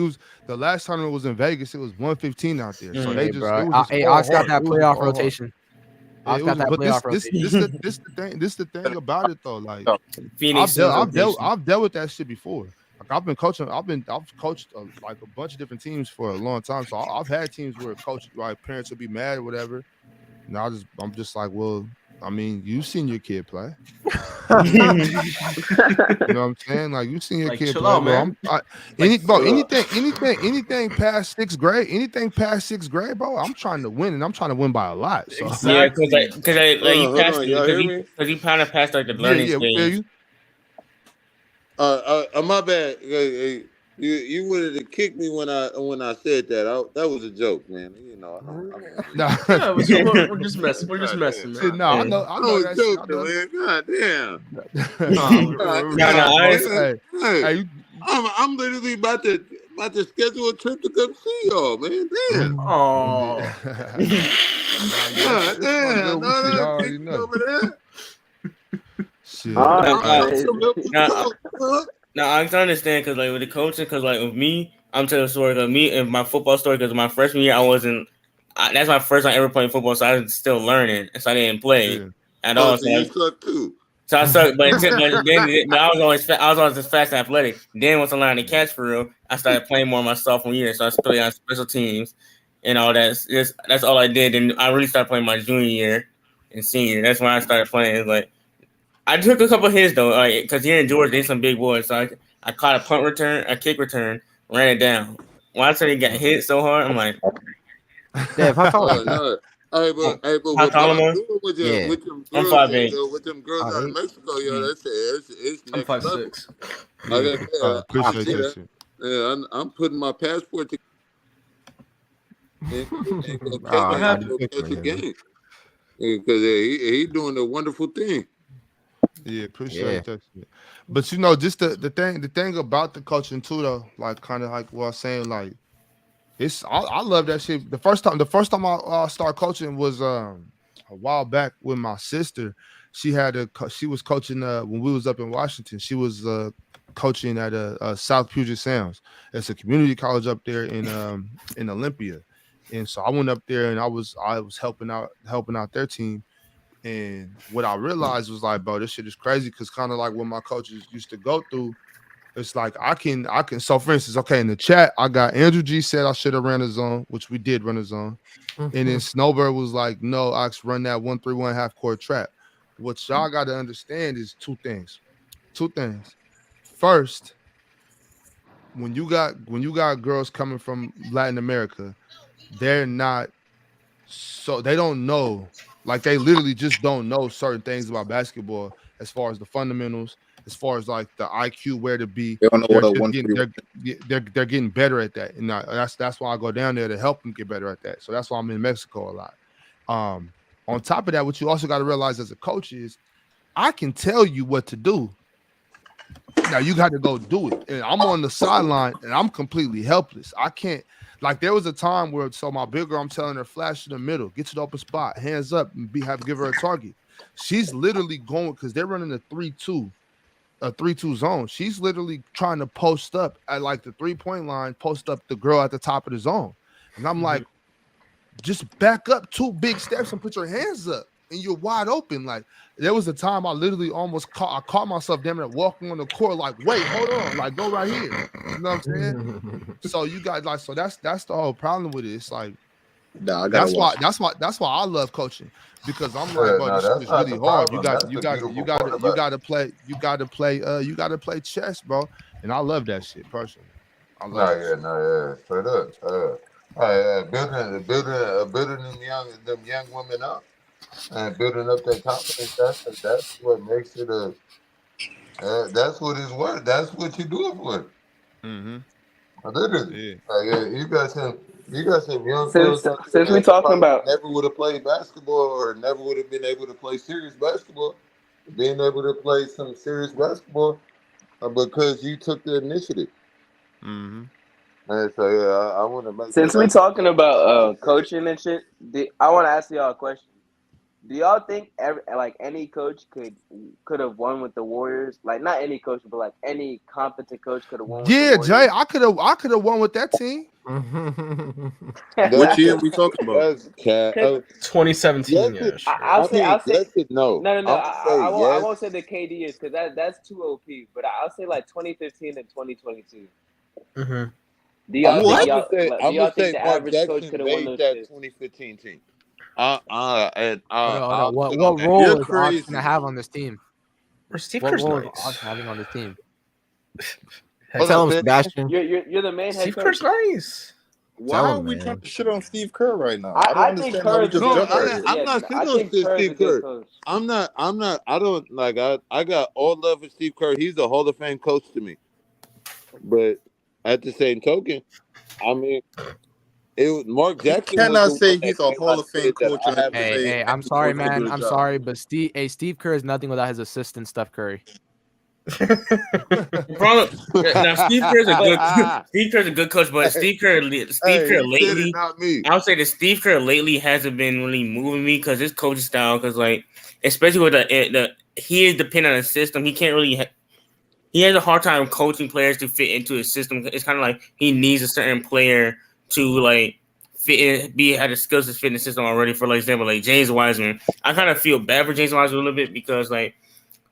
the last tournament was in Vegas. It was 115 out there. So they just Ox got that playoff rotation. This the thing about it though. Like I've dealt with that shit before. Like I've coached like a bunch of different teams for a long time. So I've had teams where parents will be mad or whatever. And I'm just like, well, I mean, you've seen your kid play. You know what I'm saying? Like you seen your Like, kid chill play, out, bro. man. Anything past sixth grade, bro. I'm trying to win, and I'm trying to win by a lot. So Yeah, because he Hold passed on, y'all hear me? because he kind of passed like the yeah, learning we feel stage. you. My bad. You wanted to kick me when I said that. That was a joke, man. You know. Nah. Yeah, we're just messing. We're just messing, man. See, no, I know that shit. I know. Man. God damn. I'm literally about to schedule a trip to come see y'all, man. Damn. Oh. God damn. No, I already know. Over there. Shit. Now I can understand because like with the coaching, because like with me, I'm telling a story of me and my football story. Because my freshman year, that's my first time ever playing football, so I was still learning, and so I didn't play at all. So you suck too. So I sucked, but I was always just fast and athletic. Then once I learned to catch for real, I started playing more my sophomore year. So I played on special teams and all that. That's all I did, and I really started playing my junior year and senior. That's when I started playing. Like I took a couple of hits though, because here in Georgia, there's some big boys. So I caught a punt return, a kick return, ran it down. When I said he got hit so hard, I'm like, Dave, how tall are you? No. Hey, but how tall am I? with them I'm girls, 5'8". with them girls out of Mexico, it's I'm next level. 5'6". Appreciate that shit. Yeah, I'm putting my passport to catch a game because he doing a wonderful thing. Yeah, appreciate that shit. But you know, just the thing about the coaching too, though, like kind of like what I was saying, like I love that shit. The first time I started coaching was a while back with my sister. She was coaching when we was up in Washington. She was coaching at South Puget Sounds. It's a community college up there in Olympia. And so I went up there and I was helping out their team. And what I realized was like, bro, this shit is crazy because kind of like what my coaches used to go through. It's like I can. So for instance, okay, in the chat, I got Andrew G said I should have ran a zone, which we did run a zone. And then Snowbird was like, no, I run that 1-3-1 half court trap. What y'all got to understand is two things. First, when you got girls coming from Latin America, they don't know, like they literally just don't know certain things about basketball as far as the fundamentals, as far as like the IQ, where to be. They don't know what a 1-3-1. They're getting better at that, and that's why I go down there to help them get better at that. So that's why I'm in Mexico a lot. On top of that, what you also got to realize as a coach is I can tell you what to do. Now you got to go do it. And I'm on the sideline and I'm completely helpless. I can't, like there was a time where my big girl, I'm telling her flash in the middle, get to the open spot, hands up, and give her a target. She's literally going because they're running a 3-2 zone. She's literally trying to post up at like the 3-point line, post up the girl at the top of the zone. And I'm like, just back up 2 big steps and put your hands up and you're wide open. Like there was a time I literally almost caught myself damn it walking on the court like, wait, hold on, like go right here. You know what I'm saying? So you guys like, so that's the whole problem with it. It's like that's why I love coaching, because I'm like, bro, this shit is really hard. You got to play chess, bro. And I love that shit personally. I love it. Straight up. Building them young women up and building up their confidence. That's what makes it that's what it's worth. That's what you do it for. Literally. You got some young girls since we talking about never would have played basketball or never would have been able to play serious basketball, being able to play some serious basketball because you took the initiative. And so I want to make. Since we talking about coaching and shit, I want to ask y'all a question. Do y'all think any coach could have won with the Warriors? Like not any coach, but like any competent coach could have won. With the Warriors? Jay, I could have won with that team. What year we talking about? 2017. I'll say no. I won't say the KD years because that's too OP. But I'll say like 2015 and 2022. Do y'all think the average coach could have won those that 2015 team? What role is Ox gonna have on this team? What role is Ox having on the team? Tell him, Sebastian. You're the main head Steve coach. Kerr's nice. Why are we trying to shit on Steve Kerr right now? I don't think understand how we just jump right here. I'm not sitting on Steve Kerr. I'm not. I don't like. I got all love for Steve Kerr. He's a Hall of Fame coach to me. But at the same token, I mean, it was Mark Jackson. You cannot say he's a Hall of Fame coach. Hey, I'm sorry, man. I'm sorry, but Steve Kerr is nothing without his assistant, Steph Curry. Problem, now Steve Kerr's a good coach, but Steve Kerr lately, I would say that Steve Kerr lately hasn't been really moving me because his coaching style, because like especially with he is dependent on the system. He can't really. He has a hard time coaching players to fit into his system. It's kind of like he needs a certain player to like fit in, had the skills to fit in the system already. For example, like James Wiseman, I kind of feel bad for James Wiseman a little bit because like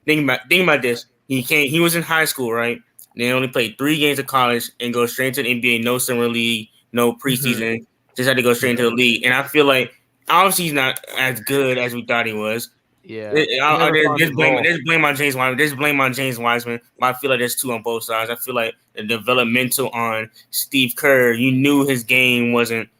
think about this. He was in high school, right? They only played 3 games of college and go straight into the NBA, no summer league, no preseason. Just had to go straight into the league. And I feel like obviously he's not as good as we thought he was. Yeah. There's blame on James Wiseman. There's blame on James Wiseman. But I feel like there's 2 on both sides. I feel like the developmental on Steve Kerr, you knew his game wasn't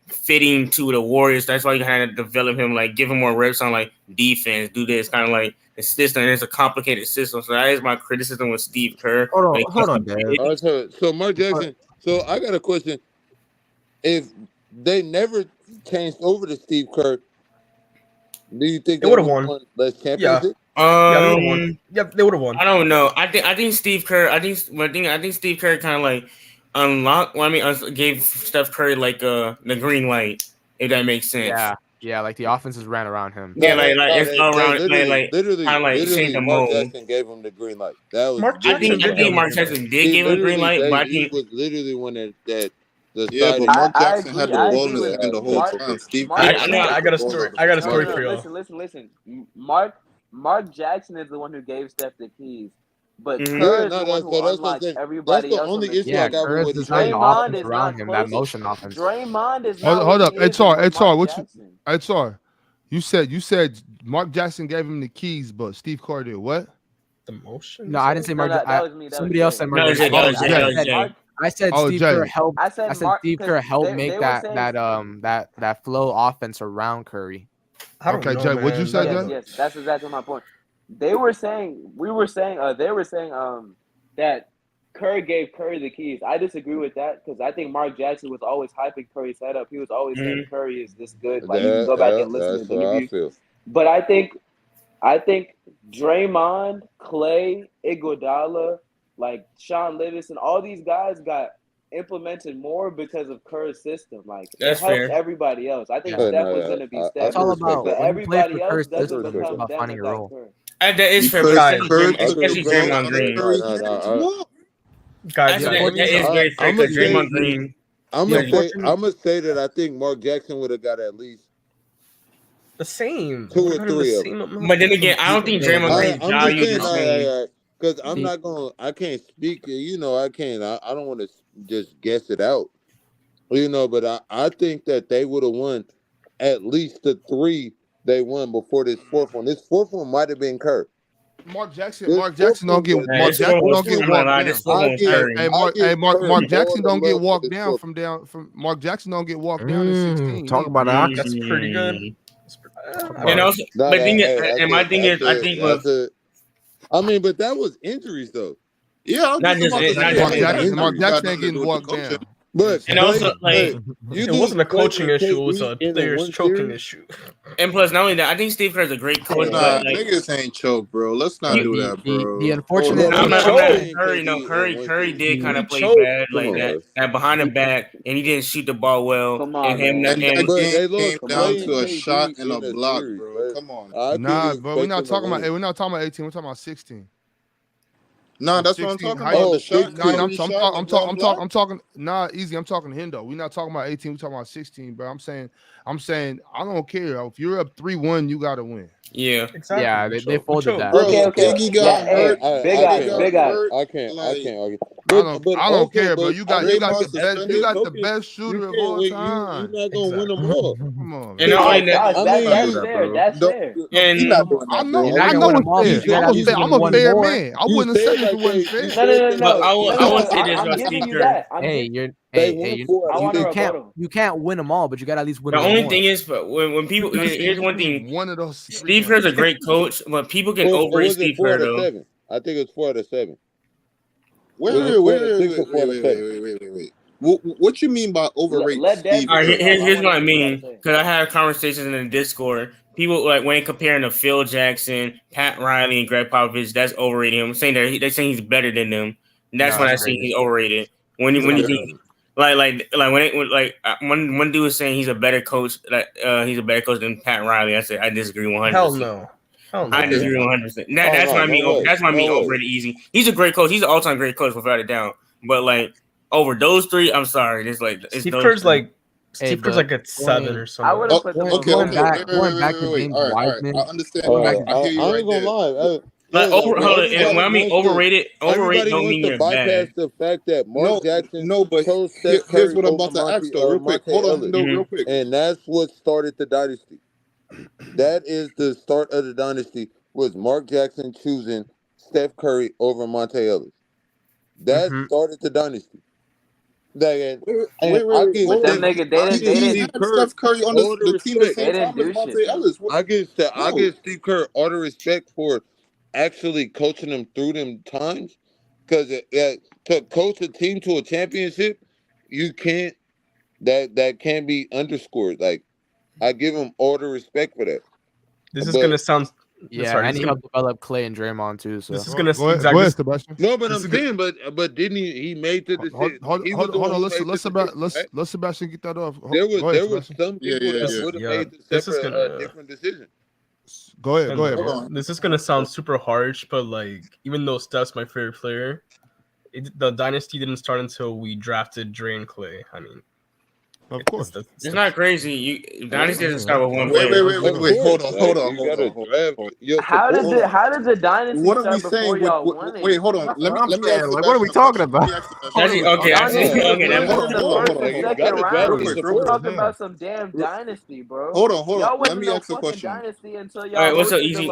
fitting to the Warriors. That's why you had to develop him, like give him more reps on like defense, do this kind of like the system. It's a complicated system. So that is my criticism with Steve Kerr. Hold on, Dad. So Mark Jackson. So I got a question. If they never changed over to Steve Kerr, do you think they would have won less championship? Yeah, they would have won. Yep, they would have won. I don't know. I think Steve Kerr. I think Steve Kerr kind of like unlocked. Well, I mean, gave Steph Curry like the green light. If that makes sense. Yeah, like the offenses ran around him. Yeah, it's all around. Literally, kind of like changed the Mark mold. Jackson gave him the green light. That was. I think Mark Jackson did give him the green light, but I he think was literally one that. Yeah, but Mark Jackson had the ball in his hand the whole time. Steve, I got a story. I got a story for y'all. Listen. Mark Jackson is the one who gave Steph the keys, but Kerr is the one who unlocked everybody else. That's the only issue I got with it. Draymond is around him. That motion offense. Draymond is not. Hold up, HR. You said Mark Jackson gave him the keys, but Steve Kerr did what? The motion? No, I didn't say Mark. Somebody else said Mark. I said Steve Kerr helped. I said Steve Kerr helped make that flow offense around Curry. Okay, Jay, what'd you say, Jay? Yes, that's exactly my point. They were saying that Kerr gave Curry the keys. I disagree with that because I think Mark Jackson was always hyping Curry's head up. He was always saying Curry is this good. Like you can go back and listen to the interview. But I think Draymond, Clay, Iguodala, like Sean Livingston, all these guys got implemented more because of Kerr's system. Like it helped everybody else. I think Steph was going to be Steph. It's all about but everybody else doesn't about become finding your role. Kerr. That is fair, especially Draymond Green. Guys, that is very fair because Draymond Green. I'm gonna say that I think Mark Jackson would have got at least the same 2 or 3 of them. But then again, I don't think Draymond Green valued the same. Because I can't speak. I can't. I don't want to just guess it out. But I think that they would have won at least the 3 they won before this 4th one. This 4th one might have been Kerr. Mark Jackson don't get walked down. Mark Jackson don't get walked down from Mark Jackson don't get walked down in 16. Talk about that. That's pretty good. And also, but my thing is, I think but that was injuries though. Yeah, Mark Jackson ain't getting walked down. But and also, like, it wasn't a coaching issue; it was a player's choking issue. And plus, not only that, I think Steve Kerr is a great coach. Niggas ain't choke, bro. Let's not do that, bro. The unfortunate, Curry did kind of play bad like that, and behind the back, and he didn't shoot the ball well. Come on, and that game came down to a shot and a block, bro. Come on. Nah, bro, we're not talking about 18. We're talking about 16. No, that's 16, what I'm talking about. The shot. I'm talking. Nah, easy. I'm talking to him though. We're not talking about 18. We're talking about 16. But I'm saying, I don't care. If you're up 3-1, you gotta win. Yeah, exactly. Yeah, they folded that. Bro, Okay. Iggy got hurt. Big guy. I can't argue. I But don't also, care, bro. but You got Draymond the best. You suspended. got the Jokic, best you shooter of can't all win. You're time. not gonna win them all. Come on, and man. not only that, That's fair. That's fair. He's not doing that, I know. You're not I gonna know win it's them all, fair. but you gotta at least win I'm a one fair more. man. I You wouldn't have said said it if like it wasn't they- fair. No. But I will say this I'm about giving Steve you Kerr. that. Four. I want to you can't win them all, but you gotta at least win The one only more. thing is, but when people, here's one thing: One of those. Steve Kerr's a great coach, but people can overrate Was it Steve 4 Kerr out of though. 7? I think it's 4 out of 7. Wait. What you mean by overrate Steve? All right, here's what I mean. Because I had conversations in the Discord. People like when comparing to Phil Jackson, Pat Riley, and Greg Popovich, that's overrated. I'm saying they saying he's better than them. And that's when I see he's overrated. When you think one dude was saying he's a better coach, he's a better coach than Pat Riley. I said I disagree 100%. Hell no. I disagree 100%. That's what I mean. That's what I mean. Overrated easy. He's a great coach. He's an all-time great coach without a doubt. But like over those three, I'm sorry. It's Steve Kerr's like at 7 or something. I would have put them going back to James Wiseman. I understand. I ain't gonna lie. When I mean overrated Everybody don't wants mean to you're bypass bad. the fact that Mark Jackson. But here's what I'm about to ask though, real quick. Hold on, real quick. And that's what started the dynasty. That is the start of the dynasty. Was Mark Jackson choosing Steph Curry over Monte Ellis? That started the dynasty. Wait. They didn't Steph Curry on the team at the same time as Monte Ellis. I give Steve Kerr all the respect for actually coaching them through them times, because to coach a team to a championship, you can't. That can't be underscored. Like, I give him all the respect for that. This is gonna sound. Yeah, and he helped develop Clay and Draymond too. So this is gonna go ahead, Sebastian. No, but I'm saying, but didn't he made the decision? Hold on. Let's Sebastian get that off. There was some people that would have made the different decision. Go ahead, bro. This is gonna sound super harsh, but like, even though Steph's my favorite player, the dynasty didn't start until we drafted Dre and Clay. I mean, of course, it's not crazy. Dynasty doesn't start with one player. Wait. Hold on. How did the dynasty what are we start saying? before y'all won it? Wait, hold on. Let me ask what are we talking about? Okay. We're talking about some damn dynasty, bro. Hold on. Y'all Let me no ask a question. Dynasty until y'all. All right, what's the easy?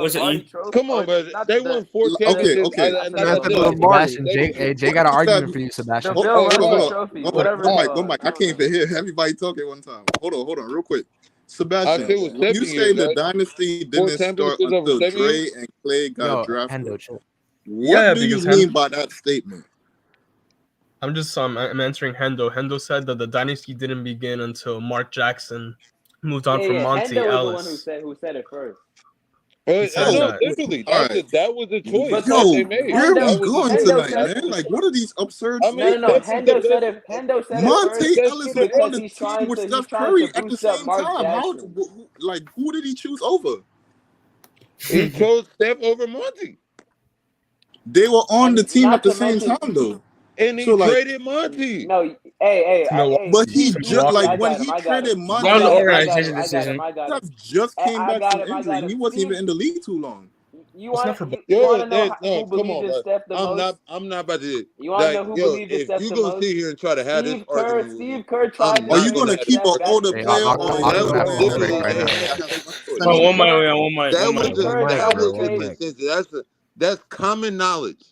Come on, but they won 4 championships. Okay. Jay got an argument for you, Sebastian. Hold on. Mike. I can't even hear everybody talking at one time. Hold on, real quick. Sebastian, you say the dynasty didn't start until Dre and Clay got drafted. What do you mean by that statement? I'm just I'm answering Hendo. Hendo said that the dynasty didn't begin until Mark Jackson moved on from Monte Hendo Ellis. Was the one who said it first. Literally, that was the choice they made. Where are we going tonight, man? Like, what are these absurd statements? No. Hendo said it. Monte Ellis was on the team with Steph Curry at the same time. Who did he choose over? He chose Steph over Monte. They were on the team at the same time, though. And he traded Monte. No, hey. But he just when he traded Monte, that was an organization decision. Steph just came back from injury. He wasn't even in the league too long. You want to know who believes in Steph the most? I'm not about to. You want to know who believes in Steph the most? If you gonna sit here and try to have this argument, Steve Kerr tried. Are you gonna keep an older player on? That's common knowledge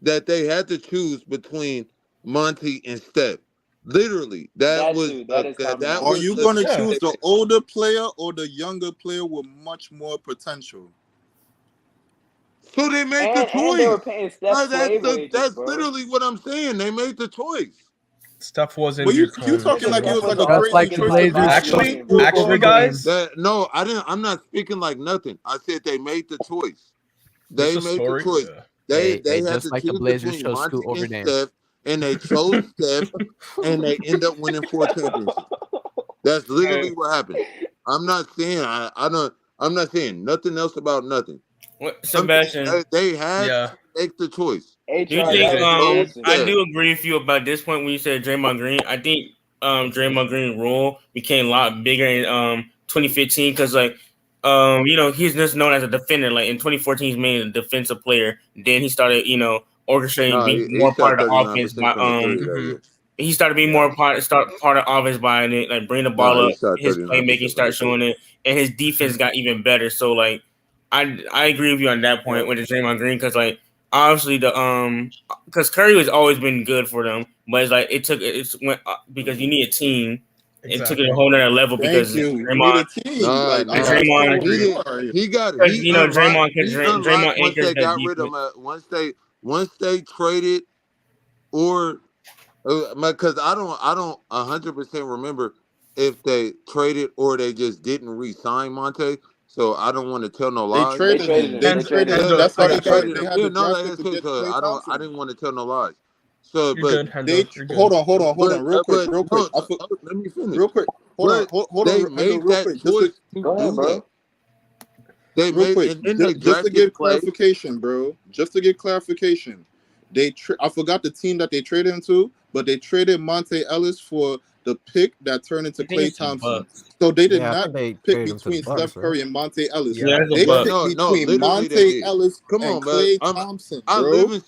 that they had to choose between Monte and Steph. Literally, that was. Are you gonna choose the older player or the younger player with much more potential? So they made the choice. And they were paying Steph that's literally what I'm saying. They made the choice. Steph wasn't. Well, you talking like it was like a crazy choice. Actually, guys. No, I didn't. I'm not speaking like nothing. I said they made the choice. They made the choice. They had to like choose the Blazers between chose Monte Scoot over and Dame. Steph, and they chose Steph, and they end up winning 4 championships. That's literally what happened. I'm not saying I'm not saying nothing else about nothing. What, Sebastian? They had to make the choice. Do you think? I do agree with you about this point when you said Draymond Green. I think Draymond Green role became a lot bigger in 2015 because he's just known as a defender. Like in 2014, he's made a defensive player. Then he started, orchestrating, being more part of the offense by he started being more part of the offense by like bring the ball up. His playmaking started showing it, and his defense got even better. So like, I agree with you on that point with the Draymond Green because like obviously because Curry has always been good for them, but it's like it went because you need a team. Exactly. It took it a whole nother level because Draymond. He got Draymond once they got rid of him. Once they traded or because I don't 100% remember if they traded or they just didn't re-sign Monte. So I don't want to tell no lies. They traded him. That's how they traded him. I didn't want to tell no lies. So, hold on, real quick. Let me finish. Real quick, hold on. They made that choice. Go ahead, bro. Real quick, just to get clarification, bro. Just to get clarification, I forgot the team that they traded into, but they traded Monte Ellis for the pick that turned into Klay Thompson. So they did not pick between Steph Curry and Monte Ellis. They picked between Monte Ellis and Klay Thompson. I live in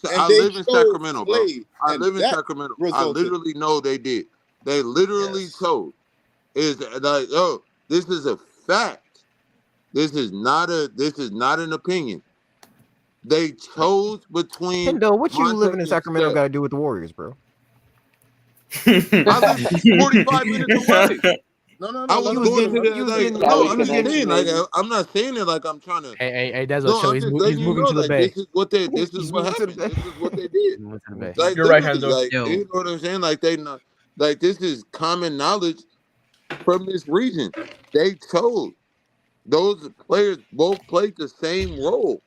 Sacramento, bro. I live in Sacramento. I literally know they did. They literally told. Is like, this is a fact. This is not an opinion. They chose between. Hendo, what you living in Sacramento got to do with the Warriors, bro? I live 45 minutes away. No. I'm not saying it like I'm trying to. Hey, Dezo, show he's moving to the Bay. This is what happened. This is what they did. Like, you're right, Hendo. Like, you know what I'm saying? Like this is common knowledge from this region. They chose. Those players both played the same role,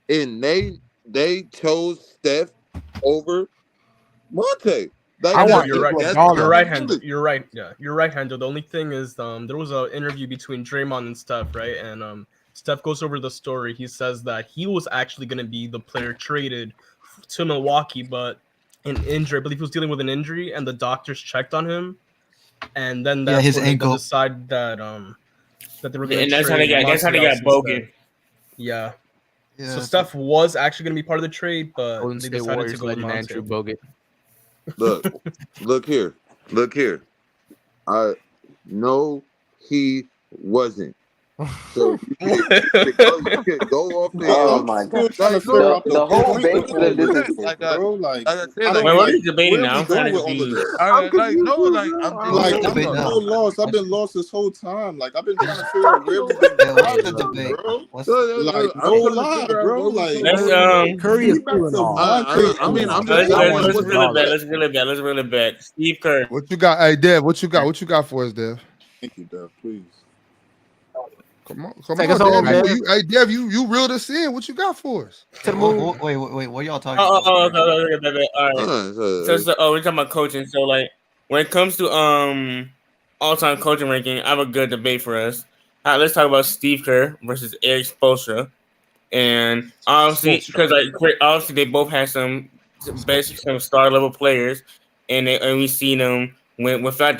and they chose Steph over Monte. You're right, Hendo. You're right. Yeah, you're right, Hendo. The only thing is, there was an interview between Draymond and Steph, right? And Steph goes over the story. He says that he was actually going to be the player traded to Milwaukee, but an injury. I believe he was dealing with an injury, and the doctors checked on him, and then his ankle. They decided that that they were going to. And that's how they got Bogut. Yeah. So Steph was actually going to be part of the trade, but they decided to go with Andrew Bogut. Look here. I know he wasn't. So you can go off there. Oh my god! The whole base of this is bro. What are you debating now? I'm so lost. I've been lost this whole time. Like I've been trying to figure out where we've been going, bro. Like no lie, bro. Like Curry is cool and all. Let's reel it back. Steve Kerr. What you got? Hey, Dev. What you got for us, Dev? Thank you, Dev. Please. Come on, Dev. Hey, Dev, you reeled us in. What you got for us? Wait, what y'all talking about? All right. So we're talking about coaching. So like when it comes to all-time coaching ranking, I have a good debate for us. Let's talk about Steve Kerr versus Eric Spoelstra. And obviously, because obviously they both had some star level players, and we seen them without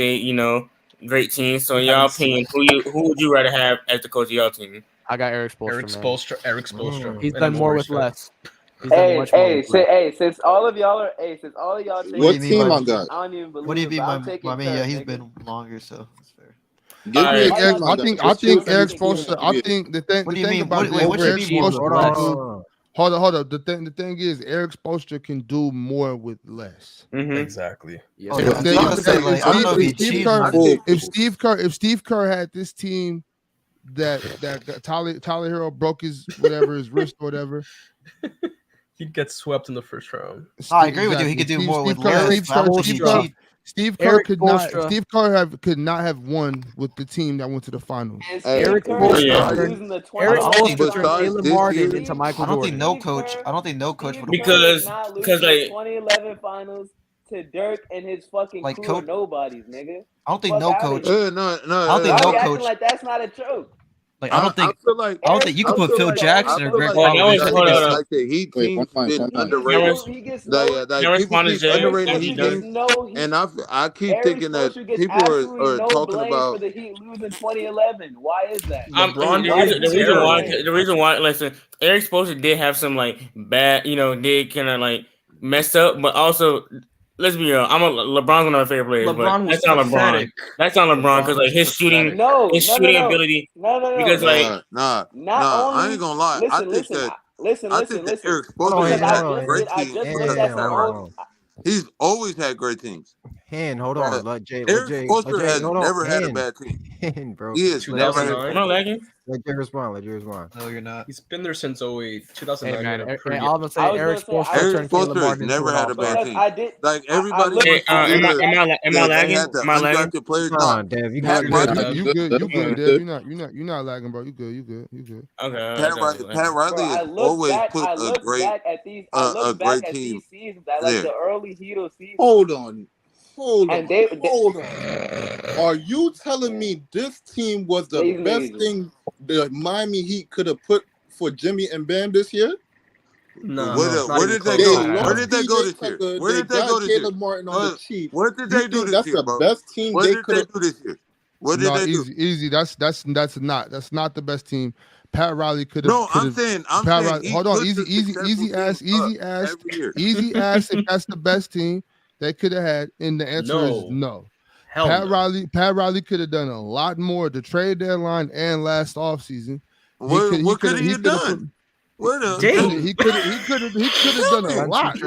great teams. So in y'all opinion, who would you rather have as the coach of y'all team? I got Eric Spoelstra. Eric Spoelstra. He's done more with less. Since all of y'all what team I got? I don't even believe. What do you mean? I mean, yeah, he's been longer, so that's fair. I think Eric Spoelstra. I think the thing about Eric Spoelstra. Hold on. The thing is, Eric Spoelstra can do more with less. Mm-hmm. Exactly. If Steve Kerr had this team that Tyler Hero broke his wrist or whatever, he'd get swept in the first round. I agree with you. He could do more with less. Steve Kerr could not have won with the team that went to the finals. Eric Spoelstra into Michael Jordan. I don't think no coach would because like 2011 finals to Dirk and his fucking crew of nobodies, nigga. I don't think no coach. I don't think no coach. Like that's not a joke. Like I don't think you could put Phil Jackson or Greg Popovich. Popovich. Like the Heat team's been underrated. People keep underrating Heat teams, and I keep thinking that people are talking about for the Heat losing 2011. Why is that? The reason why, listen, Eric Spoelstra did have some like bad, did kind of like mess up, but also. Let's be real. LeBron's one of my favorite players, but that's not LeBron. That's not LeBron because like his shooting ability. Because like I ain't gonna lie. I think that Eric Spoelstra has had great teams. He's always had great teams. Hold on. Let Jay. Eric Spoelstra has never had a bad team. Bro. He has never had. Am I lagging? Let Jay respond. No, you're not. He's been there since 2008, 2009. All of a sudden, Eric Spoelstra has never had a bad team. Like everybody. Am I lagging? Am I lagging? Come on, Dev. You good? You good, Dev. You're not lagging, bro. You good. Okay. Pat Riley has always put a great team. Like the early Heat season. Hold on. Are you telling me this team was the best thing the Miami Heat could have put for Jimmy and Bam this year? No. Where did they go? Where did they go this year? Where did they go this year? Martin on the Chiefs. What did they do this year, bro? That's the best team they could have do this year. What did they do? Easy. That's not the best team. Pat Riley could have. No, I'm saying. Hold on, easy ass. If that's the best team they could have had, and the answer is no. Pat Riley could have done a lot more at the trade deadline and last offseason. What could he have done? He could have done a lot.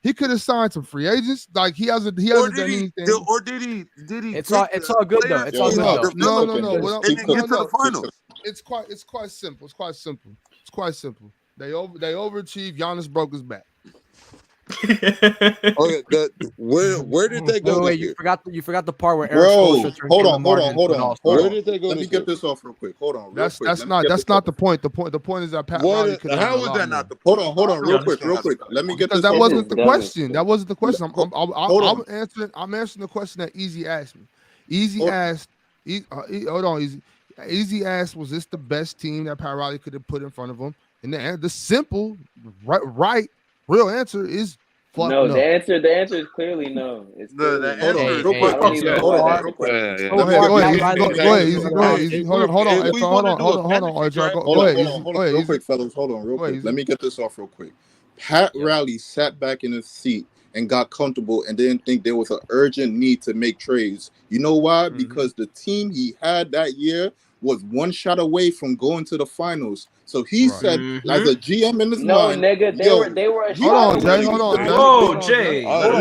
He could have signed some free agents. Like he hasn't done anything. Or did he? It's all good though. It's all good though. No. It's quite simple. They overachieved. Giannis broke his back. Okay, where did they go? Wait, you forgot the part where Eric Spoelstra turned. Hold on. Where did they go? Let me get this off real quick. Hold on. That's not the point. The point is that Pat Riley could have. How was that not the point? Hold on, real quick. Let me get this. That wasn't the question. I'm answering the question that Easy asked me. Easy asked. Hold on, Easy. Easy asked, was this the best team that Pat Riley could have put in front of him? And the simple, right, real answer is fuck no. The answer is clearly no. It's the answer. Hold on, real quick, fellas. Hold on, real quick. Let me get this off real quick. Pat Riley sat back in his seat and got comfortable and didn't think there was an urgent need to make trades. You know why? Because the team he had that year was one shot away from going to the finals. So he said, as a GM in his mind, nigga, they were. Hold on, Jay. Whoa, Jay. Hold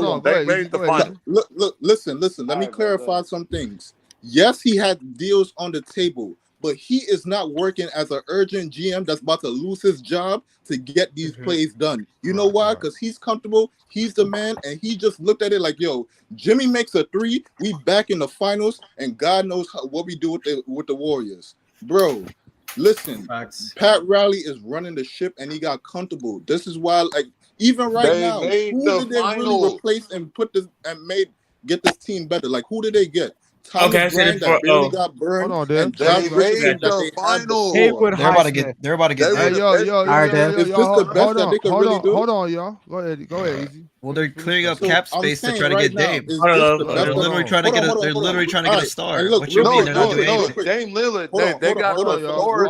on. Look, listen. Let me clarify some things. Yes, he had deals on the table, but he is not working as an urgent GM that's about to lose his job to get these plays done. You know why? Because he's comfortable. He's the man, and he just looked at it like, yo, Jimmy makes a three. We back in the finals, and God knows what we do with the Warriors. Bro, listen, Pat Riley is running the ship, and he got comfortable. This is why, like, even right now, who did they really replace and put this and get this team better? Like, who did they get? Thomas Bryant that really got burned. Hold on, Dan. They made the finals. They're about to get. Hey, yo. Is this the best that they could really do? Hold on, y'all. Go ahead, Easy. Well, they're clearing up cap space to try to get Dame. They're literally trying to get a star. Look, what you mean? Dame Lillard. They got a star.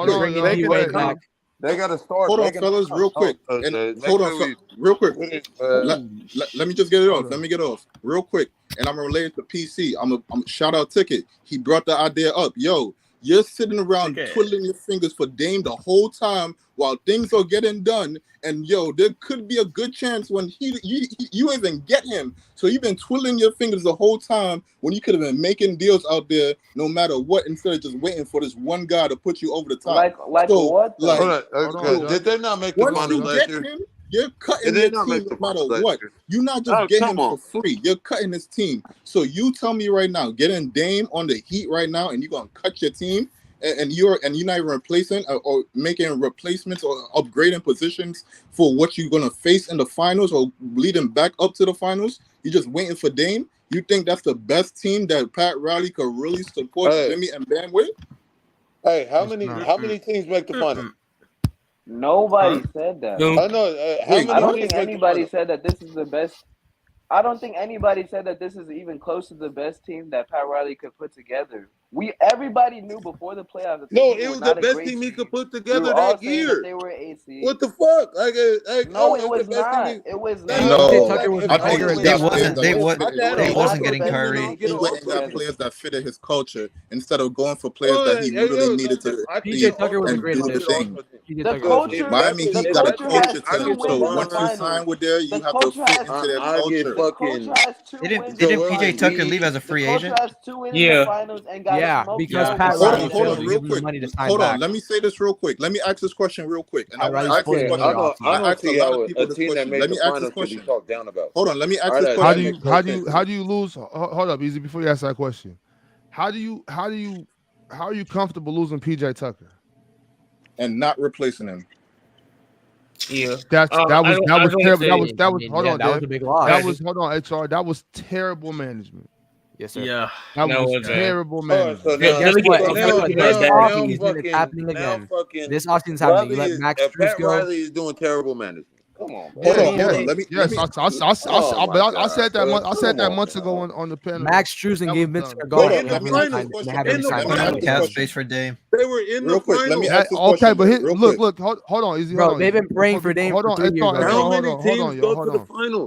They got a star. Hold on, fellas, real quick. Real quick. Let me just get it off. Let me get it off real quick. And I'm related to PC. I'm a shout out Ticket. He brought the idea up. Yo, you're sitting around twiddling your fingers for Dame the whole time while things are getting done. And yo, there could be a good chance when you even get him. So you've been twiddling your fingers the whole time when you could have been making deals out there no matter what, instead of just waiting for this one guy to put you over the top. Did they not make the finals last year? You're cutting your team no matter what. You're not just getting him for free. You're cutting his team. So you tell me right now, getting Dame on the Heat right now, and you're gonna cut your team, and you're not even replacing or making replacements or upgrading positions for what you're gonna face in the finals or leading back up to the finals. You're just waiting for Dame. You think that's the best team that Pat Riley could really support Jimmy and Bam with? Hey, how many teams make the final? Nobody said that. I know. I don't think anybody said that this is the best. I don't think anybody said that this is even close to the best team that Pat Riley could put together. Everybody knew before the playoffs. No, it was the best team he could put together that year. They were 8 seed. What the fuck? No, it was not. It was not. No, I think they wasn't getting Kyrie. He went and got players that fitted his culture instead of going for players that he really needed to PJ Tucker was a great addition. The culture. Miami Heat got a culture to them, so once you sign with there, you have to fit into their culture. Didn't PJ Tucker leave as a free agent? Yeah, because Pat Riley hold on, real quick. Hold on, let me say this real quick. Let me ask this question real quick. And I ask this question. I ask a lot of people this question. Let me ask this question. Hold on, let me ask this question. How do you lose? Hold up, Easy. Before you ask that question, how are you comfortable losing PJ Tucker and not replacing him? Yeah, that was terrible. That was hold on. That was a big loss. HR. That was terrible management. Yes, sir. Yeah, that was terrible management. So it's happening again. This offseason's happening. You let Max Strus go. Riley is doing terrible management. Come on. I said that months ago on the panel. Max Strus and gave Vince a go. Cap space for Dame. They were in the finals. Okay, but look, hold on, Easy. Bro, they've been praying for Dame. Hold on, hold on.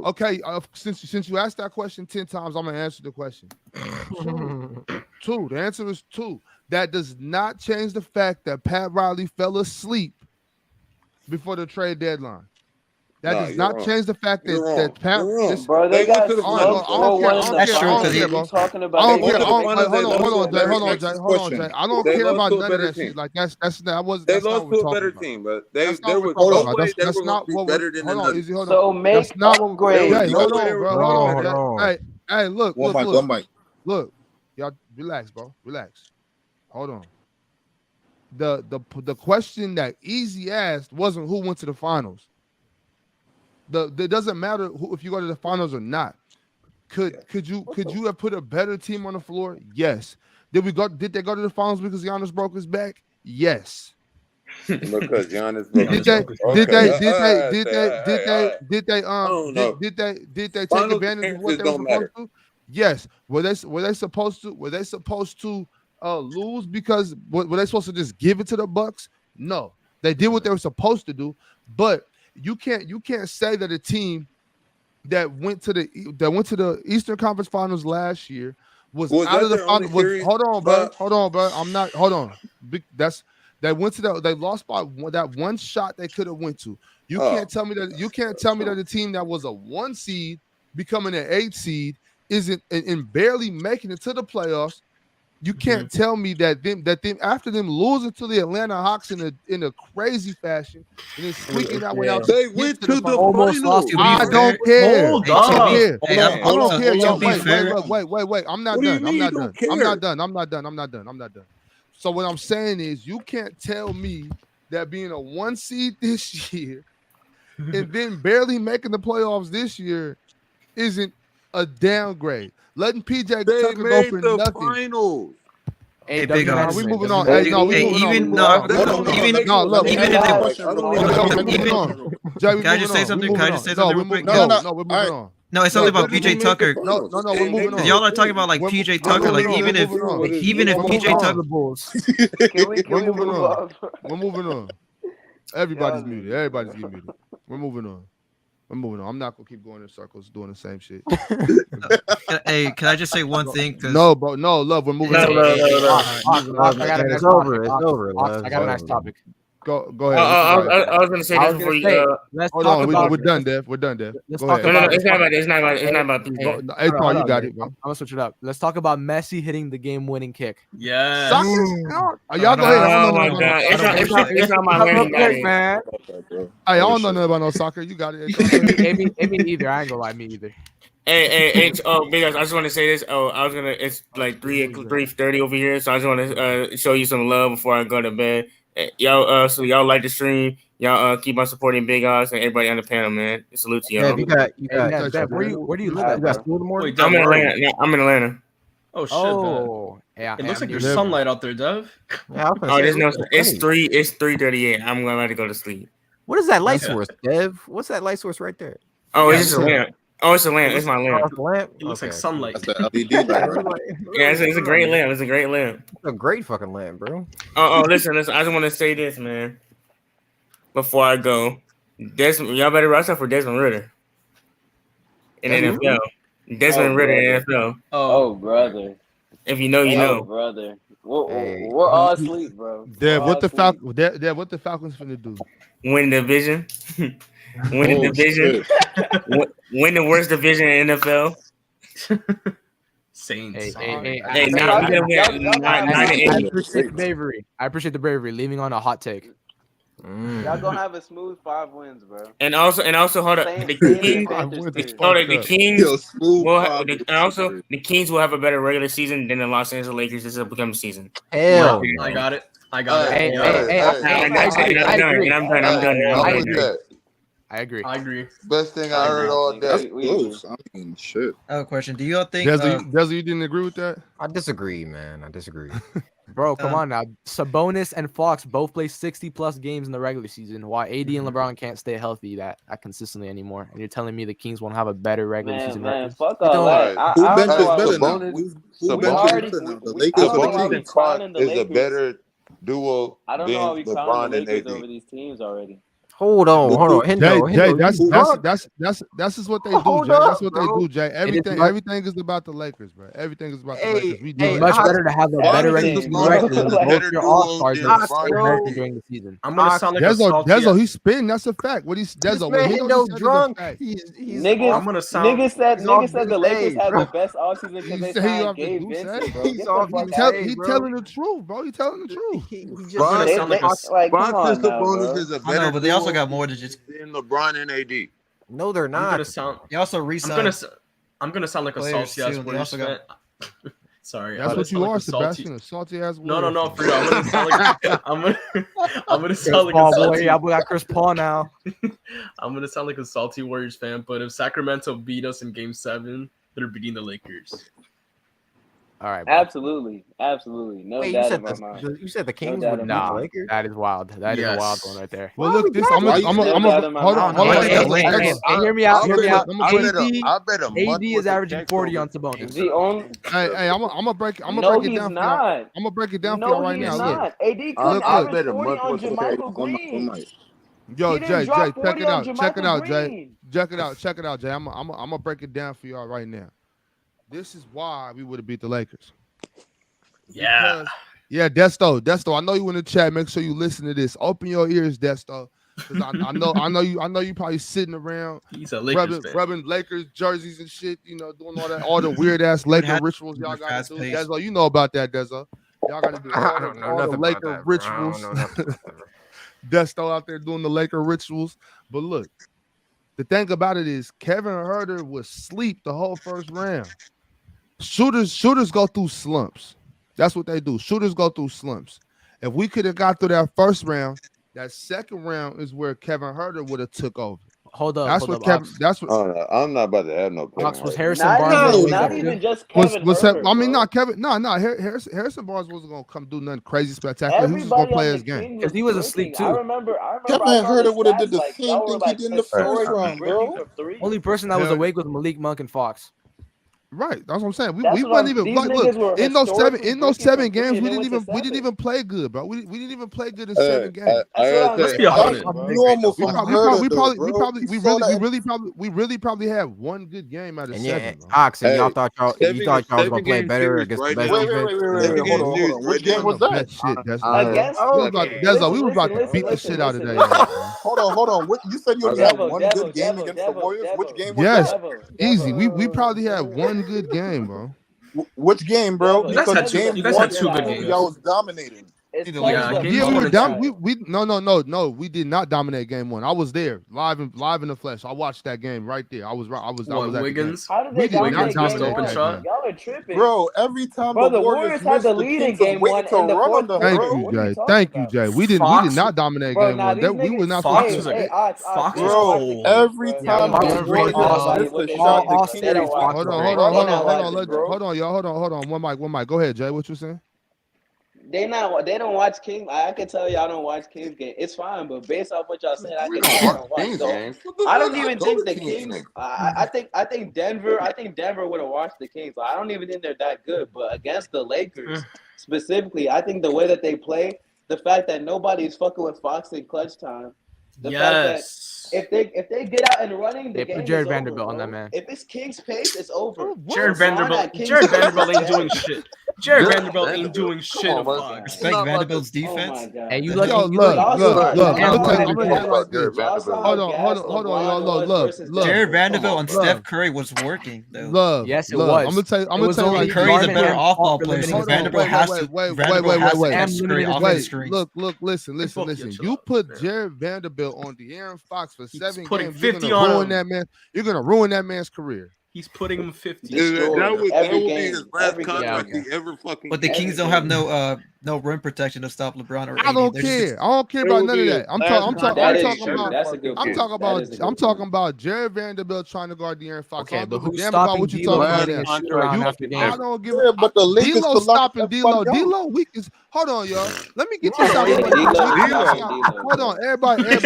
Okay, since you asked that question 10 times, I'm gonna answer the question. 2. The answer is 2. That does not change the fact that Pat Riley fell asleep before the trade deadline. That does not change the fact that Pat. Bro, they got That's true because he's talking about. I don't care. Hold on, Jay. I don't care about none of that shit. Like that wasn't. They lost to a better team, but they were that's not what we're better than hold on, Easy, hold on. So make that's not what grade. Hold on, bro. Hold on. Hey, look. Look, y'all relax, bro. Relax. Hold on. The question that Easy asked wasn't who went to the finals. It doesn't matter if you go to the finals or not. Could you have put a better team on the floor? Yes. Did they go to the finals because Giannis broke his back? Yes. Because Giannis broke did they take advantage of what they were supposed to? Yes. Were they supposed to lose because were they supposed to just give it to the Bucks? No. They did what they were supposed to do, but you can't say that a team that went to the Eastern Conference Finals last year was out of the finals. Hold on, bro. They lost by that one shot they could have went to. You can't tell me that the team that was a 1 seed becoming an 8 seed isn't and barely making it to the playoffs. You can't tell me that them after them losing to the Atlanta Hawks in a crazy fashion and then squeaking that one out. They went to the finals. I don't care. Hold I on. don't care. Wait. I'm not done. So what I'm saying is you can't tell me that being a 1 seed this year and then barely making the playoffs this year isn't a downgrade. Letting PJ Tucker go for nothing. Finals. Hey, big ups. We moving on. Hey, no, we moving on. Can I just say something? Real quick? No, we're moving on. No, it's something about PJ Tucker. No, we're moving on. Y'all are talking about like PJ Tucker, like even if PJ Tucker, we're moving on. Everybody's muted. Everybody's getting muted. We're moving on. I'm not gonna keep going in circles doing the same shit. Hey, can I just say one thing? No, bro. No, love. We're moving on. It's over. I got a nice topic. Go ahead. I was gonna say this before you. Hold on. We're done, Dev. We're done, Dev. Let's go talk ahead. about It's not about PJ. Hey, Paul, you got it, bro. I'm gonna switch it up. Let's talk about Messi hitting the game-winning kick. Yeah. Y'all go ahead. Oh my god, it's not my winning, man. Hey, I don't know nothing about no soccer. You got it. Me either. I ain't gonna lie, me either. Hey, because I just want to say this. It's like 3:30 over here, so I just want to show you some love before I go to bed. Y'all like the stream. Y'all keep on supporting Big Odds and everybody on the panel, man. Salute to y'all. Dev, where do you live at? You got school tomorrow? Wait, I'm in Dev, Atlanta. Yeah, I'm in Atlanta. Oh shit! Yeah, it looks like there's Dev. sunlight out there, Dev. Yeah, There's no. It's 3:38. I'm going to go to sleep. What is that light source, Dev? What's that light source right there? Oh, it's just a lamp. Oh, it's a lamp. It's my lamp. It looks like sunlight. That's the LED light, right? Yeah, it's a great lamp. It's a great lamp. It's a great fucking lamp, bro. Listen. I just want to say this, man. Before I go, y'all better watch out for Desmond Ritter in the NFL. Desmond Ritter in the NFL. Oh, brother. If you know, you know. Brother. We're all asleep, bro. Dev, what the Falcons finna do? Win the division. Win the division. Win the worst division in NFL. Saints. I appreciate the bravery. Leaving on a hot take. Y'all gonna have a smooth 5 wins, bro. And also, hold up. The Kings will have a better regular season than the Los Angeles Lakers this upcoming season. Hell, I got it. I'm done. I agree. Best thing I heard all day. That's close. I mean, shit. I have a question. Do y'all think? Desi, you didn't agree with that? I disagree, man. I disagree. Bro, come on now. Sabonis and Fox both play 60+ games in the regular season, while AD and LeBron can't stay healthy that consistently anymore. And you're telling me the Kings won't have a better regular season record? Fuck all that. Who bench is better now? Who bench is better now? The Lakers or the Kings? Is a better duo I don't than know how we LeBron crowned the and Lakers AD. over these teams already. Hold on. Jay, that's just what they do, Jay. That's what they do, Jay. Everything is about the Lakers, bro. Everything is about the Lakers. We do It's much better to have a better regular season record than both your all-stars during the season. I'm gonna sound like Dezo, he's spinning. That's a fact. What he's Dezo? Drunk. Niggas said the Lakers had the best offseason because they signed Gabe Vincent, bro. He's telling the truth, bro. He's telling the truth. Sabonis is a better. I know, but they also got more than just LeBron and AD. No, they're not. They also re-signed. I'm gonna sound like a salty ass Warriors fan. Sorry, that's what you are, Sebastian. A salty ass. No, for real. I'm gonna sound like a salty. I got Chris Paul now. I'm gonna sound like a salty Warriors fan, but if Sacramento beat us in Game 7, they're beating the Lakers. All right, bro. Absolutely. No doubt in my mind. You said the Kings would beat the Lakers? That is wild. That is a wild one right there. Well, look, this. I'm hold on. Hear me out. AD is averaging 40 on Sabonis. Hey, I'm gonna break it down for y'all. I'm gonna break it down for y'all right now. Look. AD couldn't average 40 on JaMychal Green. Yo, Jay, check it out. Check it out, Jay. Check it out, Jay. I'm gonna break it down for y'all right now. This is why we would have beat the Lakers. Yeah. Yeah, Desto. I know you in the chat. Make sure you listen to this. Open your ears, Desto. Because I know you probably sitting around rubbing Lakers jerseys and shit, you know, doing all the weird ass Laker rituals y'all gotta do. Dezo, you know about that, Dezo. Y'all gotta do all the Laker rituals. Desto out there doing the Laker rituals. But look, the thing about it is Kevin Huerter was asleep the whole first round. Shooters go through slumps. That's what they do. Shooters go through slumps. If we could have got through that first round, that second round is where Kevin Huerter would have took over. Hold up. That's what. I'm not about to have no. Was Harrison Barnes? Not even just Kevin Huerter. I mean, not Kevin. No. Harrison Barnes wasn't gonna come do nothing crazy spectacular. He was just gonna play his game because he was asleep too. I remember Kevin Huerter would have did the same thing he did in the first round, bro. Only person that was awake was Malik Monk and Fox. Right, that's what I'm saying. We wasn't even like, look in those seven games. We didn't even play good, bro. We didn't even play good in 7 games. Let's be honest. Normal from Huerter, we really probably had one good game out of 7. Ox, and y'all thought y'all was gonna play better against the best defense. Hold on. Which game was that? We was about to beat the shit out of that. Hold on. You said you only had one good game against the Warriors. Which game was that? Yes, easy. We probably had one good game, bro. Which game, bro? You guys had two good games. Y'all was dominating. It's Yeah, we no, we did not dominate game one. I was there live in the flesh. I watched that game right there. I was at Wiggins? How did We they did not dominate game dominate open one? shot. Y'all are tripping. Bro, every time Bro, the the Warriors had missed, the the lead in Kings was game waiting one to in the run fourth on them, Thank quarter. bro. you, What are you Jay. talking Thank you, about? Jay. We did not dominate Bro, game now one. these We were niggas- not Fox hey, was hey, a odds, Fox they was don't watch the cold. games, Every bro. time They the don't Warriors watch missed what the they shot, saying. the They Kings don't was watch Hold it. on, They not watching it, bro. hold on, y'all. Hold on. One mic. Go ahead, Jay. What you saying? They don't watch King. I can tell y'all don't watch Kings game. It's fine, but based off what y'all saying, I We can don't tell y'all watch don't watch. Kings So games. What the I fuck? don't even go think to the Kings Kings. games. I think Denver would have watched the Kings. I don't even think they're that good. But against the Lakers specifically, I think the way that they play, the fact that nobody's fucking with Fox in clutch time, the fact that if they get out and running, the They game put is Jared over, Vanderbilt bro. on that man. If it's King's pace, it's over. Jared LeBron at Vanderbilt. King's Jared pace Vanderbilt is ain't doing dead. shit. Jared Jared Vanderbilt ain't Vanderbilt. doing Come shit on, to man. Fox. Respect Vanderbilt's defense. Hey, you Yo, lucky. look. Y'all saw I'm Cam gonna Love tell is you dead. like this. Jared Vanderbilt. Hold on, y'all. Love. Jared Vanderbilt and Love. Steph Curry was working though. Love. Yes, it Love. was. I'm gonna tell you. It was only like And Curry's a Garnett better and off Paul ball for player, so limiting Vanderbilt has to catch wait. Curry off his screens. Look. Listen. You put Jared Vanderbilt on De'Aaron Fox for 7 putting games. You're 50 gonna on ruin him. that man. You're gonna ruin that man's career. He's putting him 50. That would Every be game. his last Every game. contract he ever fucking. But the gets. Kings don't have no rim protection to stop LeBron or AD. I don't They're just care. I don't care It about would none of be that. his I'm last talking contract about. That's a good I'm point. talking That is a about. good I'm talking point. about Jared Vanderbilt trying to guard De'Aaron Fox. Okay, I but don't give a who's damn about stopping what you D'Lo talking about from getting now. a shoot around after I game? don't give Yeah, but the Lakers D'Lo could lock stopping everybody D'Lo. out. D'Lo weak is. Hold on, y'all. Let me get You this out don't the wanna way. watch D'Lo. Hold on, everybody. Hold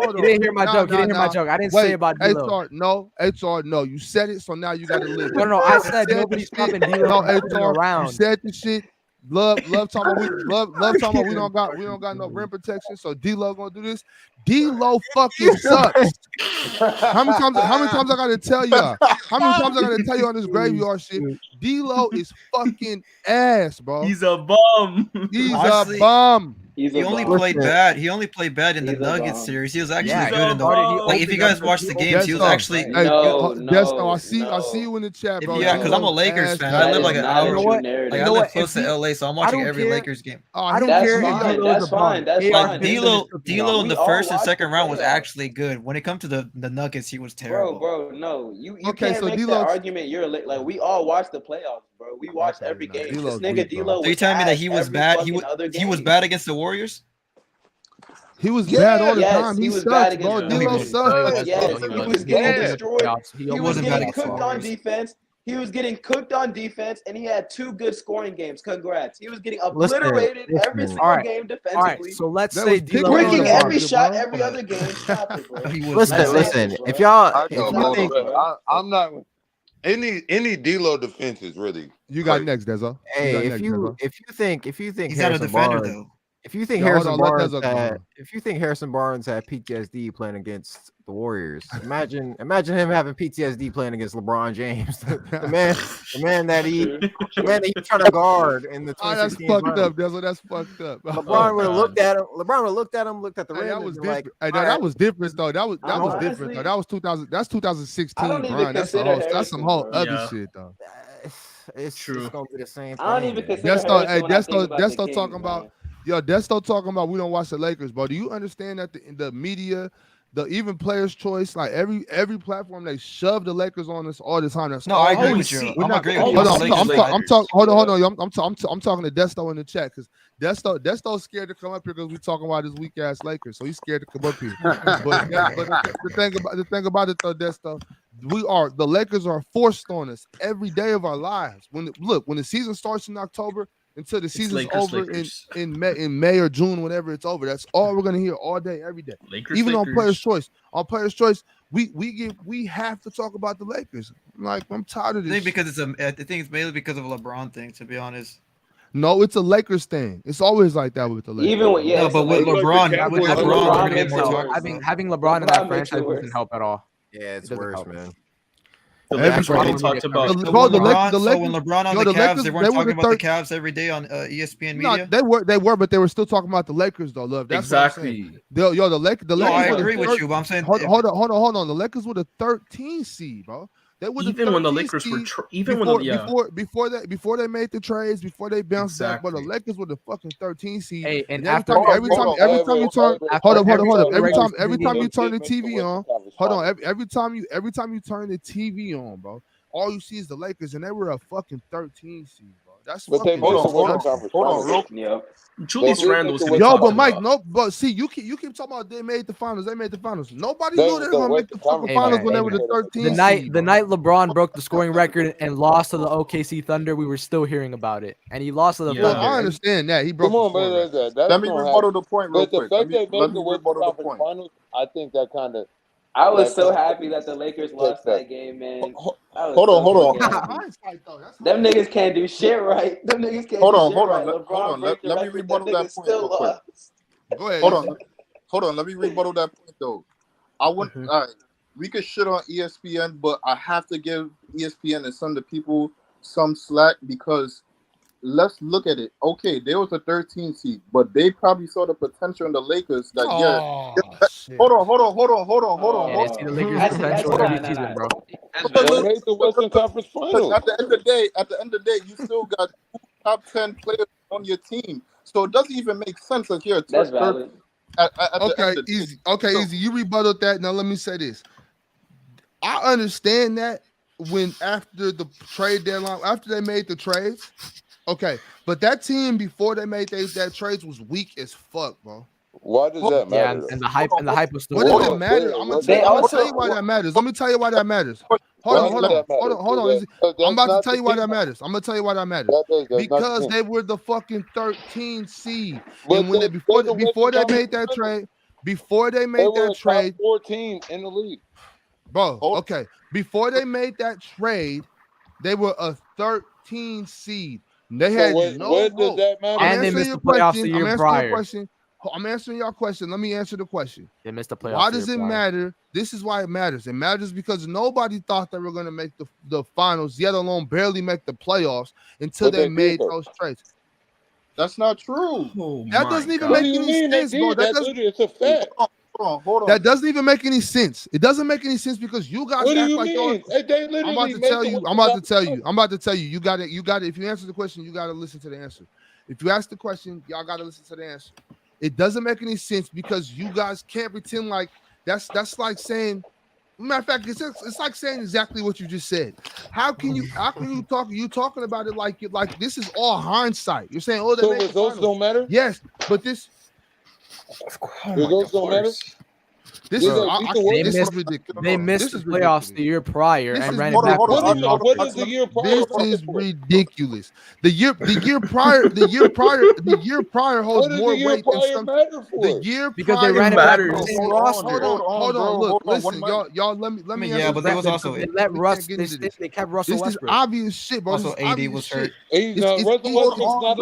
on. You didn't hear my joke. You didn't hear my joke. I didn't say about D'Lo. HR, no. You said it, so now you got to live. No. I said nobody's stopping D'Lo No, from shooting HR, you around. said the shit. Love talking about we don't got no rim protection. So D-Lo gonna do this. D-Lo fucking sucks. How many times I gotta tell y'all? How many times I gotta tell you on this graveyard shit? D-Lo is fucking ass, bro. He's a bum. He's Honestly, a bum. He only played bad. He only played bad in the Nuggets series. He was actually good in the like. If you guys watch the games, he was actually. No, I see you in the chat, bro. Yeah, because I'm a Lakers fan. I live like an hour. Like I live close to LA, so I'm watching every Lakers game. I don't care. That's fine. Like D'Lo in the first and second round was actually good. When it comes to the Nuggets, he was terrible. Bro, no, you Okay, can't so make D-Lo- that argument. You're like we all watch the playoffs, bro. We watch every game. D-Lo's This nigga weak, bro. D'Lo. So you telling me that he was bad? He was bad against the Warriors. He was bad all the Yes, time. he He was sucks, bad bro. against D-Lo the sucks. Yes, he was getting destroyed. He was wasn't bad getting against the cooked on Warriors. defense. He was getting cooked on defense, and he had 2 good scoring games. Congrats. He was getting obliterated every single game defensively. All right, so let's That say was D'Lo Breaking Yeah. every Yeah. shot Bro. every other game. Stop it, bro. Listen. If I you know, think, I'm not. Any D'Lo defense is really. You got crazy. next, Dezo. hey, if you think He's not a Harrison defender Barnes, though. if you think Yo, hold Harrison on, let Barnes Dezo go. had, if you think Harrison Barnes had PTSD playing against the Warriors, imagine him having PTSD playing against LeBron James, the man that he trying to guard in the That's 2016 fucked finals. up, Dezo. That's fucked up. LeBron would have looked at him. LeBron would have looked at him, looked at the Hey, rim, that and was been like, different. Hey, "All that right." was different though. That was Honestly, different though. That was 2000. That's 2016, I don't even Brian. That's consider some whole Harrison, other bro. shit though. It's True. gonna be the same thing. I don't even man. consider Desto, Harrison hey, when I think about the Desto Kings, talking about. man. Yo, Desto talking about we don't watch the Lakers, bro. Do you understand that the media, the even players' choice, like every platform, they shove the Lakers on us all the time. That's No, I agree always- with you. we're I'm not- agreeing with you. Hold on, I'm a Lakers fan. hold on, yo. I'm talking to Desto in the chat because Desto's scared to come up here because we talking about his weak ass Lakers, so he's scared to come up here. but the thing about it though, Desto, the Lakers are forced on us every day of our lives. When the season starts in October until the season's over in May or June, whenever it's over, that's all we're gonna hear all day, every day. Even on Players' Choice, we have to talk about the Lakers. I'm tired of this. I think because I think it's mainly because of a LeBron thing, to be honest. No, it's a Lakers thing. It's always like that with the Lakers. Even with No, but with LeBron, LeBron makes it worse. Having LeBron in that franchise doesn't help at all. Yeah, it's worse, man. The Lakers already talked about. When LeBron on the Cavs, they weren't talking about the Cavs every day on ESPN media. No, they were, but they were still talking about the Lakers though. Love, that's exactly. The Lakers. No, I agree with you, but I'm saying hold on. The Lakers were the 13th seed, bro. They were even when the Lakers were before they made the trades, before they bounced back, but the Lakers were the fucking 13th seed. Hey, and every time you turn the TV on, every time you turn the TV on, bro, all you see is the Lakers, and they were a fucking 13 seed, bro. That's but fucking. Hold on. Yeah. Julius Randle. But Mike, but see, you keep talking about they made the finals. Nobody knew they were gonna make the fucking finals when they were the 13th. The night LeBron broke the scoring record and lost to the OKC Thunder, we were still hearing about it, and he lost to the Thunder. I understand that he broke. Come on, man. Let me rebuttal the point real quick. But the fact they made the Western Conference Finals, I think that kind of. I was so happy that the Lakers lost that game, man. Hold on. Them niggas can't do shit right. Them niggas can't hold do on. shit right. LeBron Let me rebuttal that point real quick. Go ahead. Hold on. Let me rebuttal that point though. I wouldn't. All right, we could shit on ESPN, but I have to give ESPN and some of the people some slack because let's look at it. Okay, there was a 13 seed, but they probably saw the potential in the Lakers that year. Hold on. They see the Lakers' potential every season, bro. They made the Western Conference Finals. At the end of the day, you still got 2 top 10 players on your team, so it doesn't even make sense if you're That's valid. Easy. You rebutted that. Now let me say this. I understand that when after the trade deadline, after they made the trades. Okay, but that team before they made that trades was weak as fuck, bro. Why does that matter? Yeah, and the hype was still. What does it matter? I'm gonna tell you why that matters. Let me tell you why that matters. Hold on. I'm about to tell you why that matters. I'm gonna tell you why that matters. Because they were the fucking 13 seed, and when before they made that trade, 14 in the league, bro. Okay, before they made that trade, they were a 13 seed. They had no what does that matter? And they missed the playoffs the year prior. I'm answering your question. Let me answer the question. They missed the playoffs. Why does it matter? This is why it matters. It matters because nobody thought they were going to make the finals, yet alone barely make the playoffs until they made those trades. That's not true. That doesn't even make any sense, bro. It's a fact. Hold on. That doesn't even make any sense. It doesn't make any sense because you guys What do act you like mean? I'm about to tell you. You got it. If you answer the question, you got to listen to the answer. If you ask the question, y'all got to listen to the answer. It doesn't make any sense because you guys can't pretend like that's like saying. Matter of fact, it's like saying exactly what you just said. How can you talk? You talking about it like this is all hindsight. You're saying, oh, so results don't matter. Yes, but this. Results don't matter. This is ridiculous. They missed the playoffs the year prior and ran it back. What is the year prior? This is ridiculous. The year prior holds more weight than some. The year because prior they ran it back. Hold on. Look, listen, y'all. Let me. Yeah, but they was also they let Russ. They kept Russell This is Westbrook. obvious shit, bro. Also AD was hurt.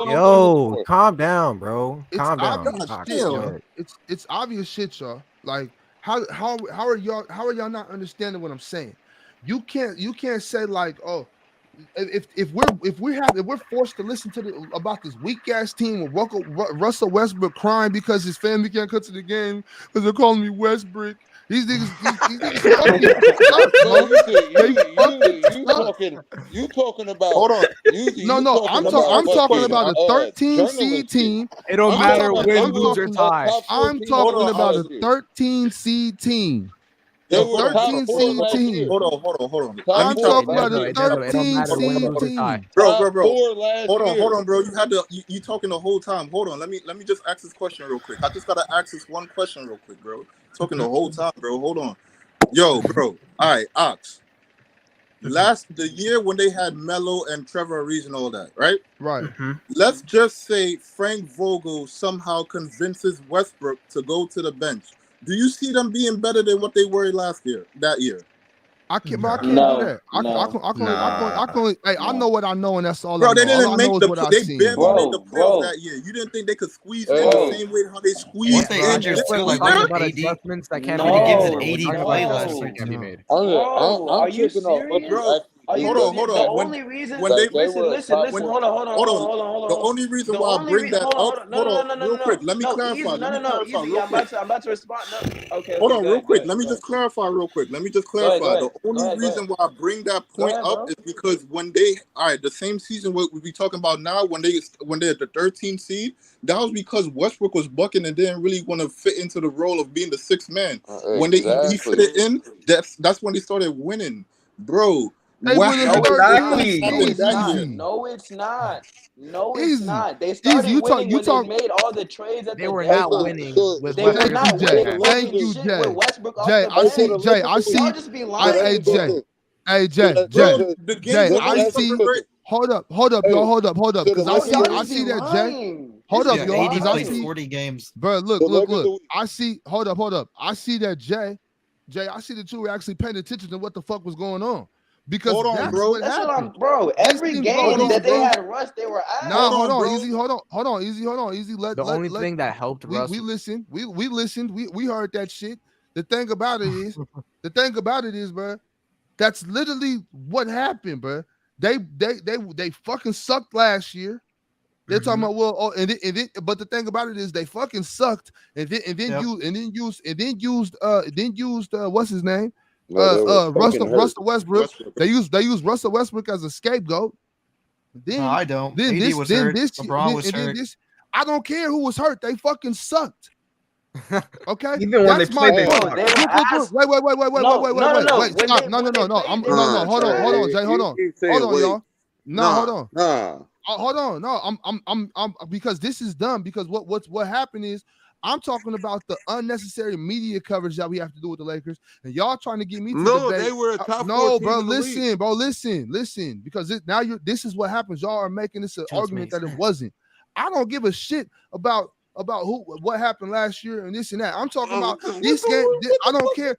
Yo, calm down, bro. Calm down. It's obvious shit, y'all. Like how are y'all not understanding what I'm saying? You can't say like, oh, if we're forced to listen to about this weak ass team with Russell Westbrook crying because his family can't come to the game because they're calling me Westbrook. These niggas you talking about? Hold on. I'm talking about a 13 seed team. It don't matter win, lose, or tie. I'm talking about a 13 seed team. The 13 seed team. Hold on. I'm talking about a 13 seed team. Bro. Hold on, bro. You talking the whole time. Hold on. Let me just ask this question real quick. I just gotta ask this one question real quick, bro. Talking the whole time, bro. Hold on. Yo, bro. All right, Ox. The year when they had Melo and Trevor Ariza and all that, right? Right. Let's just say Frank Vogel somehow convinces Westbrook to go to the bench. Do you see them being better than what they were that year? I can't do that. I know what I know, and that's all. Bro, I know. they didn't all make I know the. is what I They seen, barely bro. made the playoffs that year. You didn't think they could squeeze in the same way how they squeezed Once they in? injured still like about AD. adjustments that can't Nobody be gives made. an AD play last year. Can't be made. I'm Are you tripping off. serious? Hold on. The only reason. When they Listen. Hold on. The only reason why I bring that up. No, real quick. Let me clarify. Easy. I'm about to respond. No. Okay. Hold on, real quick. Let me just clarify real quick. The only reason why I bring that point up is because when the same season we be talking about now, when they're the 13th seed, that was because Westbrook was bucking and didn't really want to fit into the role of being the sixth man. When he fit it in, that's when they started winning, bro. No, it's not. They started winning when they made all the trades that they were not winning. They were not winning. Thank you, Jay. With Westbrook Jay, I see. Y'all just be lying. Hey, Jay. I see. Hold up, y'all. Hold up. Because I see that, Jay. Hold up, y'all. Because I see 40 games. Bro, look. I see. Hold up. I see that, Jay. I see that you were actually paying attention to what the fuck was going on. Because hold on, bro. Bro. Every game that they had Russ, they were out. Nah, hold on, easy. Hold on, easy. The only thing that helped Russ. We listened. We listened. We heard that shit. The thing about it is, bro. That's literally what happened, bro. They fucking sucked last year. They're talking about but the thing about it is they fucking sucked and then used what's his name? Russell Westbrook. They used Russell Westbrook as a scapegoat. Then no, I don't. Then AD was hurt. LeBron was hurt. I don't care who was hurt. They fucking sucked. Okay, even when they played, wait. Stop. No. Hold on, Jay. Hold on, y'all. Hold on. No, I'm because this is dumb. Because what happened is I'm talking about the unnecessary media coverage that we have to do with the Lakers, and y'all trying to get me to debate. They were a top no, bro. Listen. Because this is what happens. Y'all are making this an argument that it wasn't. I don't give a shit about what happened last year and this and that. I'm talking about this game. I don't care.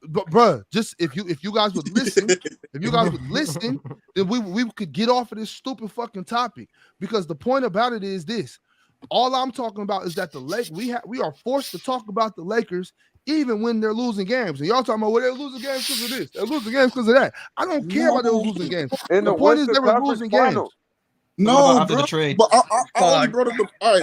But bruh, just if you guys would listen, then we could get off of this stupid fucking topic. Because the point about it is this. All I'm talking about is that the we are forced to talk about the Lakers even when they're losing games. And y'all talking about, well, they're losing games because of this. They're losing games because of that. I don't care about those losing games. The point is they were losing games. No, after the trade. But I only brought up I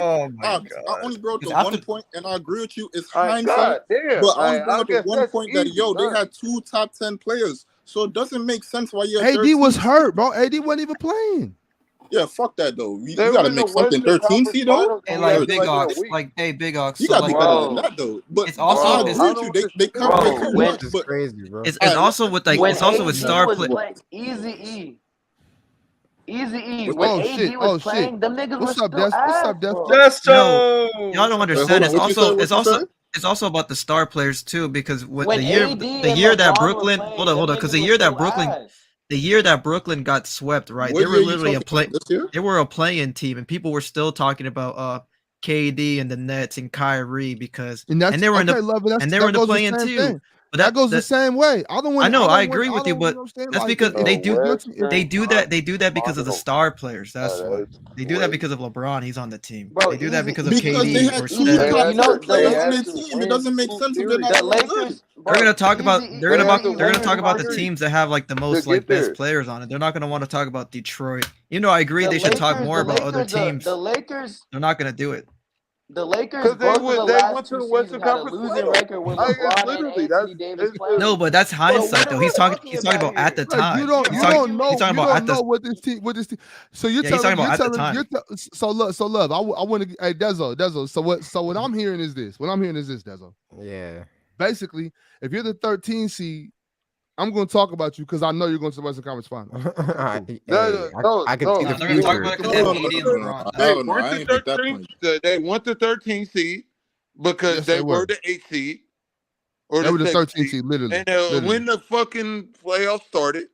only brought up the one point, and I agree with you. It's hindsight. But I only brought up the one point that they had 2 top 10 players, so it doesn't make sense why you're. AD was hurt, bro. AD wasn't even playing. Yeah, fuck that though. You got to make something 13 seed though. And like Big Ox, Big Ox. You got to be better than that though. But it's also they cover too much. But crazy, bro. It's also with it's also with star players. Easy. When AD was playing, them niggas What's was up, still Des? No, y'all don't understand. It's also about the star players too, because the year that Brooklyn hold on, because the year that Brooklyn got swept, right? They were literally they were a play-in team, and people were still talking about KD and the Nets and Kyrie because they were in the play-in too. But that goes the same way. I agree with you, but that's because they do that because of the star players. That's why they do that because of LeBron. He's on the team. They do that because of KD. They had 2 top 10 players on the team. It doesn't make sense if they're not good. They're gonna talk about the teams that have like the most like best players on it. They're not gonna want to talk about Detroit. I agree they should talk more about other teams. The Lakers, they're not gonna do it. The Lakers, they went to the Western Conference losing record with LeBron and Anthony Davis playing. No, but that's hindsight, though. He's talking about at the time. You don't know what this team. So you're talking about at the time. So love. I want to. Hey, Dezo. So what I'm hearing is this. Dezo. Yeah. Basically, if you're the 13th seed, I'm going to talk about you because I know you're going to the Western Conference Final. I can see the future. They went to 13th seed because they were the 8th seed. Or they were the 13th seed, literally. And when the fucking playoffs started.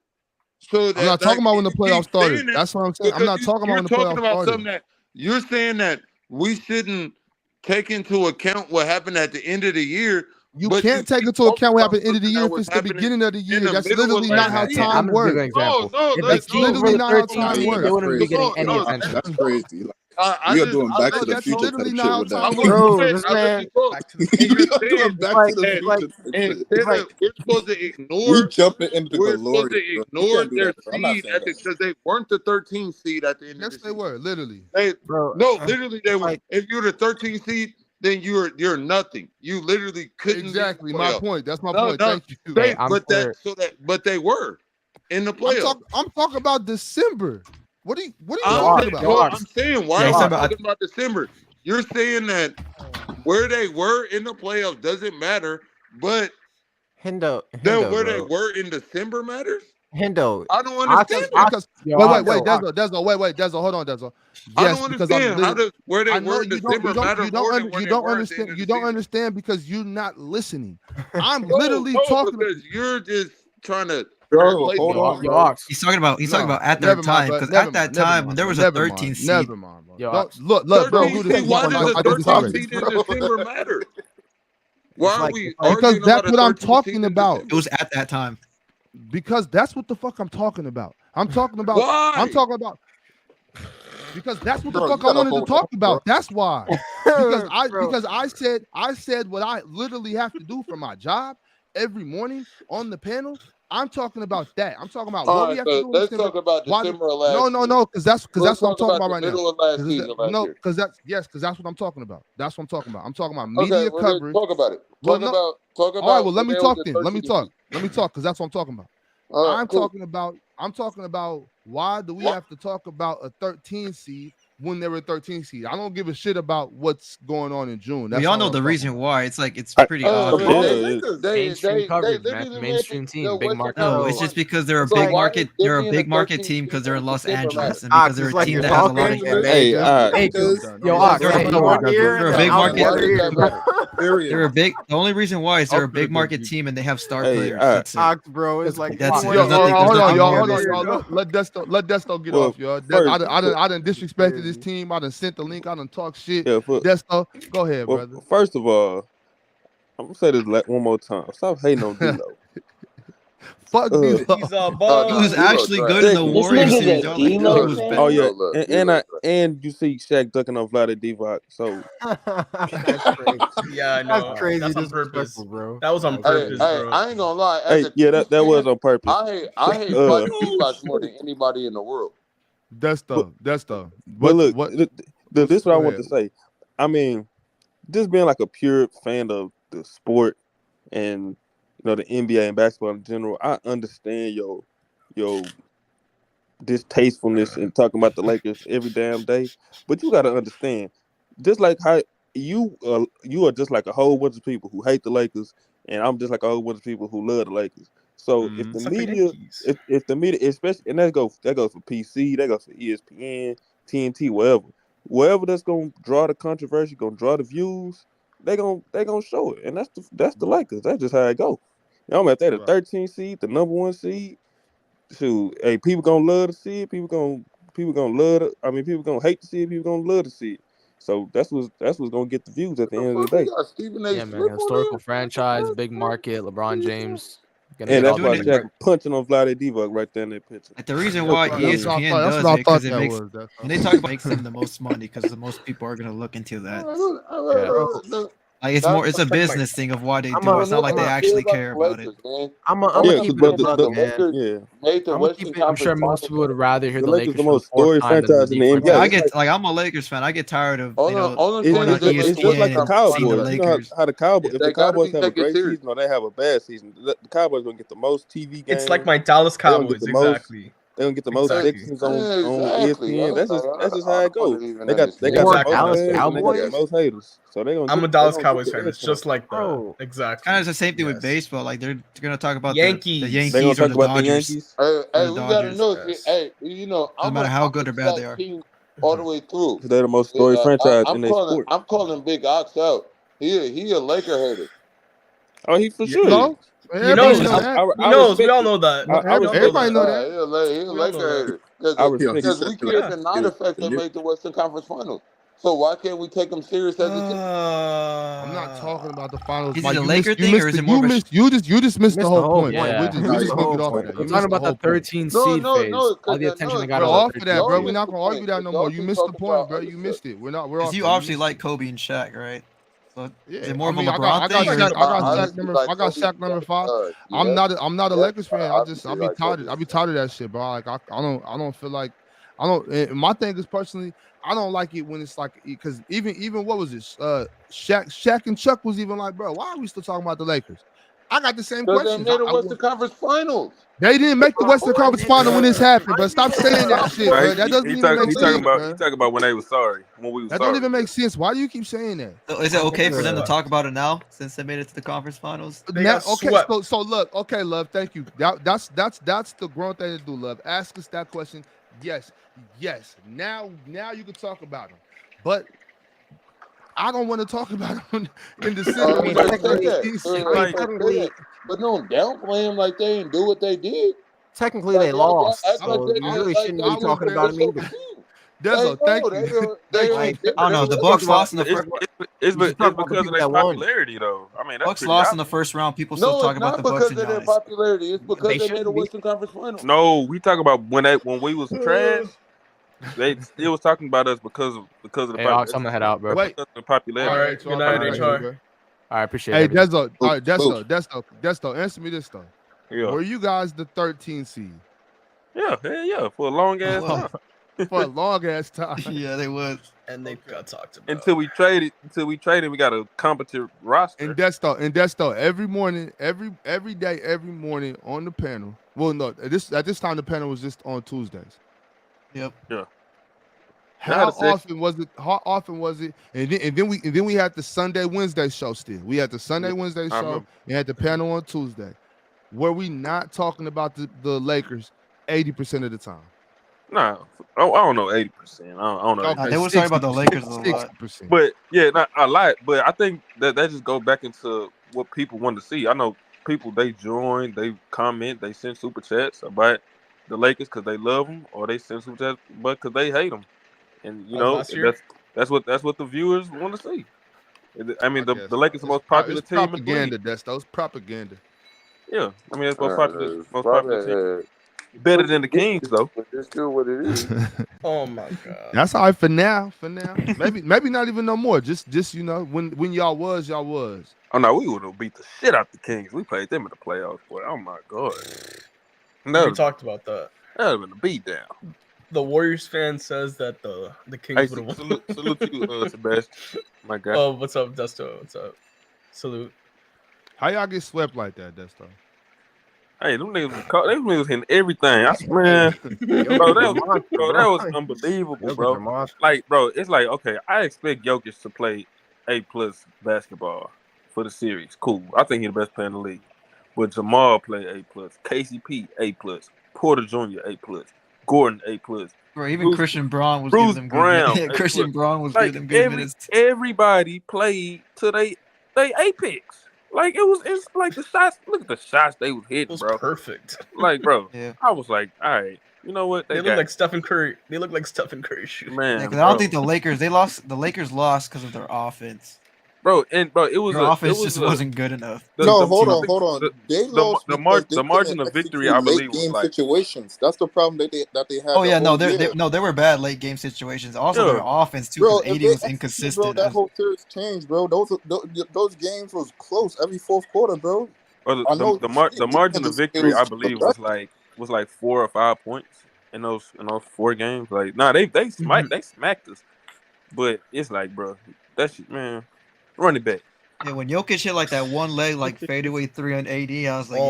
So I'm not talking about when the playoffs started. That's what I'm saying. I'm not talking about when the playoffs started. You're saying that we shouldn't take into account what happened at the end of the year. You can't take into account what happened at the end of the year if it's the beginning of the year. That's literally not how time works. That's literally not how time works. That's crazy. We are doing Back to the Future type shit with that. Bro, this man. We are doing Back to the Future type shit. We're supposed to ignore. We jumping into We're supposed to DeLorean. ignore Do their that, bro. I'm not seed saying that. because they weren't the 13th seed at the end of the Yes, they season. were literally. Literally they were. If you're the 13th seed, then you're nothing. You literally couldn't. Exactly be my playoff. point. That's my point. Thank you. But they were in the playoffs. I'm talking about December. What are you talking about? I'm saying why are you talking about December? You're saying that where they were in the playoffs doesn't matter, but Hendo, where they bro. were in December matters. Hendo, I don't understand because that. wait, Dezo, hold on, Dezo. I Yes, don't because understand how does where they I know were in December matter more than where you they don't were at the understand. end of You the don't season. understand because you're not listening. I'm No, literally talking because you're just trying to. Bro, hold on, bro. He's talking about at never that mind, time bro. because Never at that mind, never time mind, there bro. was a Never mind, 13th seed. Never mind, bro. Look, bro. Who does Why does the 13th topics, seed in bro? December matter? Why are we Because arguing that's about a what I'm 13th talking seed in about. December? It was at that time. Because that's what the fuck I'm talking about. I'm talking about. Why? I'm talking about. Because that's what the Bro, fuck you I gotta wanted to hold talk on, about. bro. That's why. Because I said what I literally have to do for my job every morning on the panel. I'm talking about that. I'm talking about what we have to do. Let's talk about December of last year. No, because that's what I'm talking about right now. Middle of last season last year. Because that's what I'm talking about. That's what I'm talking about. I'm talking about Okay, media well, then coverage. talk about it. Well, Talk no- about. All right, well, let me when they talk was the then. Let me 13th talk. seed. Let me talk because that's what I'm talking about. All right, I'm cool. talking about why do we have to talk about a 13 seed when they were a 13 seed? I don't give a shit about what's going on in June. That's We all all know I'm the talking reason about. why. It's pretty obvious. Mainstream coverage, man. literally Mainstream went team, to big Western market. No, Conference it's just Finals. because they're a So big why market. is them They're a being big the market 13th team because seed they're in in Los December Angeles matter? and because they're It's a like team you're that has a lot talking of. and they Hey, just all right. make Because yo, Ox, They're a hey, big you want market. here They're a and big I'll market. over here. They're a big. The only reason why is they're a big market team and they have star players. That's it. Ox, bro, it's like That's it. Yo, There's nothing. There's hold on, nothing y'all. more Hold to on, this. y'all. Let Desto get Well, off, y'all. first- I done disrespected this team. I done sent the link. I done talked shit. Yeah, Desto, go ahead, well, brother. first of all, I'm gonna say this one more time. Stop hating on D-Lo. Fuck He's He's a He bum. was actually good in the Second. Warriors nigga's series. a Y'all like he D-Lo was fan? bad. Oh yeah, look, and you see Shaq ducking on Vlade Divac. So That's crazy. Yeah, I That's know. crazy That's on disrespectful, purpose. bro. That was on Hey, purpose, bro. I ain't gonna lie. As hey, a yeah, Kings that was fan, on purpose. I hate Vlade Divac more than anybody in the world. Desto. But look, What? this is what I Go want ahead. to say. I mean, just being like a pure fan of the sport and the NBA and basketball in general, I understand your distastefulness in talking about the Lakers every damn day. But you got to understand, just like how you are just like a whole bunch of people who hate the Lakers, and I'm just like a whole bunch of people who love the Lakers. So if the It's like the media, Yankees. if the media, especially, and that goes for PC, that goes for ESPN, TNT, wherever that's gonna draw the controversy, gonna draw the views, they gonna show it, and that's the Lakers. That's just how it go. You know, if they're the 13th seed, the number 1 seed, shoot, hey, people gonna love to see it. People gonna love it. I mean, people gonna hate to see it. People gonna love to see it. So that's what's gonna get the views at the end of the day. Got Stephen A. Yeah, Smith man. on Historical there? franchise, big market, LeBron James. Gonna And get all that's the why money. Shaq punching on Vlade Divac right there in that picture. Like the reason why I mean, ESPN That's does what I it because thought it that makes was. That's when they talk about it makes them the most money because the most people are gonna look into that. Like it's a business thing of why they do it. It's not like they actually care about it. I'm gonna keep it but a buck, man. Made the I'm gonna Western keep it. I'm sure Conference most people would rather hear the the Lakers Lakers the for the most fourth storied time than the franchise in the Detroit NBA. Pistons. Like I'm a Lakers fan. I get tired of All I'm saying going on is they made the It's just like ESPN the Western and seeing the Cowboys. You know Lakers. how the Cowboys, if They the gotta Cowboys be have a taken great serious. season or they have a bad season, the Cowboys gonna get the most TV games. It's like my Dallas They gonna get Cowboys. the most. Exactly. They gonna get the most Exactly. sections on Exactly. ESPN. That's just how it goes. Even They got understand. More the most Dallas fans and they got the Cowboys? most haters. So they I'm a gonna Dallas get Cowboys the fan. It's airtime. just like the Bro. exactly. Kind of the same thing with Yes. baseball. Like they're gonna talk about Yankees. the They gonna Yankees or talk the about the Dodgers. Yankees. Hey, The we gotta Dodgers. know. Yes. Hey, you know, No matter how good or bad they Shaq are. King all the way through. They're the most storied franchise in their I'm sport. calling Big Ox out. He a Laker hater. Oh, he for sure. No, He everybody knows. know that. He I knows. We respect all it. know that. I We all know Everybody that. know that. He a We all know Laker that. hater. I respect Because it. we cared the non-effect that made the Western Conference Finals. So why can't we take him serious as a team? I'm not talking about the finals. Is Mike. it a You Laker missed- thing you or is missed it the- more you of a? missed you just missed the whole point. Yeah. Mike. We just can't get off of that. We're You talking missed the about whole the point. 13 No, seed no, phase. no, All the no, attention they We're got on off the of 13 that, bro. y'all We're seed. not gonna missed the argue that point. no Y'all more. You keep missed the talking point, about bro. other You stuff. missed it. We're off Because of you that. obviously missed like it. Kobe and Shaq, right? So is Yeah, it more I of a mean, I LeBron got thing or? Shaq. I got Shaq Honestly, number. like I got Kobe Shaq number 5. I'm yes, not a yes, Lakers fan. obviously I'll be like tired. Kobe. I'll be tired of that shit, bro. Like I don't feel like I don't. My thing is personally, I don't like it when it's like because even what was it? Shaq and Chuck was even like, bro, why are we still talking about the Lakers? I got the same Because they questions. made the Western Conference Finals. They didn't make the Western Conference Final when this happened, but stop saying that shit, Right, bro. That doesn't even make sense, he bro. talking about when they was sorry, when we was That sorry. don't even make sense. Why do you keep saying that? So is it okay for them to talk about it now since they made it to the conference finals? Now, okay, so look, okay, love, thank you. That's the grown thing to do, love. Ask us that question. Yes. Now you can talk about them, but I don't want to talk about them in December. But don't downplay them like they didn't do what they did. Technically, they lost. Act So like you really shouldn't be talking about them either. Dezo, thank you. I don't know. The Bucks lost in the first. It's because of people their that won. popularity, though. I mean, that's Bucks pretty lost in the obvious. first round. People still talk about the Bucks because and of their guys. popularity. It's because They they made a shouldn't be. Western Conference Final. No, we talk about when we was trash. They still was talking about us because of the Hey, Ox, I'm gonna head out, bro. Because of the popularity. All right, good night, HR. I appreciate Hey, it. Desto, all right, Desto, answer me this though. Yeah. Were you guys the 13th seed? Yeah, for a long ass time. For a long ass time. Yeah, they was. And they got talked about. Until we traded, we got a competent roster. And Desto, every morning, every day, every morning on the panel. Well, no, at this time the panel was just on Tuesdays. Yep. Yeah. How often was it? And then we had the Sunday Wednesday show still. We had the Sunday Wednesday show and had the panel on Tuesday. Were we not talking about the Lakers 80% of the time? Nah, I don't know 80%. I don't know. Okay, they were talking about the Lakers a lot. 60%. But yeah, not a lot. But I think that just go back into what people want to see. I know people, they join, they comment, they send super chats about the Lakers because they love them, or they send super chats but because they hate them. And you know that's what the viewers want to see. I mean, the Lakers are the most popular it's team propaganda, in the league. Desto. It's propaganda. Yeah, I mean it's most popular team. Better than the Kings though. But it's still what it is. Oh my god. That's all right for now. Maybe not even no more. Just you know, when y'all was. Oh no, we would have beat the shit out the Kings. We played them in the playoffs, boy. Oh my god. We talked about that. That would have been a beatdown. The Warriors fan says that the Kings would have won. Salute to you, Sebastian. My God. Oh, what's up, Desto? What's up? Salute. How y'all get swept like that, Desto? Hey, them niggas was hitting everything. I swear, bro, that was unbelievable, bro. Like, bro, it's like, okay, I expect Jokic to play A+ basketball for the series. Cool. I think he's the best player in the league. But Jamal played A+, KCP A+, Porter Jr. A+, Gordon A+. Bro, even Christian Braun was giving them Brown, good minutes. Christian Braun was like, giving them good minutes. Everybody played to they apex. Like it's like the shots. Look at the shots they was hitting, bro. Perfect. Like, bro, yeah. I was like, all right, you know what? They look like Stephen Curry. They look like Stephen Curry shoes. Man, yeah, I don't think the Lakers lost because of their offense. Bro, it was their offense just wasn't good enough. Hold on. They lost the margin of victory, I believe, game was like situations. That's the problem that they have. Oh yeah, there were bad late game situations. Also, their offense too. Bro, 80 was inconsistent. Bro, that whole series changed, bro. Those games was close every fourth quarter, bro. The margin of victory, I believe, was like 4 or 5 points in those 4 games. Like, nah, they smacked us. But it's like, bro, that shit, man. Run it back. Yeah, when Jokic hit like that one leg, like fadeaway 3 on AD, I was like,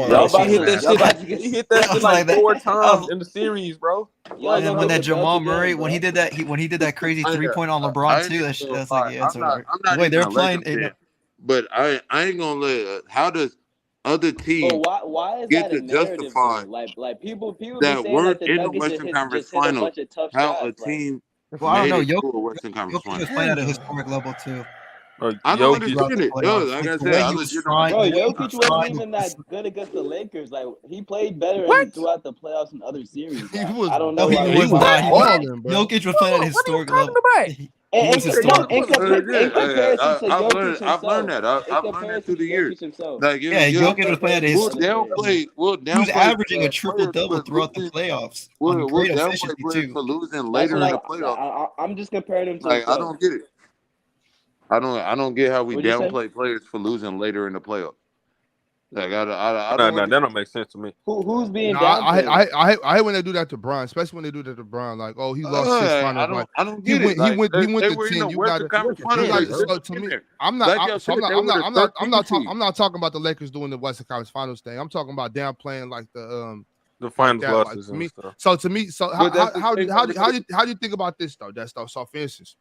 he hit that shit like 4 times in the series, bro. And then when that Jamal Murray, when he did that crazy 3-point on LeBron too, that's like, yeah, it's over. Wait, they're playing. But I ain't gonna let. How does other teams why is get that to justify like people that be weren't saying in the Western Conference Finals? How a team well, I don't know. to a Western Conference Jokic was playing at a historic level too. I don't understand it. Yo, like I said, Jokic wasn't even that good against the Lakers. Like, he played better throughout the playoffs and other series. I don't know. He was not. Jokic was playing at a historic level. In comparison to I've learned Jokic that. I've himself. learned that through the years. Himself. Like, Yeah, Jokic was playing at his. we'll downplay. He was averaging a triple double throughout the playoffs on We'll great downplay efficiency players too. for losing That's later what in the playoffs. I'm just comparing him to Like, himself. I don't get it. I don't get how we What'd you say? downplay players for losing later in the playoffs. Like, I No, don't. that don't make sense to me. Who's being Nah, downplayed? I hate when they do that to Brian, especially when they do that to Brian. Like, oh, he lost 6 finals. I don't get it. He went They to were in 10. the You Western got Conference to Finals. like. They So were to in me, there. I'm not. Like I'm, y'all so I'm said, not. they I'm were not. the I'm not. I'm not 13th talking. I'm not talking about the Lakers doing the Western Conference Finals thing. I'm talking about downplaying like the finals that, losses to and me. stuff. So to me, so But that's the how same do you think about this though? That's though. So for instance,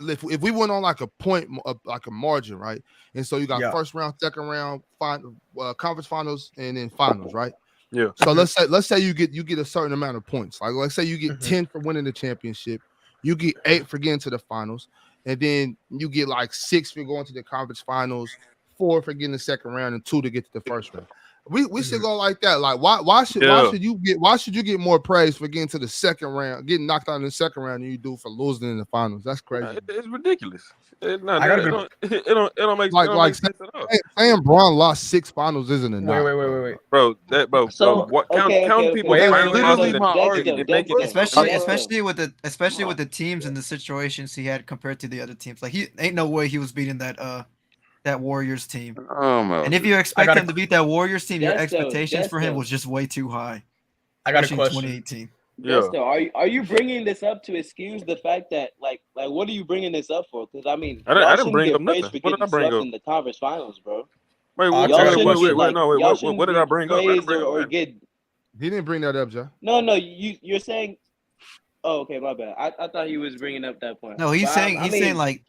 if we went on like a point, like a margin, right? And so you got first round, second round, conference finals, and then finals, right? Yeah. So let's say you get a certain amount of points. Like let's say you get 10 for winning the championship, you get 8 for getting to the finals, and then you get like 6 for going to the conference finals, 4 for getting the second round, and 2 to get to the first round. We should go like that. Like why should you get more praise for getting to the second round, getting knocked out in the second round than you do for losing in the finals? That's crazy. It's ridiculous. It don't make sense at all. Saying Braun lost 6 finals isn't enough. Wait. Bro, So, what count people Wait, literally so my argument. Especially with the teams and the situations he had compared to the other teams. Like he ain't no way he was beating that Warriors team. Oh my! And if you expect him to beat that Warriors team, your expectations for him was just way too high. I got a Especially question. in 2018. Yeah. Are you bringing this up to excuse the fact that like what are you bringing this up for? Because I mean, I didn't bring up nothing. What did I bring up in the conference finals, bro? Wait, what did I bring up? He didn't bring that up, Joe. No, you're saying. Oh, okay, my bad. I thought he was bringing up that point. No, he's saying obviously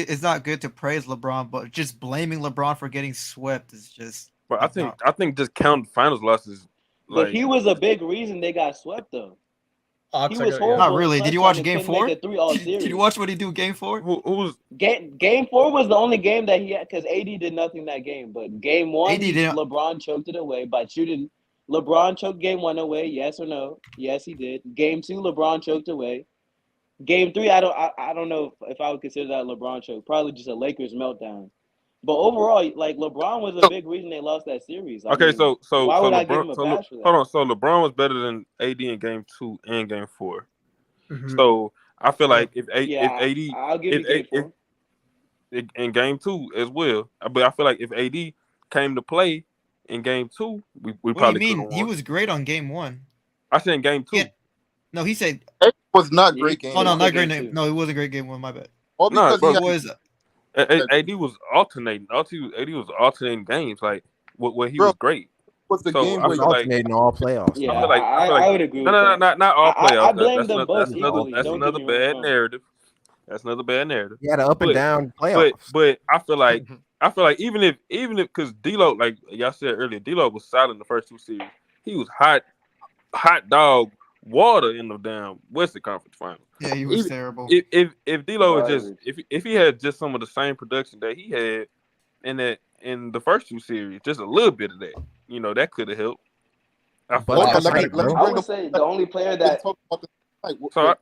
it's not good to praise LeBron, but just blaming LeBron for getting swept is just. But I think just counting finals losses. But he was a big reason they got swept, though. He was horrible. Not really. Did you watch Game 4? Did you watch what he do Game 4? Game 4 was the only game that he had because AD did nothing that game. But Game 1, LeBron choked it away by shooting. LeBron choked Game 1 away. Yes or no? Yes, he did. Game 2, LeBron choked away. Game 3, I don't know if I would consider that LeBron choke. Probably just a Lakers meltdown. But overall, like LeBron was a big reason they lost that series. Okay, so why would I give LeBron, him a pass for that? hold on. So LeBron was better than AD in Game 2 and Game 4. So I feel like if AD, I'll give you Game 4 in Game 2 as well. But I feel like if AD came to play in Game 2, we probably could have won. He was great on Game 1. I said in Game 2. Yeah. No, he said it was not great game. Oh no, not great game. No, it wasn't a great game 1. My bad. All because bro, it was. AD was alternating. AD was alternating games like where he was great. What's the game? I was alternating all playoffs. Yeah, I would agree. No, not all playoffs. I blame them both equally. That's another bad narrative. That's another bad narrative. He had an up and down playoffs. But I feel like even if because D-Lo, like y'all said earlier, D-Lo was solid in the first 2 series. He was hot dog water in the damn Western Conference Finals. Yeah, he was terrible. If D-Lo was just if he had just some of the same production that he had in the first 2 series, just a little bit of that, that could have helped. I would say the only player that. So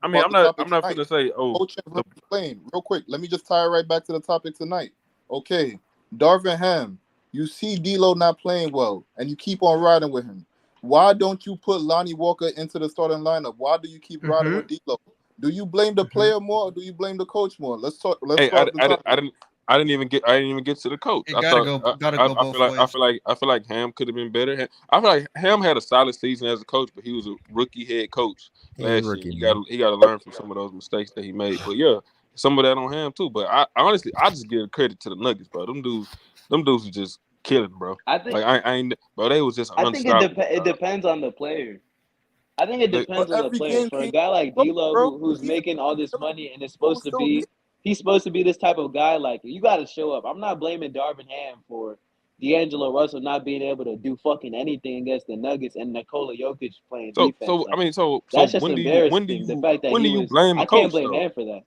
I mean, I'm not going to say real quick. Let me just tie it right back to the topic tonight. Okay, Darvin Ham, you see D'Lo not playing well, and you keep on riding with him. Why don't you put Lonnie Walker into the starting lineup? Why do you keep riding with D'Lo? Do you blame the player more, or do you blame the coach more? Let's talk. I didn't even get to the coach. I feel like Ham could have been better. I feel like Ham had a solid season as a coach, but he was a rookie head coach last year. He got to learn from some of those mistakes that he made. But yeah, some of that on Ham too. But I honestly just give credit to the Nuggets, bro. Them dudes are just killing, bro. I think I ain't, bro. They was just. I think it depends on the player. I think it depends on the player. For a guy like D'Lo, who's making all this money and is supposed to be. He's supposed to be this type of guy. Like, you got to show up. I'm not blaming Darvin Ham for D'Angelo Russell not being able to do fucking anything against the Nuggets and Nikola Jokic playing defense. That's just embarrassing. The fact that when do you blame a I coach? Can't blame Ham for that.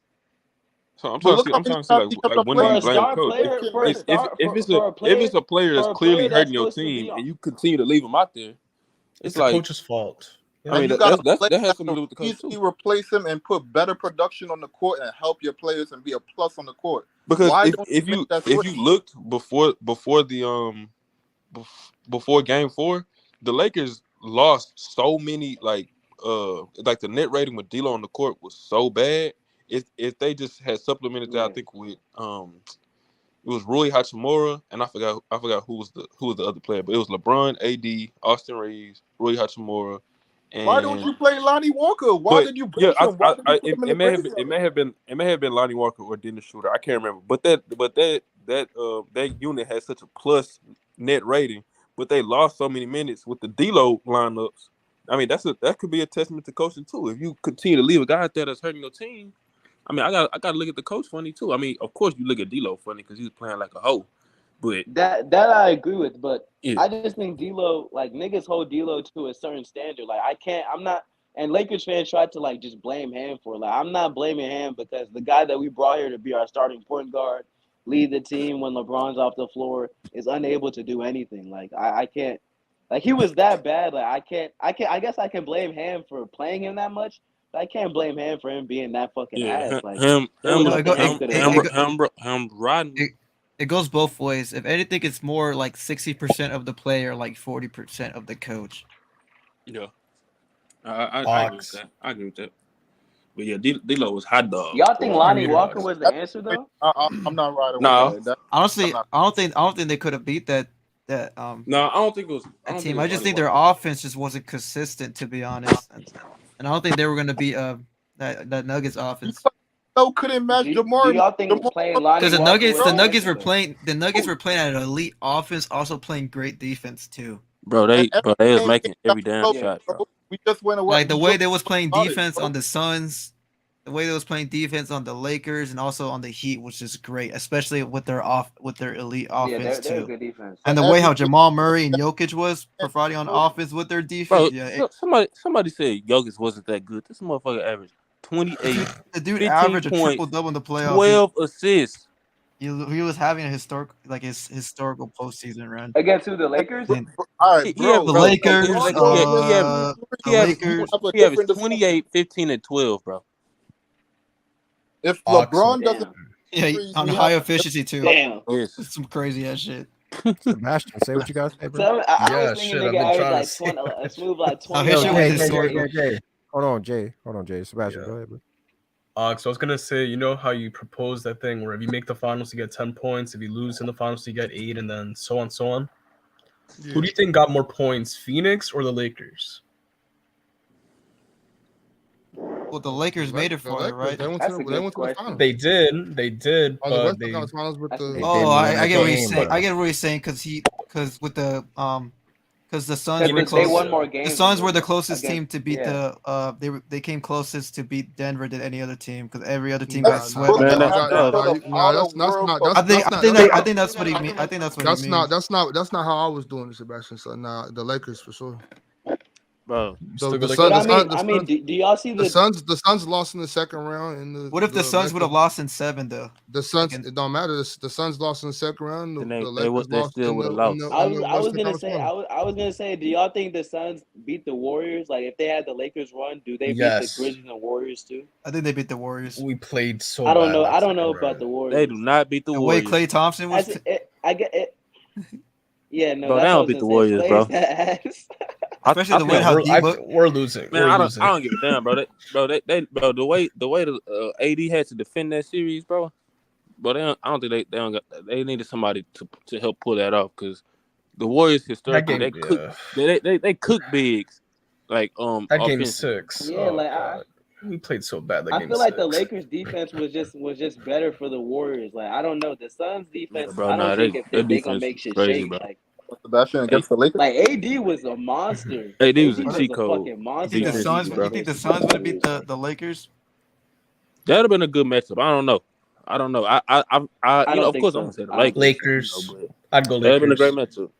So I'm trying to see like when do you blame a coach? If it's a player that's clearly hurting your team and you continue to leave him out there, it's the coach's fault. I mean, that has something to do with the coach easily too. replace him and put better production on the court and help your players and be a plus on the court. Because Why if don't if make you that if switch? you looked before the before Game 4, the Lakers lost so many like the net rating with D'Lo on the court was so bad. If they just had supplemented that, I think with it was Rui Hachimura and I forgot who was the other player, but it was LeBron, AD, Austin Reeves, Rui Hachimura. And Why don't you play Lonnie Walker? Why did you bench him? Why did you put him in the graveyard? it may have been Lonnie Walker or Dennis Schroeder. I can't remember. But that unit had such a plus net rating, but they lost so many minutes with the D'Lo lineups. I mean, that could be a testament to coaching too. If you continue to leave a guy out there that's hurting your team, I mean, I got to look at the coach funny too. I mean, of course you look at D'Lo funny because he was playing like a hoe. But that I agree with, but yeah. I just think D'Lo, like niggas hold D'Lo to a certain standard. Like I'm not, and Lakers fans tried to like just blame Ham for it. Like I'm not blaming Ham because the guy that we brought here to be our starting point guard, lead the team when LeBron's off the floor, is unable to do anything. Like I can't, like he was that bad. Like I guess I can blame Ham for playing him that much. But I can't blame Ham for him being that fucking ass. Like It goes both ways. If anything, it's more like 60% of the player, like 40% of the coach. Yeah, I agree with that. I agree with that. But yeah, D'Lo was hot dog. Y'all think Lonnie Walker was the answer though? I'm not riding with that. Honestly, I don't think they could have beat that. No, I don't think it was that team. I just think their offense just wasn't consistent, to be honest. And I don't think they were going to beat that Nuggets offense. No, couldn't match Jamar. Do y'all think playing Lonnie Because Walker the Nuggets were playing at an elite offense, also playing great defense too. Bro, they was making every damn shot, bro. We just went away. Like the way they was playing defense on the Suns, the way they was playing defense on the Lakers, and also on the Heat, which is great, especially with their elite offense they're too. a good defense. And the way how Jamal Murray and Jokic was providing on offense with their defense. Bro, somebody said Jokic wasn't that good. This motherfucker averaged 28. The dude averaged a triple double in the playoffs. 12 assists. He was having a historical postseason run against who? The Lakers. All right, bro. The Lakers. He averaged 28, 15, and 12, bro. If LeBron doesn't, on high efficiency too. Damn. Yes. It's some crazy ass shit. Sebastian, say what you guys say, bro. So, I was thinking nigga average like 20, a smooth like 20. Jay. Hold on, Jay. Sebastian, go ahead, bro. So I was gonna say, you know how you propose that thing where if you make the finals, you get 10 points. If you lose in the finals, you get 8, and then so on, so on. Yeah. Who do you think got more points, Phoenix or the Lakers? Well, the Lakers made it for it, right? They went to the finals. They did. Oh, but they. I get what you're saying. I get what you're saying because with the because the Suns were they won more games. The Suns were the closest team to beat they came closest to beat Denver than any other team because every other team got swept. I think that's what he mean. I think that's what he means. That's not how I was doing it, Sebastian. So the Lakers for sure. Bro, so do y'all see the Suns lost in the second round? What if the Suns would have lost in 7 though? The Suns, it don't matter. The Suns lost in the second round. They still would have lost. I was gonna say, do y'all think the Suns beat the Warriors? Like if they had the Lakers run, do they beat the Grizzlies and Warriors too? I think they beat the Warriors. We played so. I don't know. I don't know about the Warriors. They do not beat the Warriors. The way Klay Thompson was. I get it. Yeah, no, bro, they don't beat the Warriors, bro. Especially the way how we're losing. Man, I don't give a damn, bro. The way the AD had to defend that series, bro. But I don't think they needed somebody to help pull that off because the Warriors historically they cook bigs like that game 6. Yeah, we played so bad. I feel like the Lakers defense was just better for the Warriors. Like I don't know the Suns defense. I don't think if they gonna make shit crazy, shake. Bro. Like Sebastian against the Lakers. Like AD was a monster. AD was a cheat code. Fucking monster. You think the Suns would have beat the Lakers? That'd have been a good matchup. I don't know. I of course, so. I'm gonna say the Lakers. I'd go Lakers. That'd have been a great matchup.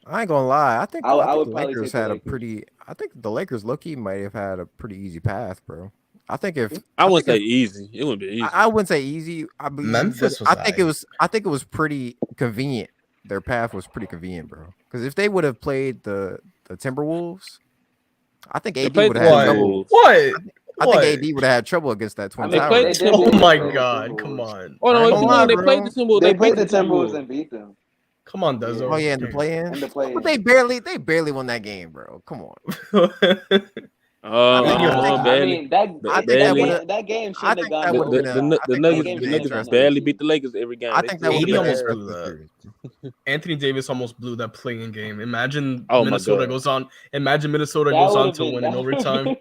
I ain't gonna lie. I think I the would Lakers had a pretty. I think the Lakers low-key might have had a pretty easy path, bro. I think if I wouldn't say easy, it wouldn't be easy. I wouldn't say easy. Memphis was. I think it was pretty convenient. Their path was pretty convenient, bro. Because if they would have played the Timberwolves, I think They AD played would the have had trouble. Timberwolves. What? I think AD would have had trouble against that Twin They Towers. played the They did Oh Timberwolves. my play the God! Timberwolves. Come on. Oh no, I ain't what gonna you lie, mean? They played the bro. Timberwolves. They They beat played the the Timberwolves Timberwolves. and beat them. Come on, Dezo. Oh yeah, in the play-in. In the But play-in. they barely won that game, bro. Come on. I think it I barely. mean that I think barely. that game I shouldn't have think gone that to would have been The I think that would have Nuggets, been the an Nuggets interesting. barely beat the Lakers every game. I They think still that would AD have been an almost blew interesting that. series. Anthony Davis almost blew that playing game. Imagine Oh my Minnesota God. goes on. Imagine Minnesota that goes would on have to been win in overtime.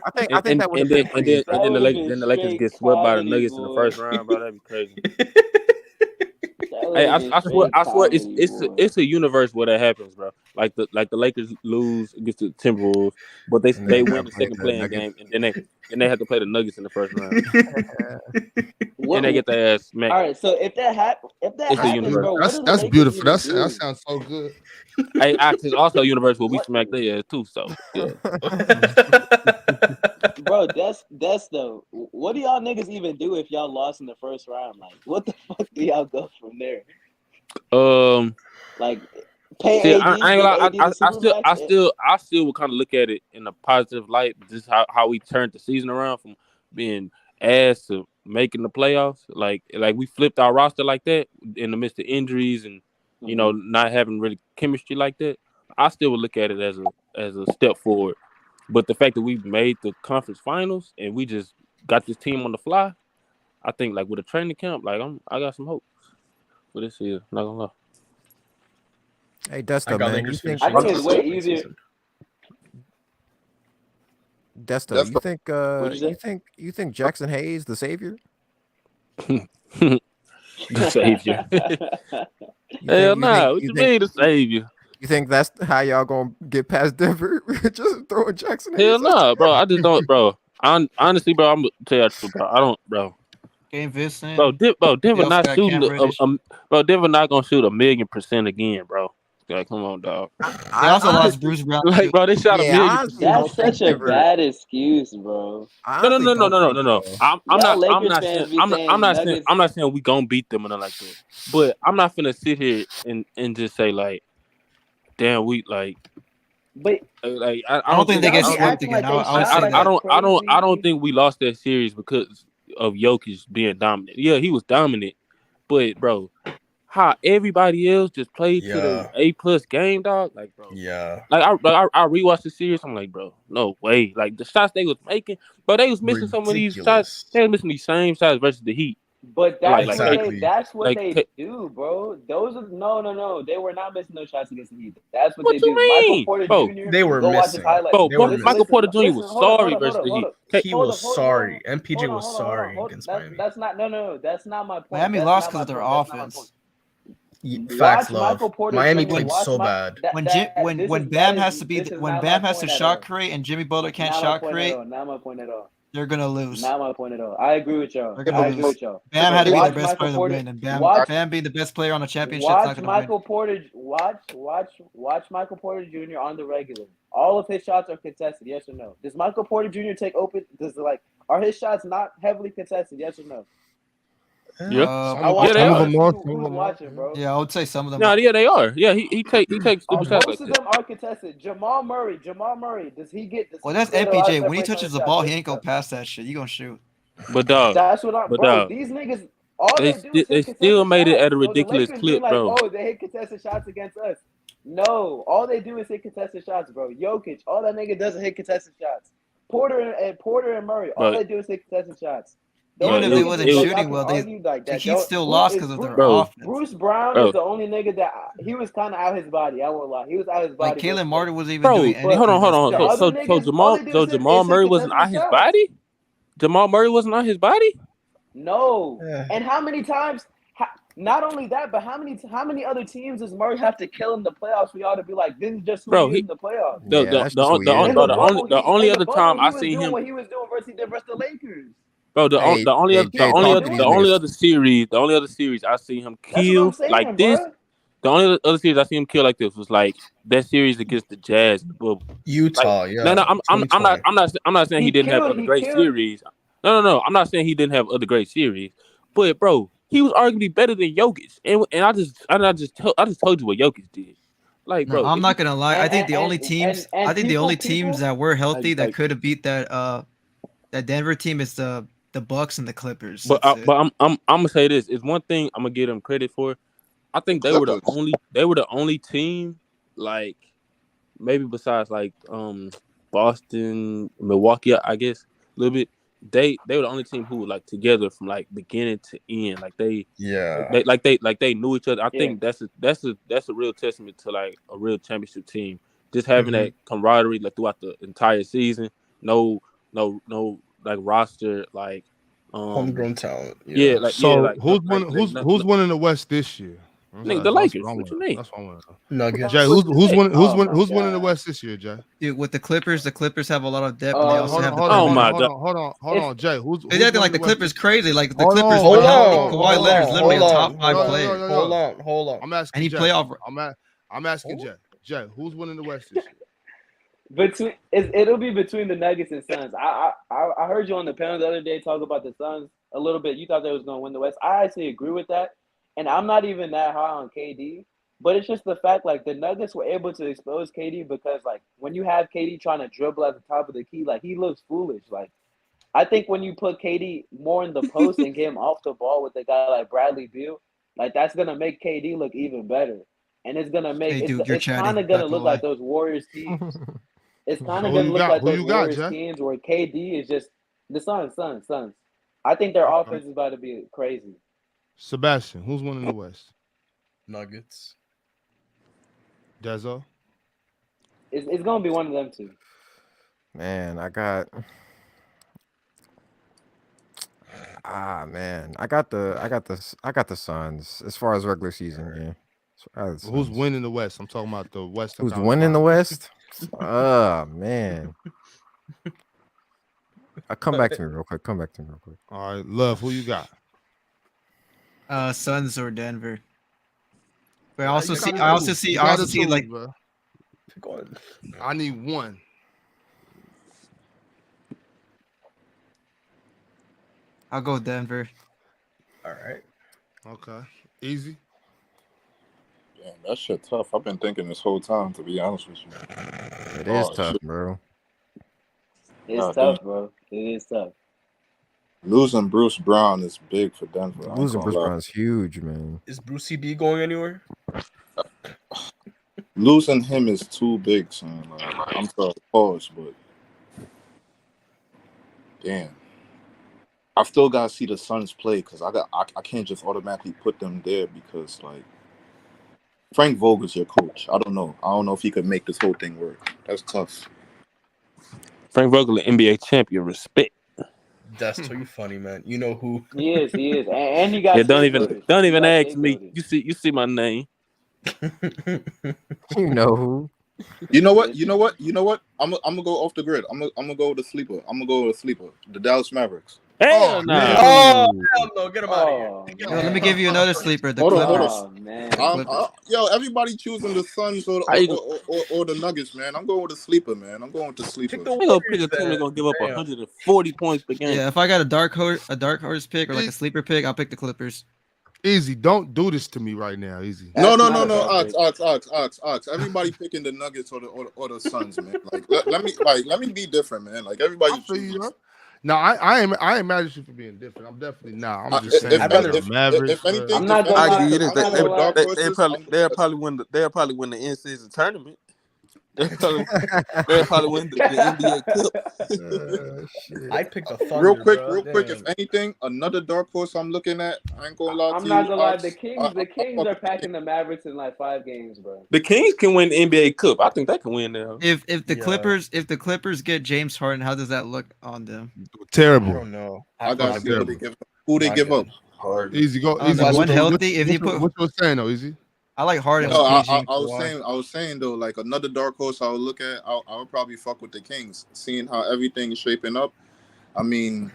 I think that would have been pretty. that would have been then the Lakers straight get swept by the comedy, Nuggets in the boy. first round, bro. That'd be crazy. That would Hey, have been straight I swear, comedy, boy. it's a universe where that happens, bro. Like the Lakers lose against the Timberwolves, but And they they win gotta the play second the playing Nuggets. game, and then they have to play the Nuggets in the first round, What, and they get their ass all smacked. right, so if that It's a happens, universe. bro, what do the That's Lakers beautiful. even That do? sounds so good. Hey, it's also a universe where we What, smack their ass too. So yeah. bro? That's though. What do y'all niggas even do if y'all lost in the first round? Like, what the fuck do y'all go from there? See, Like, pay AD, I ain't give gonna lie. AD the I still would kind of look at it in a positive light. Just how we turned the season around from being ass to making the playoffs. Like we flipped our roster like that in the midst of injuries and not having really chemistry like that. I still would look at it as a step forward. But the fact that we made the conference finals and we just got this team on the fly, I think like with a training camp, like I got some hope for this year. Not gonna lie. Hey, Desta, man, you think? I think it's way easier. Desta, you think? What'd you say? You think Jackson Hayes the savior? The savior. Hell nah. What you mean the savior? You think that's how y'all gonna get past Denver? Just throwing Jackson Hayes? Hell nah, bro. I just don't, bro. Honestly, bro, I'm gonna tell you the truth, bro. I don't, bro. Game Vincent. Bro, Denver also not got shooting. Cam Reddish. Bro, Denver not gonna shoot 1,000,000% again, bro. Like, come on, dog. They also lost Bruce Brown. Like, bro, they shot 1,000,000%. That's such a bad excuse, bro. No. I'm not Lakers fans saying be saying I'm not Nuggets. saying we gonna beat them or nothing like that. But I'm not finna sit here and just say like, damn, we like. But like I don't think they get swept again. I don't think we lost that series because of Jokic being dominant. Yeah, he was dominant, but bro, how everybody else just played to the A+ game, dog. Like, bro, like I rewatched the series. I'm like, bro, no way. Like the shots they was making, but they was missing some of these shots. They was missing these same shots versus the Heat. But that's Like, that's what like, they do, bro. Those are no. They were not missing those shots against the Heat. That's what What they you do. mean? Michael Porter Bro, Jr. They were go watch his missing. highlights. Bro, Michael Porter Jr. was sorry versus the Heat. He was sorry. MPJ was sorry against Miami. That's not no. That's not my point. Miami lost because of their offense. Facts, love. Michael Porter Miami Jr. played so bad. When Bam has to shot create and Jimmy Butler can't shot create, not my point at all. they're gonna lose. Not my point at all. I agree with y'all. They're gonna lose. Bam had to be their best player to win, and Bam being the best player on the championship. Watch Michael Porter. Watch Michael Porter Jr. on the regular. All of his shots are contested. Yes or no? Does Michael Porter Jr. take open? Are his shots not heavily contested? Yes or no? Yeah, I watch watching, bro. Yeah, I would say some of them. No, yeah, they are. Yeah, he takes stupid shots like Most of that. them are contested. Jamal Murray, does he get? Well, that's MPJ. When he touches the ball, he ain't gonna pass that shit. You gonna shoot. But dog, that's what I'm. Bro, dog, these niggas, all they still made it at a ridiculous clip, bro. Oh, they hit contested shots against us. No, all they do is hit contested shots, bro. Jokic, all that nigga does is hit contested shots. Porter and Murray, all they do is hit contested shots. Even if they wasn't shooting well, the Heat still lost because of their offense. Bruce Brown is the only nigga that he was kind of out his body. I won't lie, he was out his body. Like Caleb Martin was even doing anything. Hold on. So Jamal Murray wasn't on his body. Jamal Murray wasn't on his body. No, and how many times? Not only that, but how many other teams does Murray have to kill in the playoffs for y'all to be like, this is just who he is in the playoffs? The only other time I seen him, what he was doing versus the Lakers. Bro, the only other series I see him kill like this. The only other series I see him kill like this was like that series against the Jazz. Utah, No, I'm not saying he didn't have other great series. No, I'm not saying he didn't have other great series. But bro, he was arguably better than Jokic, and I just told you what Jokic did. Like, No, bro, I'm not gonna lie. I think the only teams people that were healthy that like, could have beat that Denver team is the Bucks and the Clippers. but That's it. I'm gonna say this. It's one thing I'm gonna give them credit for. I think they were the only team, like maybe besides like Boston, Milwaukee, I guess a little bit. They were the only team who were like together from like beginning to end. Like they knew each other. I think that's a real testament to like a real championship team. Just having that camaraderie like throughout the entire season. No like roster like homegrown talent. Who's winning the West this year? Nigga, the Lakers. What you mean? That's what I want to know. Nuggets. Jay, who's winning the West this year, Jay? Dude, with the Clippers have a lot of depth. And they also have hold on, Jay. Who's they're acting like the Clippers crazy? Like the Clippers, hold healthy, on, Kawhi Leonard is literally a top 5 player. Hold on. I'm asking. And he Jay. playoff. I'm asking Jay. Jay, who's winning the West this year? It'll be between the Nuggets and Suns. I heard you on the panel the other day talk about the Suns a little bit. You thought they was going to win the West. I actually agree with that. And I'm not even that high on KD, but it's just the fact like the Nuggets were able to expose KD because like when you have KD trying to dribble at the top of the key, like he looks foolish. Like I think when you put KD more in the post and get him off the ball with a guy like Bradley Beal, like that's gonna make KD look even better. And it's gonna make it's kind of gonna look like those Warriors teams. It's kind of gonna look like those Warriors teams where KD is just the Suns. I think their offense is about to be crazy. Sebastian, who's winning the West? Nuggets. Dezo? It's gonna be one of them two. Man, I got the Suns as far as regular season game. Who's winning the West? I'm talking about the West. Who's winning the West? Oh man. Come back to me real quick. All right, Love, who you got? Suns or Denver. But I also see like bro. I need one. I'll go Denver. All right. Okay. Easy. Damn, that shit tough. I've been thinking this whole time, to be honest with you. It is tough, bro. It's tough, bro. It is tough. Losing Bruce Brown is big for Denver. Losing Bruce Brown is huge, man. Is Brucey B going anywhere? Losing him is too big, son. Like, I'm sorry, pause, but damn, I still gotta see the Suns play because I can't just automatically put them there because like Frank Vogel's your coach. I don't know if he could make this whole thing work. That's tough. Frank Vogel, an NBA champion. Respect. That's too funny, man. You know who? He is, and you got. Don't even ask me. You see my name. You know who? You know what? I'm gonna go off the grid. I'm gonna go with the sleeper. The Dallas Mavericks. Hell no! Hell no! Get him out of here. Yo, let me give you another sleeper. The Hold Clippers. on. Yo, everybody choosing the Suns or the Nuggets, man. I'm going with the sleeper, man. I'm going with the sleeper. They gonna pick a team that's gonna give up 140 points per game. Yeah, if I got a dark horse pick or like a sleeper pick, I'll pick the Clippers. Easy, don't do this to me right now. Easy. No. Ox. Everybody picking the Nuggets or the Suns, man. Let me be different, man. Like everybody. No, I ain't mad at you for being different. I'm definitely not. I'm just saying. If anything, I'm not gonna lie. They'll probably win the in-season tournament. They'll probably win the NBA Cup. I picked the Thunder. Real quick. If anything, another dark horse I'm looking at. I ain't gonna lie to you. I'm not gonna lie. The Kings are packing the Mavericks in like 5 games, bro. The Kings can win the NBA Cup. I think they can win now. If the Clippers get James Harden, how does that look on them? Terrible. I don't know. I got who they give up. Harden. Easy, go. Easy. One healthy. If you put what you were saying though, Easy. I like Harden. No, I was saying though, like another dark horse I would look at. I would probably fuck with the Kings, seeing how everything is shaping up. I mean,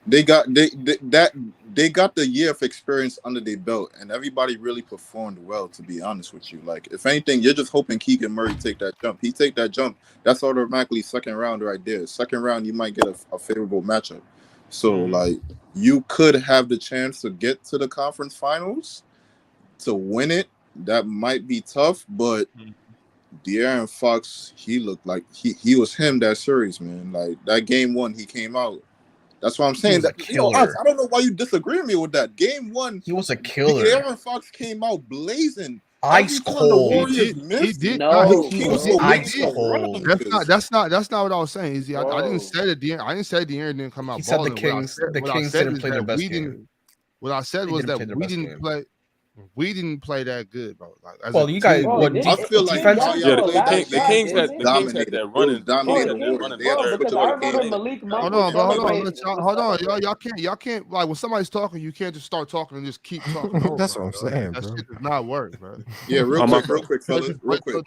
they got the year of experience under their belt, and everybody really performed well. To be honest with you, like if anything, you're just hoping Keegan Murray take that jump. He take that jump, that's automatically second round right there. Second round, you might get a favorable matchup. So like you could have the chance to get to the conference finals, to win it, that might be tough, but De'Aaron Fox, he looked like he was him that series, man. Like that game 1, he came out. That's what I'm saying. That, I don't know why you disagree with me with that. Game 1, he was a killer. De'Aaron Fox came out blazing. Ice cold. He did. No, ice cold. That's not what I was saying. Izzy. I didn't say that. I didn't say De'Aaron didn't come out. He said the balling. Kings didn't play their best game. What I said was that we didn't play. We didn't play that good, bro. Like, well, you guys, I feel like the Kings had that running. Hold on. Y'all can't like when somebody's talking, you can't just start talking and just keep talking. That's what I'm saying, that bro. shit does not work, bro. Yeah, real quick, fellas. Real quick.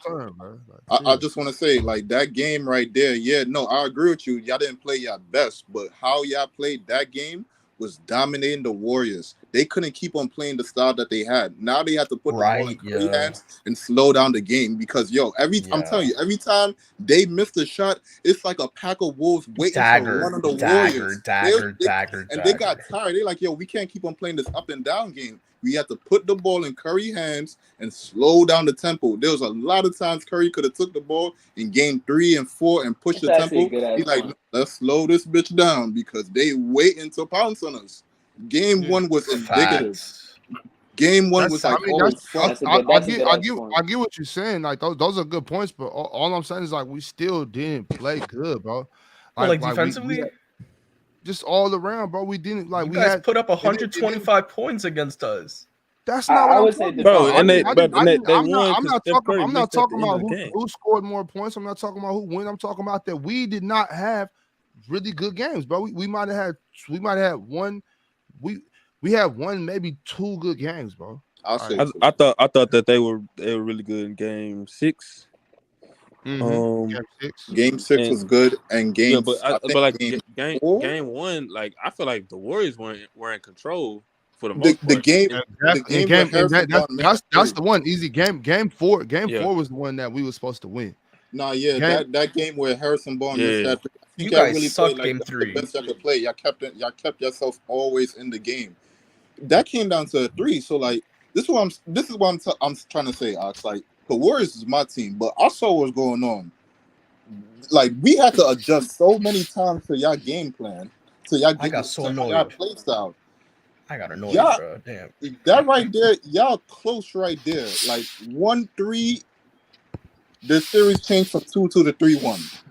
I just want to say, like that game right there. Yeah, no, I agree with you. Y'all didn't play your best, but how y'all played that game was dominating the Warriors. They couldn't keep on playing the style that they had. Now they have to put the ball in Curry hands and slow down the game because, I'm telling you, every time they miss a shot, it's like a pack of wolves waiting for one of the Warriors. And they got tired. They're like, we can't keep on playing this up and down game. We have to put the ball in Curry hands and slow down the tempo. There was a lot of times Curry could have took the ball in game 3 and 4 and pushed the tempo. He's like, let's slow this bitch down because they waiting to pounce on us. Game 1 was indicative. Game 1 was like, I get what you're saying. Like those are good points, but all I'm saying is like we still didn't play good, bro. Like defensively, just all around, bro. We didn't like. You guys put up 125 points against us. That's not what I was saying, bro. And they won. I'm not talking about who scored more points. I'm not talking about who won. I'm talking about that we did not have really good games, bro. We might have had one. We had one, maybe 2 good games, bro. I thought that they were really good in game 6. Game 6 was good, and game game 1, like I feel like the Warriors were in control for the most part. That's the one easy game. Game 4 was the one that we were supposed to win. That game where Harrison Barnes had. You guys really sucked game 3. The best y'all could play. Y'all kept yourself always in the game. That came down to a 3. So like this is what I'm trying to say, Ox. Like the Warriors is my team, but I saw what's going on. Like we had to adjust so many times to y'all game plan. So y'all y'all play style. I got annoyed, bro. Damn. That right there, y'all close right there. Like 1-3. The series changed from 2-2 to 3-1.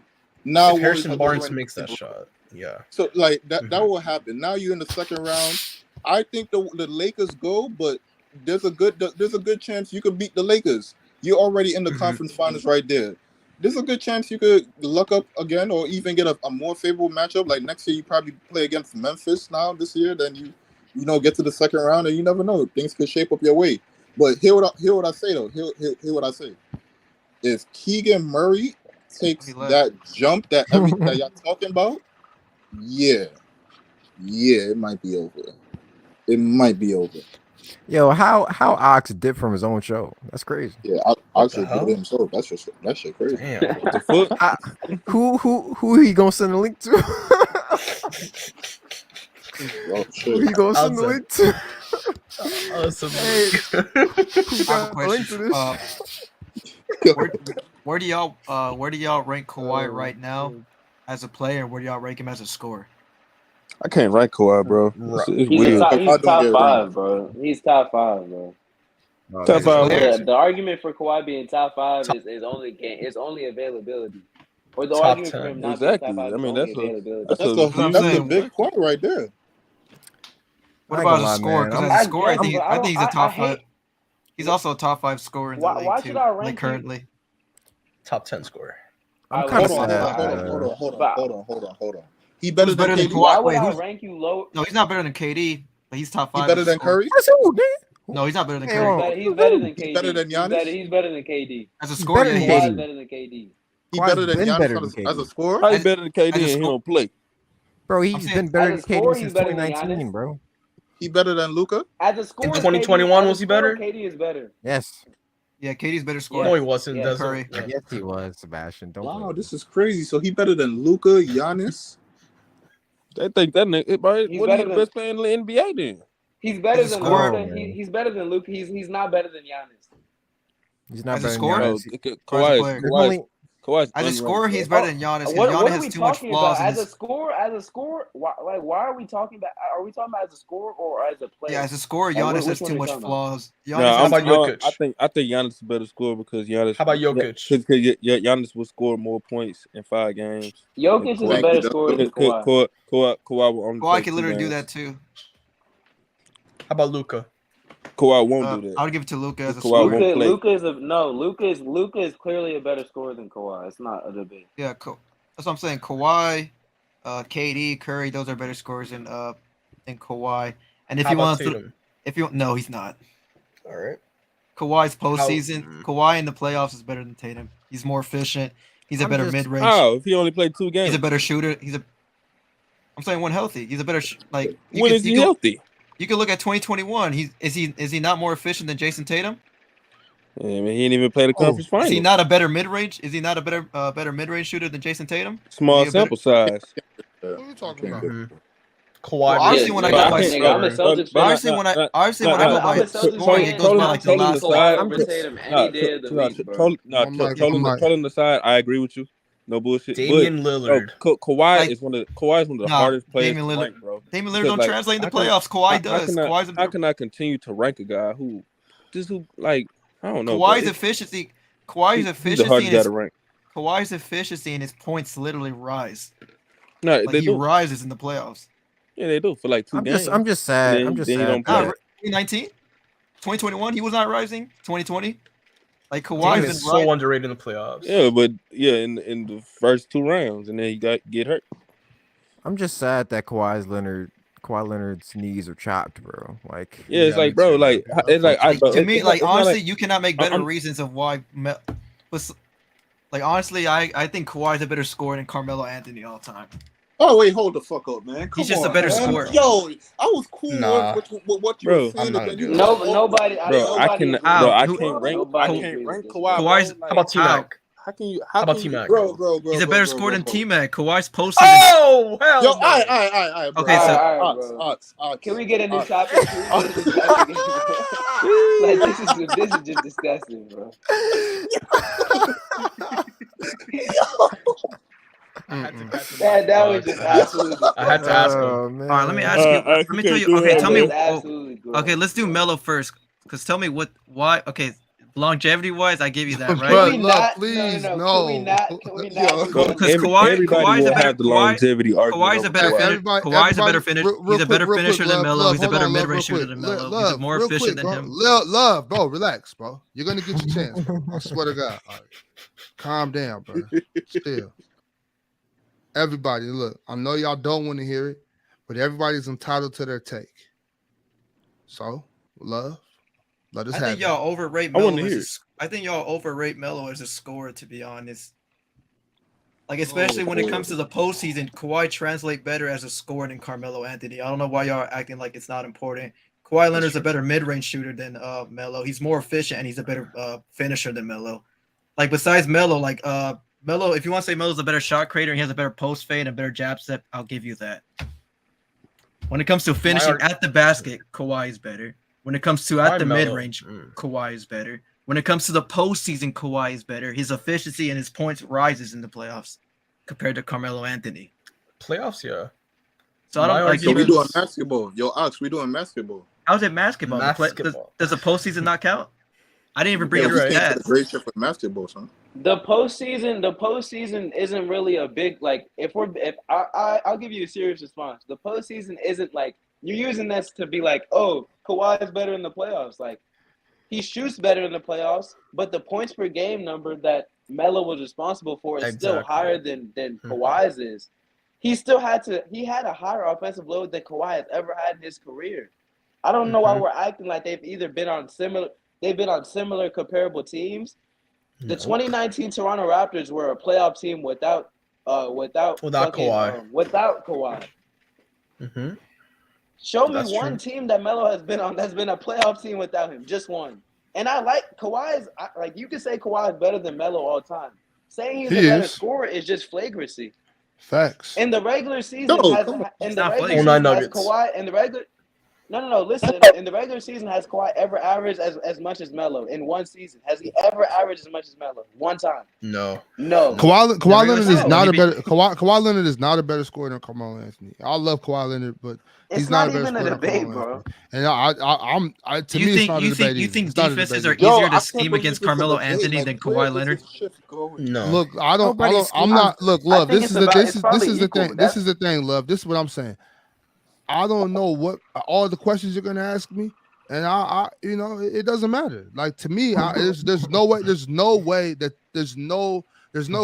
Now if Harrison Barnes makes that shot. Yeah. So like that will happen. Now you're in the second round. I think the Lakers go, but there's a good chance you could beat the Lakers. You're already in the conference finals right there. There's a good chance you could luck up again or even get a more favorable matchup. Like next year you probably play against Memphis now this year, then you get to the second round and you never know. Things could shape up your way. But hear what I say though. Hear what I say. If Keegan Murray takes that jump that y'all talking about, it might be over. It might be over. Yo, how Ox did from his own show? That's crazy. Yeah, Ox did himself. That shit crazy. Damn. What the fuck? Who he gonna send the link to? Who he gonna send the link to? Where do y'all rank Kawhi right now as a player? Where do y'all rank him as a scorer? I can't rank Kawhi, bro. It's He's weird. top 5, bro. He's top 5, bro. Top 5. The argument for Kawhi being top 5 is only availability. Or the argument for him not being top 5 is only availability. That's a big point right there. What about as a scorer? Because as a scorer, I think he's a top 5. He's also a top 5 scorer in the league too. Like currently, top 10 scorer. I'm kind of Hold on. He better than KD. Why would I rank you low? No, he's not better than KD, but he's top 5. He better than Curry? No, he's not better than Curry. He's better than KD. He's better than Giannis? He's better than KD. As a scorer, he's better than KD. He better than Giannis as a scorer? How he better than KD and he don't play? Bro, he's been better than KD since 2019, bro. He better than Luka? As a scorer, in 2021, was he better? KD is better. Yes. Yeah, KD's better scorer. No, he wasn't. Yeah. Curry. Yes, he was, Sebastian. Wow, this is crazy. So he better than Luka, Giannis? They think that nigga, what is the best player in the NBA then? He's better than Luka. He's better than Luka. He's not better than Giannis. He's not As a better than scorer? Giannis. Kawhi's As a scorer, unranked, he's bro. better than Giannis because What Giannis are we has too much talking flaws. about? In his... As a scorer, why are we talking about? Are we talking about as a scorer or as a player? Yeah, as a scorer, Giannis has too much flaws. How about Jokic? I think Giannis is a better scorer because Giannis. How about Jokic? Because Giannis will score more points in 5 games. Jokic is a better scorer than Kawhi. Kawhi will only Kawhi play can 2 literally do games. that too. How about Luka? Kawhi won't do that. I would give it to Luka as a scorer. Luka is clearly a better scorer than Kawhi. It's not a debate. Yeah, that's what I'm saying. Kawhi, KD, Curry, those are better scorers than Kawhi. And if How you about want Tatum? no, he's not. All right. Kawhi's postseason. Kawhi in the playoffs is better than Tatum. He's more efficient. He's a better mid-range. How? If he only played 2 games, he's a better shooter. I'm saying when healthy, he's a better when is he healthy? You can look at 2021. Is he not more efficient than Jason Tatum? Yeah, I mean, he didn't even play the conference final. Is he not a better mid-range? Is he not a better mid-range shooter than Jason Tatum? Small sample size. What are you talking about? Kawhi. Well, obviously, when I go by scoring, obviously when I go by scoring, it goes by like the last. Trolling aside, I agree with you. No bullshit. Damian Lillard. Kawhi is one of the hardest players Damian to Lillard, rank, bro. Damian Lillard don't translate in the playoffs. Kawhi does. How can I continue to rank a guy who I don't know. Kawhi's efficiency. Kawhi's efficiency and his points literally rise. No, they he rises in the playoffs. Yeah, they do for like 2 games. I'm just sad. I'm just sad. 2019, 2021, he was not rising. 2020, like Kawhi's been so underrated in the playoffs. Yeah, but in the first 2 rounds, and then he get hurt. I'm just sad that Kawhi Leonard's knees are chopped, bro. Like, yeah, it's like, bro, like it's like to me, like honestly, you cannot make better reasons of why. Like honestly, I think Kawhi's a better scorer than Carmelo Anthony all time. Oh wait, hold the fuck up, man. He's just a better scorer. Yo, I was cool with what you were saying. Nobody. I can't rank Kawhi. Kawhi's how about T-Mac? How about T-Mac? Bro, he's a better scorer than T-Mac. Kawhi's postseason. Oh, hell yo, no. all right. Okay, so can we get a new topic? Like this is just disgusting, bro. That was just absolutely. I had to ask him. All right, let me ask you. Let me tell you. Okay, tell me. Okay, let's do Melo first. Because tell me why. Okay, longevity wise, I give you that, right? But look, please, no. Because Kawhi's a better longevity Kawhi's a better finisher. Kawhi's a better finisher. He's a better finisher than Melo. He's a better mid-range shooter than Melo. He's more efficient than him. Love, bro, relax, bro. You're gonna get your chance, bro. I swear to God. All right. Calm down, bro. Still. Everybody, look, I know y'all don't want to hear it, but everybody's entitled to their take. So, love, let us have it. I think y'all overrate Melo as a scorer, to be honest. Like, especially when it comes to the postseason, Kawhi translate better as a scorer than Carmelo Anthony. I don't know why y'all are acting like it's not important. Kawhi Leonard's a better mid-range shooter than Melo. He's more efficient and he's a better finisher than Melo. Like, besides Melo, like Melo, if you want to say Melo's a better shot creator and he has a better post fade and a better jab step, I'll give you that. When it comes to finishing at the basket, Kawhi is better. When it comes to at the mid-range, Kawhi is better. When it comes to the postseason, Kawhi is better. His efficiency and his points rises in the playoffs compared to Carmelo Anthony. Playoffs, yeah. So I don't like. So we doing basketball. Yo, Ox, we doing basketball. How's it basketball? Does the postseason not count? I didn't even bring up stats. Great shit for basketball, son. The postseason isn't really a big I'll give you a serious response. The postseason isn't like you're using this to be like, oh, Kawhi is better in the playoffs. Like he shoots better in the playoffs, but the points per game number that Melo was responsible for is still higher than Kawhi's is. He had a higher offensive load than Kawhi has ever had in his career. I don't know why we're acting like they've been on similar comparable teams. The 2019 Toronto Raptors were a playoff team without Kawhi. Without Kawhi. Mm-hmm. Show me one team that Melo has been on that's been a playoff team without him. Just one. And I like Kawhi's. Like you can say Kawhi is better than Melo all time. Saying he's a better scorer is just flagrancy. Facts. In the regular season, Kawhi in the regular No. Listen, in the regular season, has Kawhi ever averaged as much as Melo in one season? Has he ever averaged as much as Melo one time? No. Kawhi Leonard is not a better Kawhi Leonard is not a better scorer than Carmelo Anthony. I love Kawhi Leonard, but he's not a better scorer than Carmelo Anthony. And to me, it's not a debate. You think defenses are easier to scheme against Carmelo Anthony than Kawhi Leonard? No. Look, I'm not. Look, love. This is the thing. This is the thing, love. This is what I'm saying. I don't know what all the questions you're gonna ask me, and I it doesn't matter. Like to me, there's no way that there's no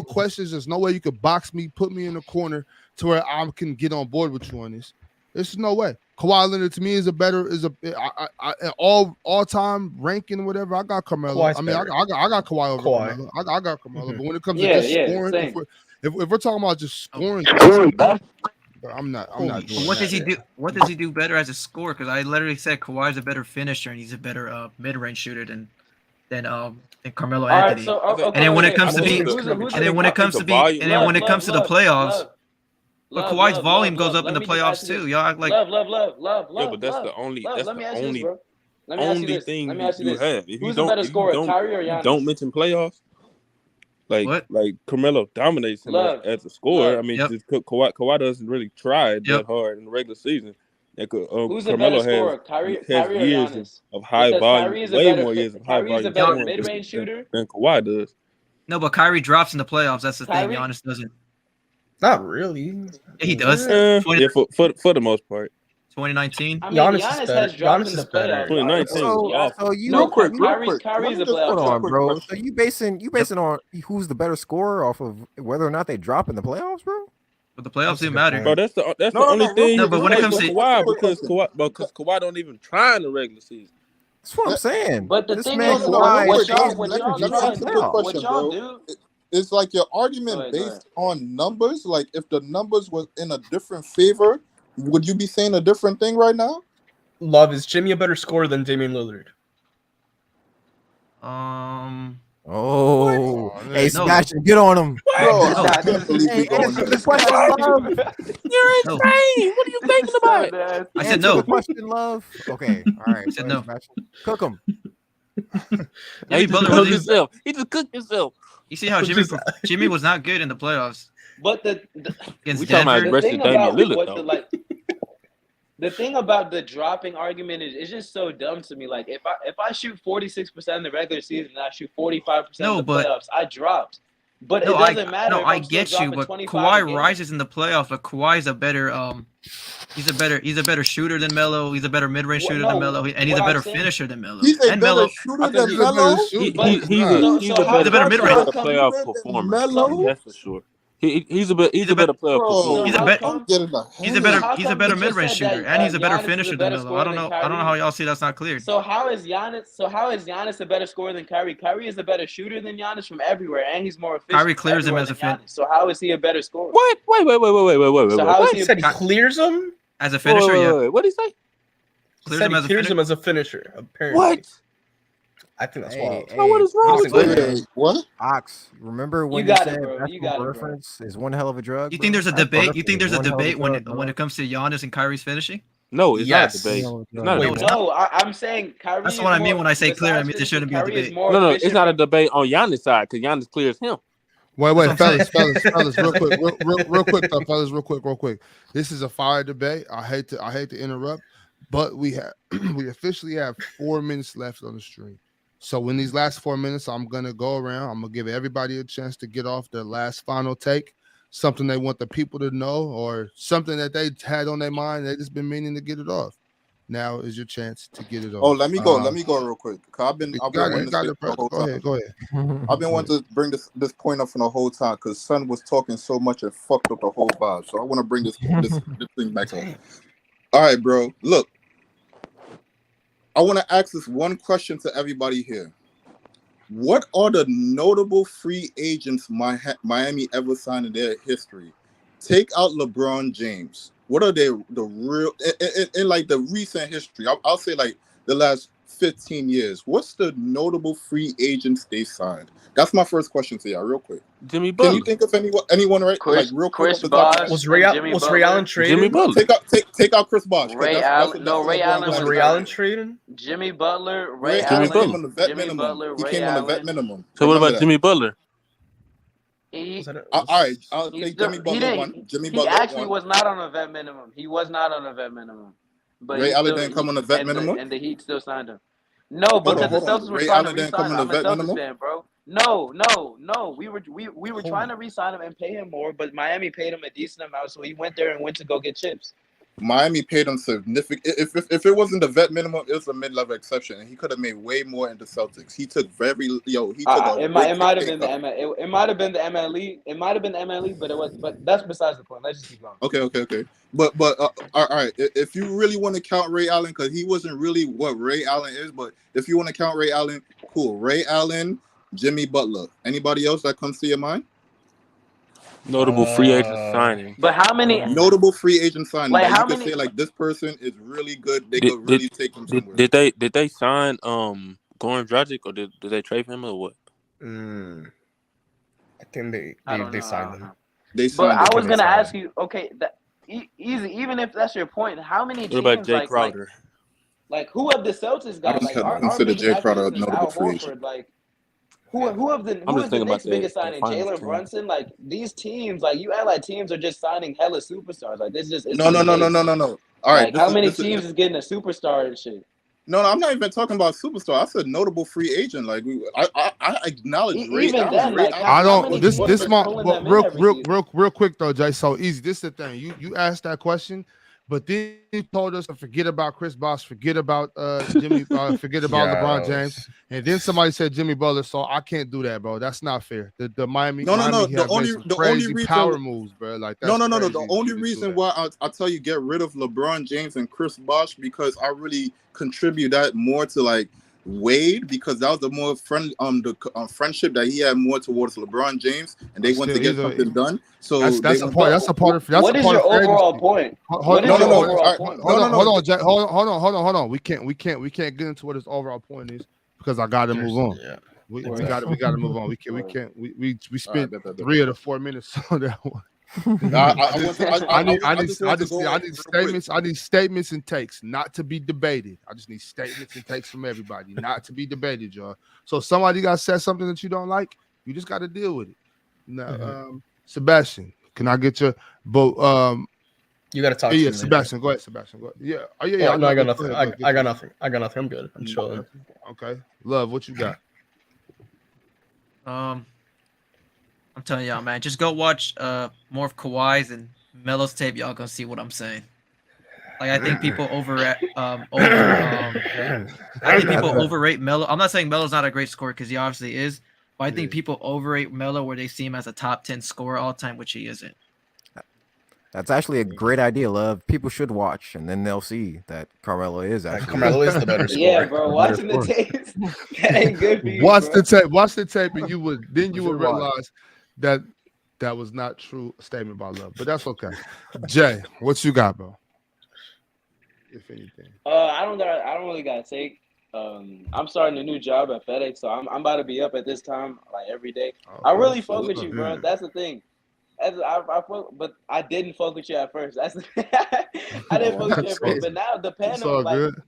questions. There's no way you could box me, put me in a corner to where I can get on board with you on this. There's no way. Kawhi Leonard to me is all time ranking whatever. I got Carmelo. Kawhi's I mean, I got Kawhi over Carmelo. I got Carmelo. Mm-hmm. But when it comes to just scoring, if we're talking about just scoring. I'm not doing What that. does he do? What does he do better as a scorer? Because I literally said Kawhi's a better finisher and he's a better mid-range shooter than Carmelo Anthony. And then when it comes to the playoffs, but Kawhi's volume goes up in the playoffs too. Y'all act like love. Yeah, but that's the only only thing Let me ask you you this. have. If Who's the better scorer, Kyrie or Giannis? Don't mention playoffs. Like Carmelo dominates him as a scorer. I mean, just Kawhi doesn't really try that hard in the regular season. Who's the Carmelo better scorer, Kyrie or years Giannis? of high volume, way more years of high volume. Kyrie's a better mid-range shooter than Kawhi does. No, but Kyrie drops in the playoffs. That's the thing. Giannis doesn't. Not really. Yeah, he does. For the most part. 2019. I mean, Giannis has dropped in the playoffs. 2019. So you real quick. Kyrie's a playoff. Hold on, bro. So you basing on who's the better scorer off of whether or not they drop in the playoffs, bro? But the playoffs didn't matter, bro. That's the only thing. No, but when it comes to Kawhi, because Kawhi don't even try in the regular season. That's what I'm saying. But the this thing man is, Kawhi what y'all bro. do? It's like your argument based on numbers. Like if the numbers was in a different favor, would you be saying a different thing right now? Love, is Jimmy a better scorer than Damian Lillard? Hey, Sebastian, get on him. Bro, You're insane. What are you thinking about? I said no. The question, love. Okay, all right. I said no. Cook him. He just cooked himself. You see how Jimmy was not good in the playoffs. But against the thing about the thing about the dropping argument is just so dumb to me. Like if I shoot 46% in the regular season and I shoot 45% in the playoffs, I dropped. But it doesn't matter. No, I get you. But Kawhi rises in the playoffs. But Kawhi's a better he's a better shooter than Melo. He's a better mid-range shooter than Melo, and he's a better finisher than Melo. He's a better shooter than Melo. He's a better mid-range playoff performer. That's for sure. He's a better player. He's a better mid-range shooter, and he's a better finisher than Melo. I don't know how y'all see that's not clear. So how is Giannis a better scorer than Kyrie? Kyrie is a better shooter than Giannis from everywhere, and he's more efficient. Kyrie clears him as a finisher. So how is he a better scorer? What? Wait. So how is he? He clears him as a finisher. Yeah. What did he say? Clears him as a finisher. Apparently. What? I think that's wild. What is wrong with you? What? Ox, remember when you said basketball reference is one hell of a drug? You think there's a debate? You think there's a debate when it comes to Giannis and Kyrie's finishing? No, it's not a debate. I'm saying Kyrie. That's what I mean when I say clear. I mean there shouldn't be a debate. No, it's not a debate on Giannis' side because Giannis clears him. Wait, fellas, real quick. This is a fire debate. I hate to interrupt, but we officially have 4 minutes left on the stream. So in these last 4 minutes, I'm going to go around. I'm going to give everybody a chance to get off their last final take, something they want the people to know or something that they had on their mind. They just been meaning to get it off. Now is your chance to get it off. Oh, let me go real quick. I've been wanting to bring this point up for the whole time because Son was talking so much and fucked up the whole vibe. So I want to bring this thing back up. All right, bro. Look. I want to ask this one question to everybody here. What are the notable free agents Miami ever signed in their history? Take out LeBron James. What are the real in like the recent history? I'll say like the last 15 years, what's the notable free agents they signed? That's my first question to y'all, real quick. Jimmy Butler. Can you think of anyone right? Chris, real quick Chris off the top of Bosh, Was Jimmy Ray Allen traded? Jimmy Butler. take out Chris Bosh. Ray Allen. No, Ray Allen Was was Ray Allen traded? Jimmy Butler, Ray Ray Allen Allen, came on the vet Jimmy minimum. Butler, He Ray came on the vet Allen. minimum. So what Remember about that. Jimmy Butler? He, all right, I'll take Jimmy Butler one. Jimmy he Butler actually one. was not on a vet minimum. He was not on a vet minimum. But Ray he Allen still, didn't come on the vet and minimum? The Heat still signed him. No, because the Celtics were Ray trying Allen to didn't come re-sign on him. the I'm a vet Celtics minimum? fan, bro. No. We were trying to re-sign him and pay him more, but Miami paid him a decent amount, so he went there and went to go get chips. Miami paid him significant. If it wasn't the vet minimum, it was a mid-level exception, and he could have made way more in the Celtics. He took He took It might have been the ML. It might have been the MLE. It might have been the MLE, but it was. But that's besides the point. Let's just keep going. Okay. But all right. If you really want to count Ray Allen, because he wasn't really what Ray Allen is, but if you want to count Ray Allen, cool. Ray Allen, Jimmy Butler. Anybody else that comes to your mind? Notable free agent signing. But how many notable free agent signing? Like, that how you could many- say like this person is really good. They could really take him somewhere. Did they sign Goran Dragic, or did they trade him, or what? I think they signed him. But I was gonna ask you. Okay, easy. Even if that's your point, how many teams? What about Jay Crowder? Like who of the Celtics guys? I don't consider Jay Crowder a notable free agent. Like who of the Knicks' biggest signing? Jalen Brunson. Like these teams, like you act like teams are just signing hella superstars. Like this just No. All right, like, how many teams is getting a superstar and shit? No, I'm not even talking about superstar. I said notable free agent. Like I acknowledge Ray Even Allen. then, Ray like, Allen. how I don't. many This teams this are my pulling well, them in every real quick though, Jay. So easy. This is the thing. You asked that question, but then you told us to forget about Chris Bosh, forget about Jimmy, forget about LeBron James, and then somebody said Jimmy Butler. So I can't do that, bro. That's not fair. The Miami. No. Miami The only reason. power moves, bro. Like that's No. crazy The only to do reason that. why I tell you get rid of LeBron James and Chris Bosh because I really contribute that more to like Wade because that was the more friendship that he had more towards LeBron James, and they went to get something done. So that's a part. That's a part of. That's What a is part your of overall point? What is your overall point? Hold on, Jack. Hold on. We can't get into what his overall point is because I got to move on. Yeah. We got to move on. We spent 3 of the 4 minutes on that one. I need statements and takes, not to be debated. I just need statements and takes from everybody, not to be debated, y'all. So if somebody got said something that you don't like, you just got to deal with it. Now, Sebastian, can I get your vote? You got to talk. Yeah, to me, Sebastian. Go ahead, Sebastian. Go ahead. Yeah. Oh, yeah. Oh, no, I got nothing. I got nothing. I got nothing. I'm good. I'm chilling. Okay. Love, what you got? I'm telling y'all, man, just go watch more of Kawhi's and Melo's tape. Y'all gonna see what I'm saying. Like I think people overrate Melo. I'm not saying Melo's not a great scorer because he obviously is, but I think people overrate Melo where they see him as a top 10 scorer all time, which he isn't. That's actually a great idea, Love. People should watch, and then they'll see that Carmelo is actually. Carmelo is the better scorer. Yeah, bro. Watching the tapes, that ain't good for you. Watch bro. the tape, and you would realize that was not true statement by Love, but that's okay. Jay, what you got, bro? If anything, I don't really got to take. I'm starting a new job at FedEx, so I'm about to be up at this time like every day. I really fuck with you, bro. That's the thing. But I didn't fuck with you at first. That's I didn't fuck with you at first, but now the panel, like, good.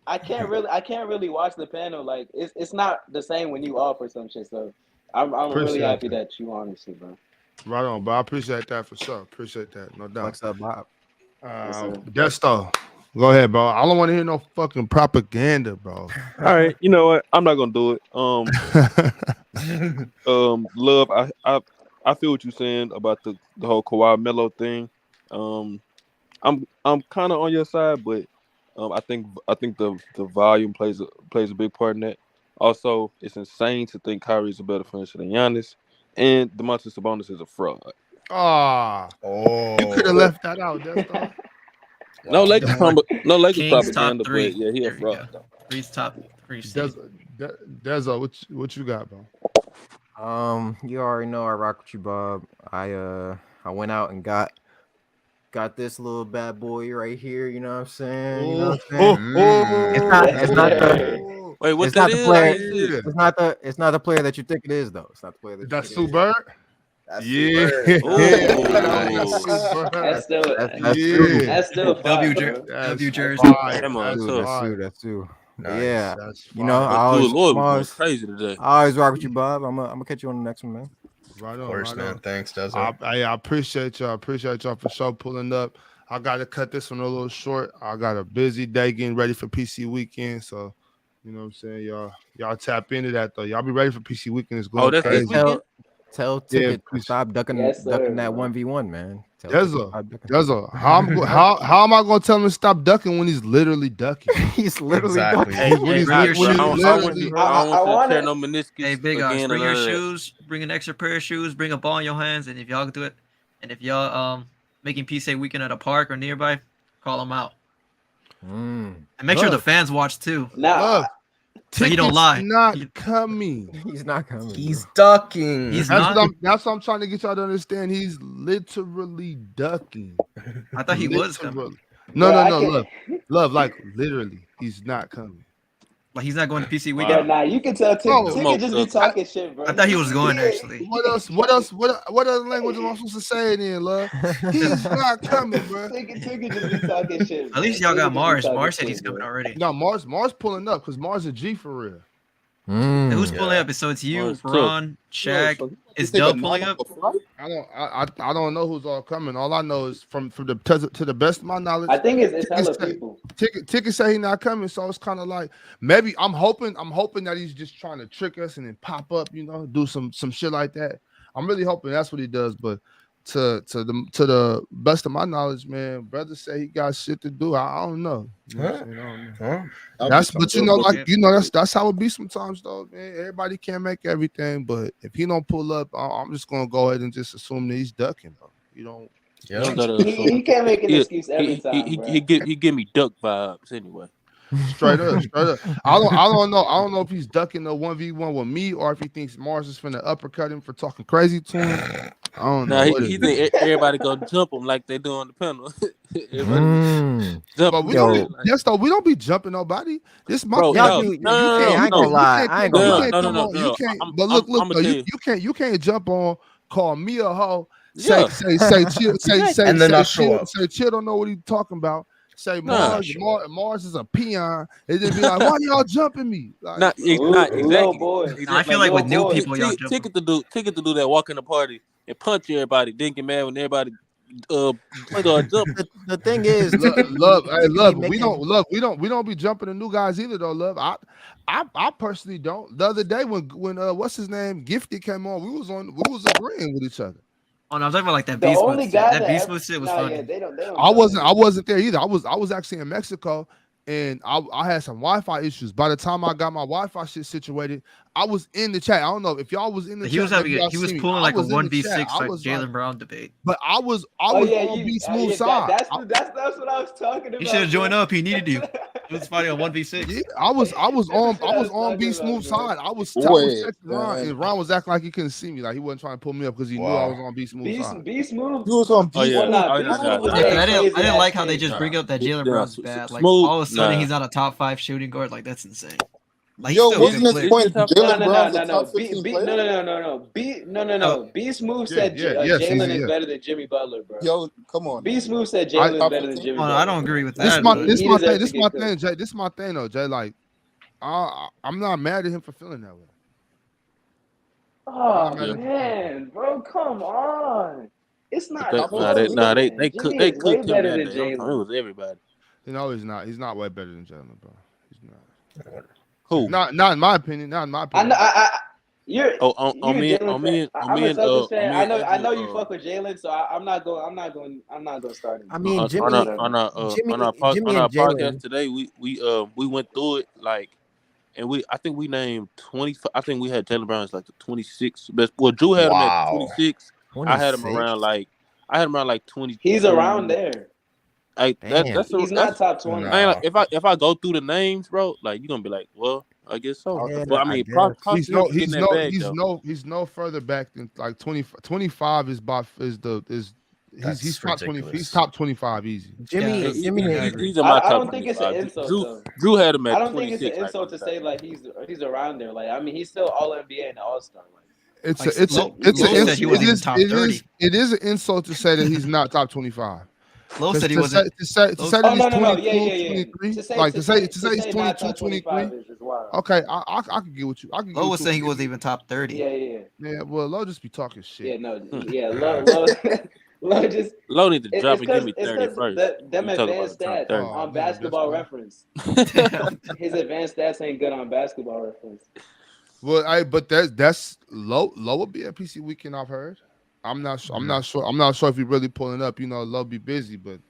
I can't really watch the panel. Like it's not the same when you off or some shit. So I'm really happy that you honestly, bro. Right on, but I appreciate that for sure. Appreciate that, no doubt. What's up, Bob? Desto, go ahead, bro. I don't want to hear no fucking propaganda, bro. All right, you know what? I'm not gonna do it. Love, I feel what you're saying about the whole Kawhi Melo thing. I'm kind of on your side, but I think the volume plays a big part in that. Also, it's insane to think Kyrie's a better finisher than Giannis, and Domantas Sabonis is a fraud. You could have left that out. No Lakers Kings propaganda, top 3. but yeah, he a fraud. Three's top 3. Dezo, what you got, bro? You already know I rock with you, Bob. I went out and got got this little bad boy right here. You know what I'm saying? You know what I'm saying? It's not the. Wait, what It's that not the is? player. I ain't see it. It's not the player that you think it is, though. It's not the player that you That's think it Sue is. Bird. That's Yeah, That's still yeah. that's still W fire, bro. W jersey. Fire. That That's tough. fire. That's Sue. Nice. Yeah, That's you know, fire. I Dude, Lloyd was going always, crazy today. I always rock with you, Bob. I'm gonna catch you on the next one, man. Right on, Of course, right man. on. Thanks, Desert. I appreciate y'all. Appreciate y'all for sure pulling up. I got to cut this one a little short. I got a busy day getting ready for PC weekend, so you know what I'm saying. Y'all tap into that though. Y'all be ready for PC weekend. It's going that's crazy. this weekend? Tell Ticket to stop ducking that 1v1, man. Dezza, how am I gonna tell him to stop ducking when he's literally ducking? He's literally Exactly. ducking. When he's I literally- don't want to tear no meniscus Hey, Big Ox, again. bring your shoes, bring an extra pair of shoes, bring a ball in your hands, and if y'all do it, and if y'all making PSA weekend at a park or nearby, call them out. And make sure the fans watch too. Nah. So he don't lie. Not coming. He's not coming. He's ducking. He's That's not. what I'm trying to get y'all to understand. He's literally ducking. I thought he was coming. No, love, like literally, he's not coming. Like he's not going to PC Yeah, weekend. nah, you can tell Ticket just be talking shit, bro. I thought he was going actually. What else? What other language am I supposed to say then, love? He's not coming, bro. Ticket just be talking shit. At least y'all got Mars. Mars said he's coming already. No, Mars pulling up because Mars a G for real. And who's pulling up? So it's you, Ron, Shaq. Is Dub pulling up? I don't know who's all coming. All I know is from to the best of my knowledge. I think it's hella people. Ticket say he's not coming, so it's kind of like maybe I'm hoping that he's just trying to trick us and then pop up, you know, do some shit like that. I'm really hoping that's what he does, but to the best of my knowledge, man, brother say he got shit to do. I don't know. You know what I'm saying? I don't know. But you know, like that's how it be sometimes, though, man. Everybody can't make everything, but if he don't pull up, I'm just gonna go ahead and just assume that he's ducking, bro. You don't. He can't make an excuse every time. He give me duck vibes anyway. Straight up. I don't know if he's ducking the 1v1 with me or if he thinks Mars is finna uppercut him for talking crazy to him. I don't know. He think everybody go jump him like they do on the panel. But we don't be jumping nobody. This my I ain't gonna lie. You can't. But look, you can't jump on. Call me a hoe. Say chill. And then not show up. Say chill. Don't know what he's talking about. Say Mars is a peon. It just be like, why y'all jumping me? Like, not exactly. I feel like with new people, y'all jump. Ticket to do that. Walk in the party and punch everybody. Then get mad when everybody jump. The thing is, we don't be jumping the new guys either, though. Love, I personally don't. The other day when what's his name, Gifted came on, we was agreeing with each other. Oh no, I'm talking about like that beast mode shit. That beast mode shit was funny. Yeah, they don't I wasn't there either. I was actually in Mexico and I had some Wi-Fi issues. By the time I got my Wi-Fi shit situated, I was in the chat. I don't know if y'all was in the chat. He was pulling like a 1v6 like Jaylen Brown debate. But I was on B Smooth side. That's what I was talking about. He should have joined up. He needed you. He was fighting on 1v6. Yeah, I was on B Smooth side. I was texting Ron, and Ron was acting like he couldn't see me, like he wasn't trying to pull me up because he knew I was on B Smooth side. B Smooth. He was on B Smooth. I didn't like how they just bring up that Jaylen Brown's bad. Like all of a sudden he's not a top 5 shooting guard. Like that's insane. Like, wasn't this point Jaylen Brown's a top 15 player? No. B Smooth said Jaylen is better than Jimmy Butler, bro. Yo, come on. B Smooth said Jaylen is better than Jimmy Butler. I don't agree with that. This my thing, Jay. This is my thing, though, Jay. Like, I'm not mad at him for feeling that way. Oh man, bro, come on. It's not. They cooked him that day. It was everybody. No, he's not. He's not way better than Jaylen, bro. He's not. Who? Not in my opinion. Not in my opinion. I know you fuck with Jaylen, so I'm not going to start him. I mean, Jimmy on our podcast today, we went through it like, and I think we named 20. I think we had Jaylen Brown as like the 26th best. Well, Drew had him at 26. I had him around like 20. He's around there. Like he's not top 20. Like, if I go through the names, bro, like you're gonna be like, well, I guess so. Yeah, but I mean, he's no further back than like 25 is He's top 20. He's top 25 easy. Jimmy, he's in I my top don't think it's an 25. insult though. Drew had him I at don't think it's an 26. insult to say like he's around there. Like I mean, he's still All NBA and All Star. It is an insult to say that he's not top 25. Flo said he was to say that he's 22, 23. Like to say he's 22, 23. Okay, I can get with you. I can. Lo was saying he wasn't even top 30. Yeah. Well, Lo just be talking shit. Yeah, no, yeah, Lo just Lo need to drop and give me 30 first. Them advanced stats on Basketball Reference. His advanced stats ain't good on Basketball Reference. Well, but that's Lo will be at PC Weekend. I've heard. I'm not sure if he's really pulling up. You know, Lo be busy, but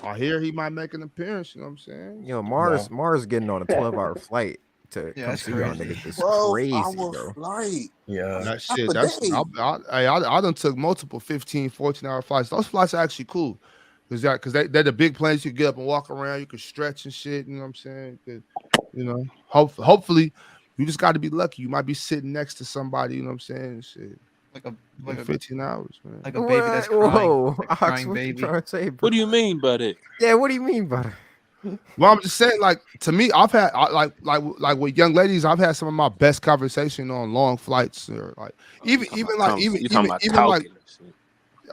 I hear he might make an appearance. You know what I'm saying? Yo, Mars getting on a 12-hour flight to come see y'all niggas. It's crazy, bro. Flight. Yeah, that shit. I done took multiple 15, 14-hour flights. Those flights are actually cool because they're the big planes. You can get up and walk around. You can stretch and shit. You know what I'm saying? You know, hopefully, you just got to be lucky. You might be sitting next to somebody. You know what I'm saying? Shit. Like 15 hours, man. Like a baby that's crying baby. What do you mean by that? Yeah, what do you mean by that? Well, I'm just saying, like, to me, I've had like with young ladies, I've had some of my best conversation on long flights, or like even like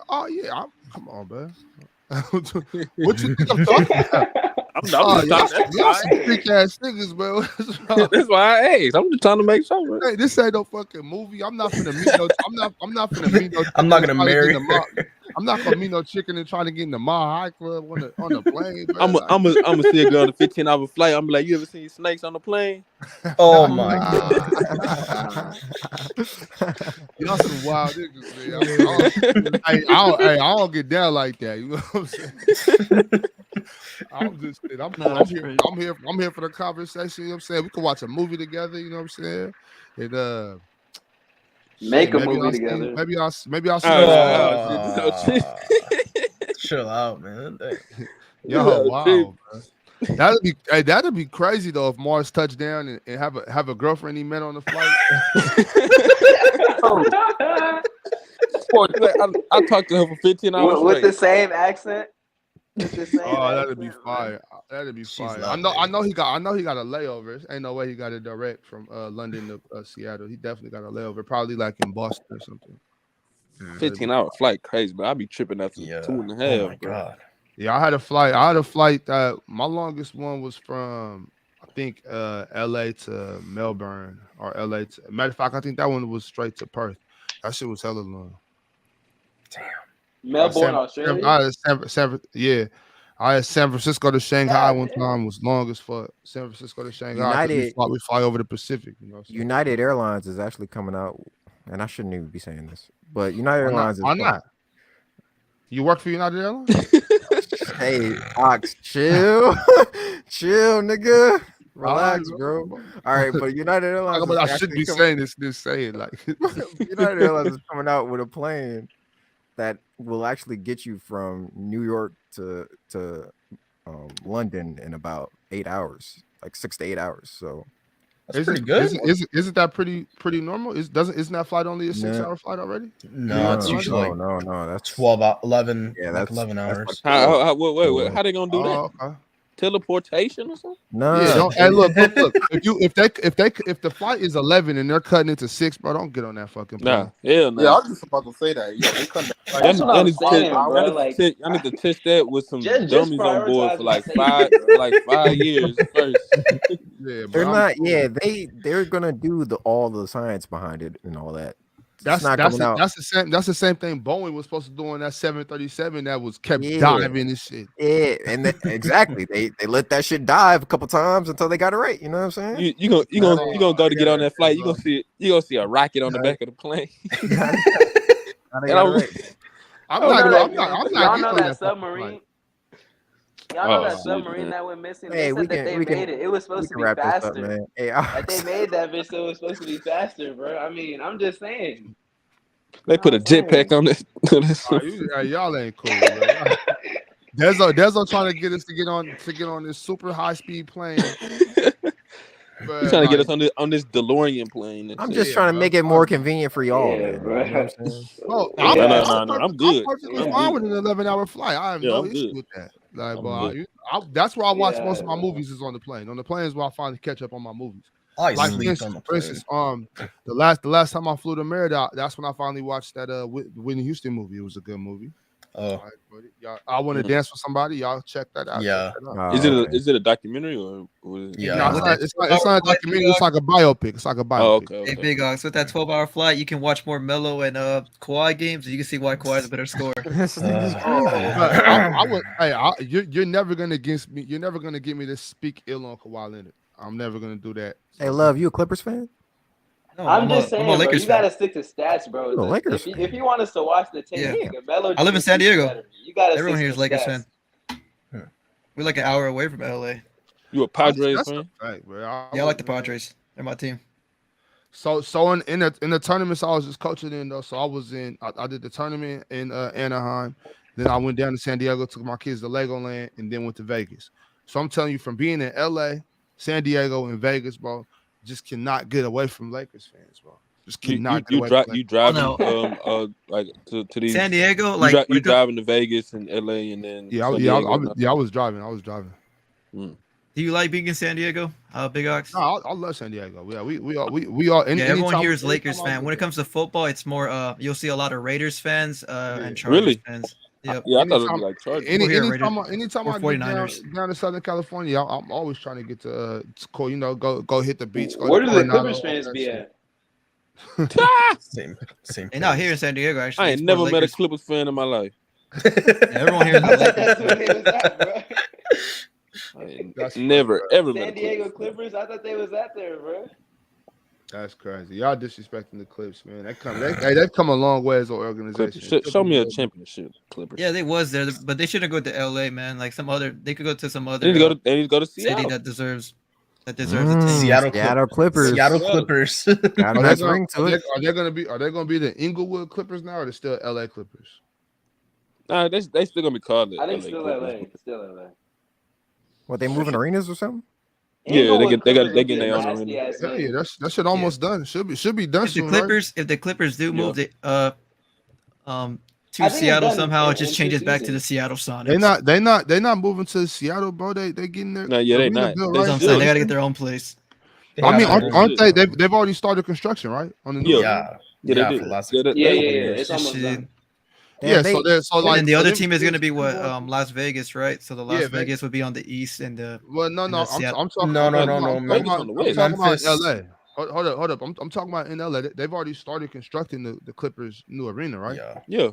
oh yeah, come on, man. What you think I'm talking about? Y'all some freak ass niggas, bro. That's why I asked. I'm just trying to make sure. Hey, this ain't no fucking movie. I'm not gonna meet no. I'm not gonna meet no. I'm not gonna marry. I'm not gonna meet no chicken and trying to get in the Mile High Club on the plane. Bro. I'm gonna see a girl on a 15-hour flight. I'm like, you ever seen snakes on the plane? Oh my god. Y'all some wild niggas, man. I don't get down like that. You know what I'm saying? I'm here for the conversation. You know what I'm saying? We can watch a movie together. You know what I'm saying? And make a movie together. Maybe I'll see. Chill out, man. Yo, wow. Man. That'd be crazy though if Mars touched down and have a girlfriend he met on the flight. I talked to her for 15 hours with the same accent. That'd be fire. That'd be fire. I know he got a layover. Ain't no way he got it direct from London to Seattle. He definitely got a layover, probably like in Boston or something. 15-hour flight, crazy, but I'd be tripping after 2.5. Oh my god. Yeah, I had a flight that my longest one was from I think LA to Melbourne or LA to matter of fact, I think that one was straight to Perth. That shit was hella long. Damn. Melbourne, Australia. I had San Francisco to Shanghai one time. Was long as fuck. San Francisco to Shanghai. We fly over the Pacific. You know. United Airlines is actually coming out, and I shouldn't even be saying this, but United Airlines. Why not? You work for United Airlines? Hey, Ox, chill, chill, nigga. Relax, bro. All right, but United Airlines. I should be saying this. Say it like United Airlines is coming out with a plane that will actually get you from New York to London in about 8 hours, like 6 to 8 hours. So that's pretty good. Isn't that pretty normal? Isn't that flight only a 6-hour flight already? No, it's usually no. That's 12, 11. Yeah, that's 11 hours. Wait, how they gonna do that? Okay. Teleportation or something? No. Yeah, hey, look. If the flight is 11 and they're cutting it to 6, bro, don't get on that fucking plane. Nah, hell no. Yeah, I was just about to say that. Yeah, they cut that. I need to test that with some dummies on board for like 5 years first. Yeah, they're not. Yeah, they're gonna do all the science behind it and all that. That's the same thing Boeing was supposed to do on that 737 that was kept diving and shit. Yeah, and exactly they let that shit dive a couple times until they got it right. You know what I'm saying? You gonna go to get on that flight. You gonna see a rocket on the back of the plane. I'm not know that submarine. Y'all know that submarine that went missing. They said that they made it. It was supposed to be faster. Up, man. Hey, like they made that bitch so it was supposed to be faster, bro. I mean, I'm just saying. They put a jetpack on this. Y'all ain't cool, bro. Dezo trying to get us to get on this super high speed plane. He's trying to get us on this DeLorean plane. I'm just trying to make it more convenient for y'all, man. bro. You know what I'm saying? No, I'm good. I'm perfectly fine with an 11-hour flight. I have no issue with that. Like, that's where I watch most of my movies is on the plane. On the plane is where I finally catch up on my movies. I Like sleep on the for instance, the last time I flew to Merida, that's when I finally watched that Whitney Houston movie. It was a good movie. Oh, y'all, I want to dance with somebody. Y'all check that out. Yeah. Is it a documentary or yeah? No, it's not a documentary. It's like a biopic. It's like a biopic. Oh, okay. Hey, Big Ox, with that 12-hour flight, you can watch more Melo and Kawhi games, and you can see why Kawhi's a better scorer. You're never gonna get me. You're never gonna get me to speak ill on Kawhi Leonard. I'm never gonna do that. Hey, Love, you a Clippers fan? No, I'm just saying, bro, Lakers you gotta stick to stats, bro. I'm a Lakers If you want us to watch the team, Melo, I live in San Diego. better. You gotta. Everyone here is Lakers stats. fan. We're like an hour away from LA. You a Padres fan? Right, bro. Yeah, I like the Padres. They're my team. So in the tournaments I was just coaching in though. So I was I did the tournament in Anaheim. Then I went down to San Diego, took my kids to Legoland, and then went to Vegas. So I'm telling you, from being in LA, San Diego, and Vegas, bro, just cannot get away from Lakers fans, bro. Just cannot get away from Lakers. You driving like to these San Diego, like you driving to Vegas and LA, and then I was driving. Do you like being in San Diego, Big Ox? No, I love San Diego. Yeah, we all. Everyone here is Lakers fan. When it comes to football, it's more. You'll see a lot of Raiders fans and Chargers fans. Yep. Yeah, I thought it was like Chargers. Anytime I get down to Southern California, I'm always trying to get to go hit the beach. Where do the Clippers fans be at? Same. And not here in San Diego, actually. I ain't never met a Clippers fan in my life. Everyone here is That's where they was at, bro. Never ever met San Diego Clippers. I thought they was at there, bro. That's crazy. Y'all disrespecting the Clips, man. They've come a long way as an organization. Show me a championship, Clippers. Yeah, they was there, but they shouldn't go to LA, man. Like they could go to some other. They need to go to Seattle. City that deserves a team. Seattle Clippers. Seattle Clippers. Are they gonna be the Inglewood Clippers now, or are they still LA Clippers? Nah, they still gonna be called it. I think still LA. Still LA. What, they moving arenas or something? Yeah, they get their own arena. Yeah, that shit almost done. Should be done soon. If the Clippers do move to Seattle somehow, it just changes back to the Seattle Sonics. They not moving to Seattle, bro. They getting there. No, yeah, they not. That's what I'm saying. They gotta get their own place. I mean, aren't they? They've already started construction, right? On the new yeah, they did. It's almost done. Yeah, so like, and the other team is going to be Las Vegas, right? So the Las Vegas would be on the east, and the I'm talking no, about LA. Hold up. I'm talking about in LA. They've already started constructing the Clippers' new arena, right? Yeah.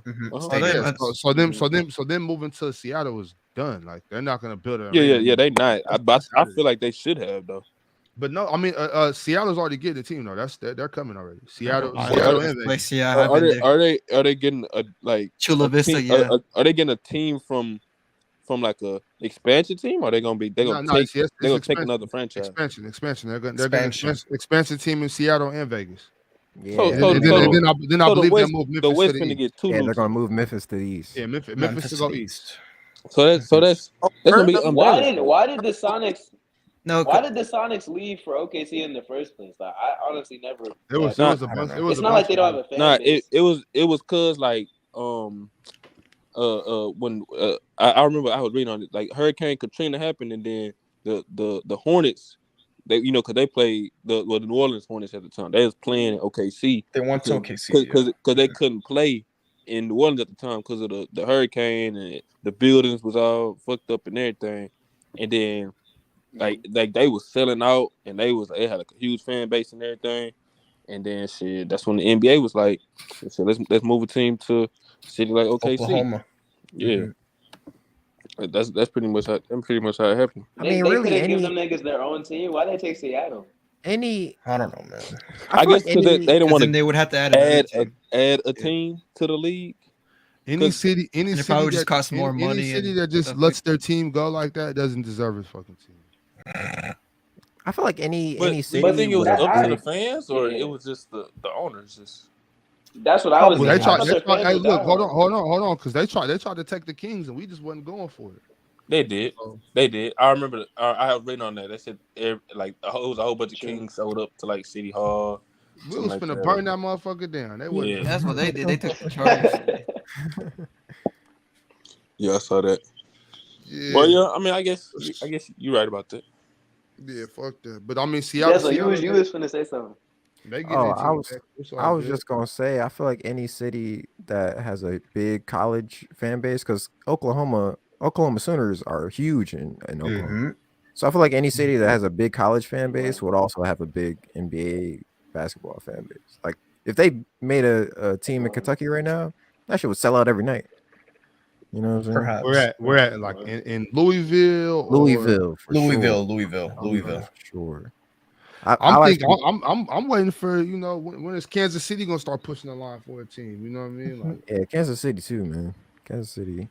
So them moving to Seattle is done. Like they're not going to build it. Yeah. They not. I feel like they should have though. But no, I mean, Seattle's already getting a team though. They're coming already. Seattle and Vegas. Are they getting a Chula Vista? Team, are they getting a team from like a expansion team? Or are they gonna take another franchise? Expansion. They're getting an expansion team in Seattle and Vegas. Yeah. Then I believe they'll move Memphis the West to the gonna east. get two. Yeah, they're gonna move Memphis to the east. Yeah, Memphis to go east. So that's gonna be unbalanced. Why did the Sonics? Why did the Sonics leave for OKC in the first place? Like, I honestly never. It's not like they don't have a fan base. It was cause like when I remember I was reading on it, like Hurricane Katrina happened, and then the Hornets, they cause they played the New Orleans Hornets at the time. They was playing OKC. They went to OKC because they couldn't play in New Orleans at the time because of the hurricane, and the buildings was all fucked up and everything, and then. Like they was selling out, and they had a huge fan base and everything, and then shit. That's when the NBA was like, so let's move a team to a city like OKC. Oklahoma. Yeah, that's pretty much how it happened. I mean, really, they give them niggas their own team. Why they take Seattle? I don't know, man. I guess because they didn't want to. They would have to add a team to the league. Any city probably just costs more money. Any city that just lets their team go like that doesn't deserve his fucking team. I feel like any city. But I think it was up to the fans, or it was just the owners. Just that's what I was. Hey, look, hold on, because they tried to take the Kings, and we just wasn't going for it. They did. They did. I remember. I was reading on that. They said it was a whole bunch of Kings showed up to like City Hall. We was finna burn that motherfucker down. They wouldn't. Yeah, that's what they did. They took the charge. Yeah, I saw that. Yeah. Well, yeah. I mean, I guess you're right about that. Yeah, fuck that. But I mean, Seattle. You was finna say something. They get I was just gonna say, I feel like any city that has a big college fan base, because Oklahoma Sooners are huge in Oklahoma. So I feel like any city that has a big college fan base would also have a big NBA basketball fan base. Like if they made a team in Kentucky right now, that shit would sell out every night. You know what I'm saying? Perhaps. We're at like in Louisville. Louisville. Sure. I'm waiting for, when is Kansas City gonna start pushing the line for a team? You know what I mean? Like, yeah, Kansas City too, man. Kansas City.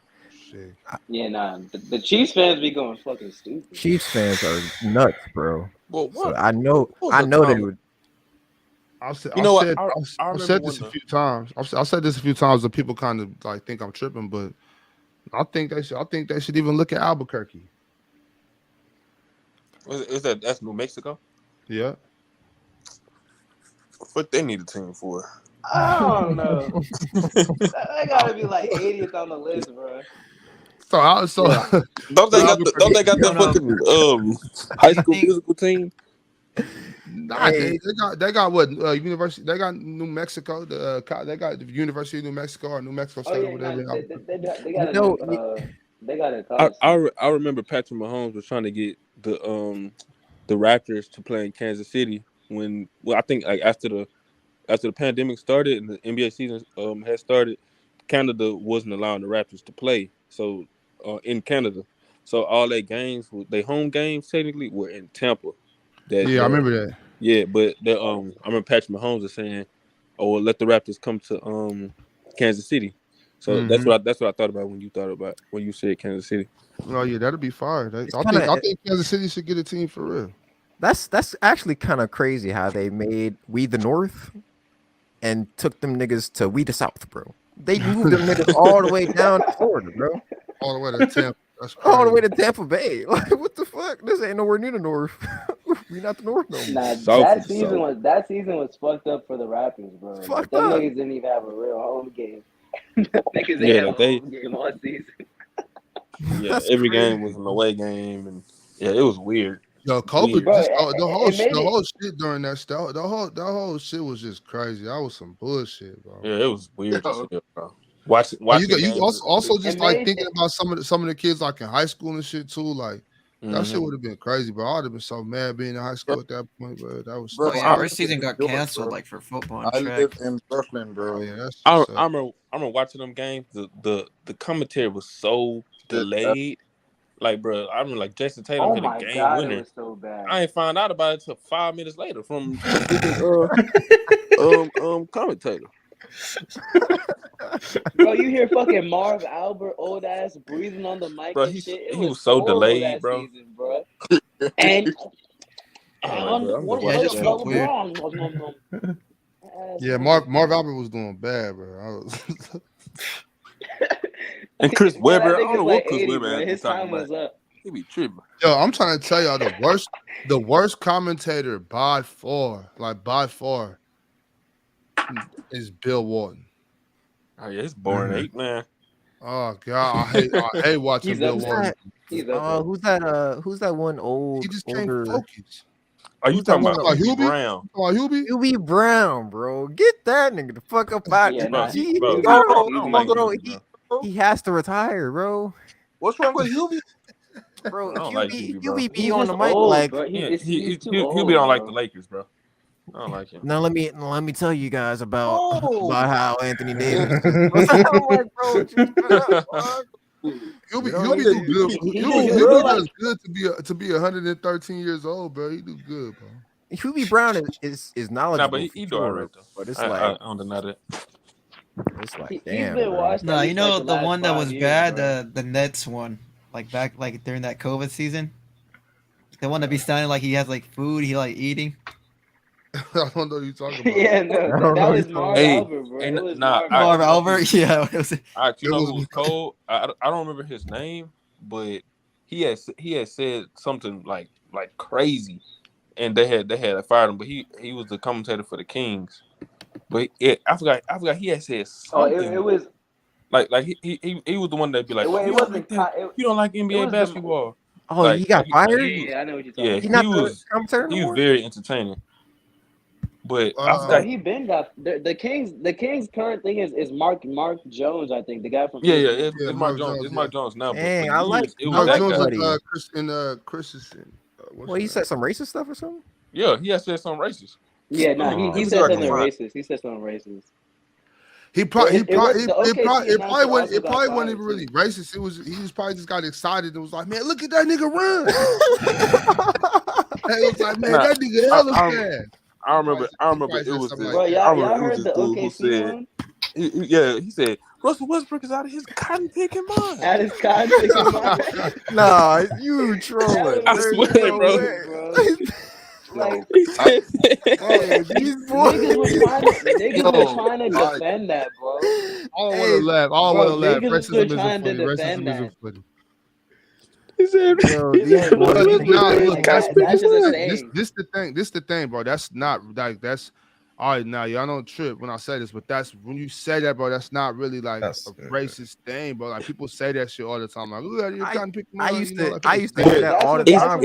Shit. Yeah, nah. The Chiefs fans be going fucking stupid. Chiefs fans are nuts, bro. Well, what? So I know they would. I've said this a few times. I've said this a few times, and people kind of like think I'm tripping, but I think they should even look at Albuquerque. That's New Mexico? Yeah. What they need a team for? I don't know. They gotta be like 80th on the list, bro. Don't they got that fucking high school musical team? Nah, they got what university? They got New Mexico. They got the University of New Mexico or New Mexico State or whatever. They got it. I remember Patrick Mahomes was trying to get the Raptors to play in Kansas City I think like after the pandemic started and the NBA season had started, Canada wasn't allowing the Raptors to play. So in Canada, so all their games, their home games technically were in Tampa. I remember that. Yeah, but I remember Patrick Mahomes was saying, "Oh, well, let the Raptors come to Kansas City." So that's what I thought about when you said Kansas City. Oh yeah, that'd be fire. I think Kansas City should get a team for real. That's actually kind of crazy how they made We the North and took them niggas to We the South, bro. They moved them niggas all the way down to Florida, bro. All the way to Tampa. That's crazy. All the way to Tampa Bay. Like, what the fuck? This ain't nowhere near the North. We not the North no more. Nah, that season was fucked up for the Raptors, bro. Like, them niggas didn't even have a real home game. Niggas had a home game all season. Yeah, every game was an away game, and yeah, it was weird. Yo, COVID, the whole shit during that stuff, the whole shit was just crazy. That was some bullshit, bro. Yeah, it was weird, bro. Watch you also just like thinking about some of the kids like in high school and shit too. Like that shit would have been crazy, bro. I'd have been so mad being in high school at that point, bro. That was our season got canceled like for football. I live in Brooklyn, bro. Yeah, I remember watching them games. The commentary was so delayed. Like, bro, I remember like Jason Tatum hit a game winner. It was so bad. I ain't find out about it until 5 minutes later from commentator. Bro, you hear fucking Marv Albert old ass breathing on the mic bro, and shit. He was so delayed, bro. Season, bro. And yeah, Marv Albert was doing bad, bro. And Chris Webber, I don't know what Chris 80, Webber had his time was up. He be tripping. Yo, I'm trying to tell y'all the worst commentator by far is Bill Walton. Oh yeah, it's boring, 8 man. Oh god, I hate watching Bill Walton. Who's that one old? He just older... can't focus. Are you talking about Hubie Brown? Hubie Brown, bro. Get that nigga the fuck up out here. He has to retire, bro. What's wrong with Hubie? Bro, Hubie be on the mic like Hubie don't like the Lakers, bro. I don't like him. Now let me tell you guys about how Anthony Davis. Hubie do good. Hubie does good to be 113 years old, bro. He do good, bro. Hubie Brown is knowledgeable. Nah, but he do all right though. But it's I don't deny that. It's like damn. No, you know the one that was bad, the Nets one, like back during that COVID season. The one that be sounding like he has like food, he like eating. I don't know what you're talking about. Yeah, no, that was Marv Albert, bro. It was Marv Albert, yeah. You know who was cold? I don't remember his name, but he had said something like crazy, and they had fired him. But he was the commentator for the Kings. But I forgot he had said something. It was like he was the one that'd be like, it you don't like that. You don't like NBA basketball. Oh, he got fired. Yeah, I know what you're talking Yeah, about. He's not the commentator he no was more? very entertaining. But So he been got the Kings. The Kings' current thing is Mark Jones. I think the guy from it's Mark Jones. It's Mark Jones now. Dang, but I like it was Mark that Jones guy. and Christensen. Well, he said some racist stuff or something. Yeah, he had said something racist. Yeah, no, he said something racist. He said something racist. It probably wasn't fired, even really racist. He was probably just got excited and was like, man, look at that nigga run. It was like, man, that nigga hella fast. I remember it was Bro, y'all heard the OKC one? He said Russell Westbrook is out of his cotton picking mind. Out of his cotton picking mind. Nah, you trolling. I swear, bro. Like, these boys niggas were trying to defend that, bro. I don't want to laugh. I don't want to laugh. Niggas were trying to defend that. He said, This the thing, bro. That's not like that's all right. Now y'all don't trip when I say this, but that's when you say that, bro. That's not really like a racist thing, bro. Like people say that shit all the time. Like, look at you, trying to pick. I used to hear that all the time.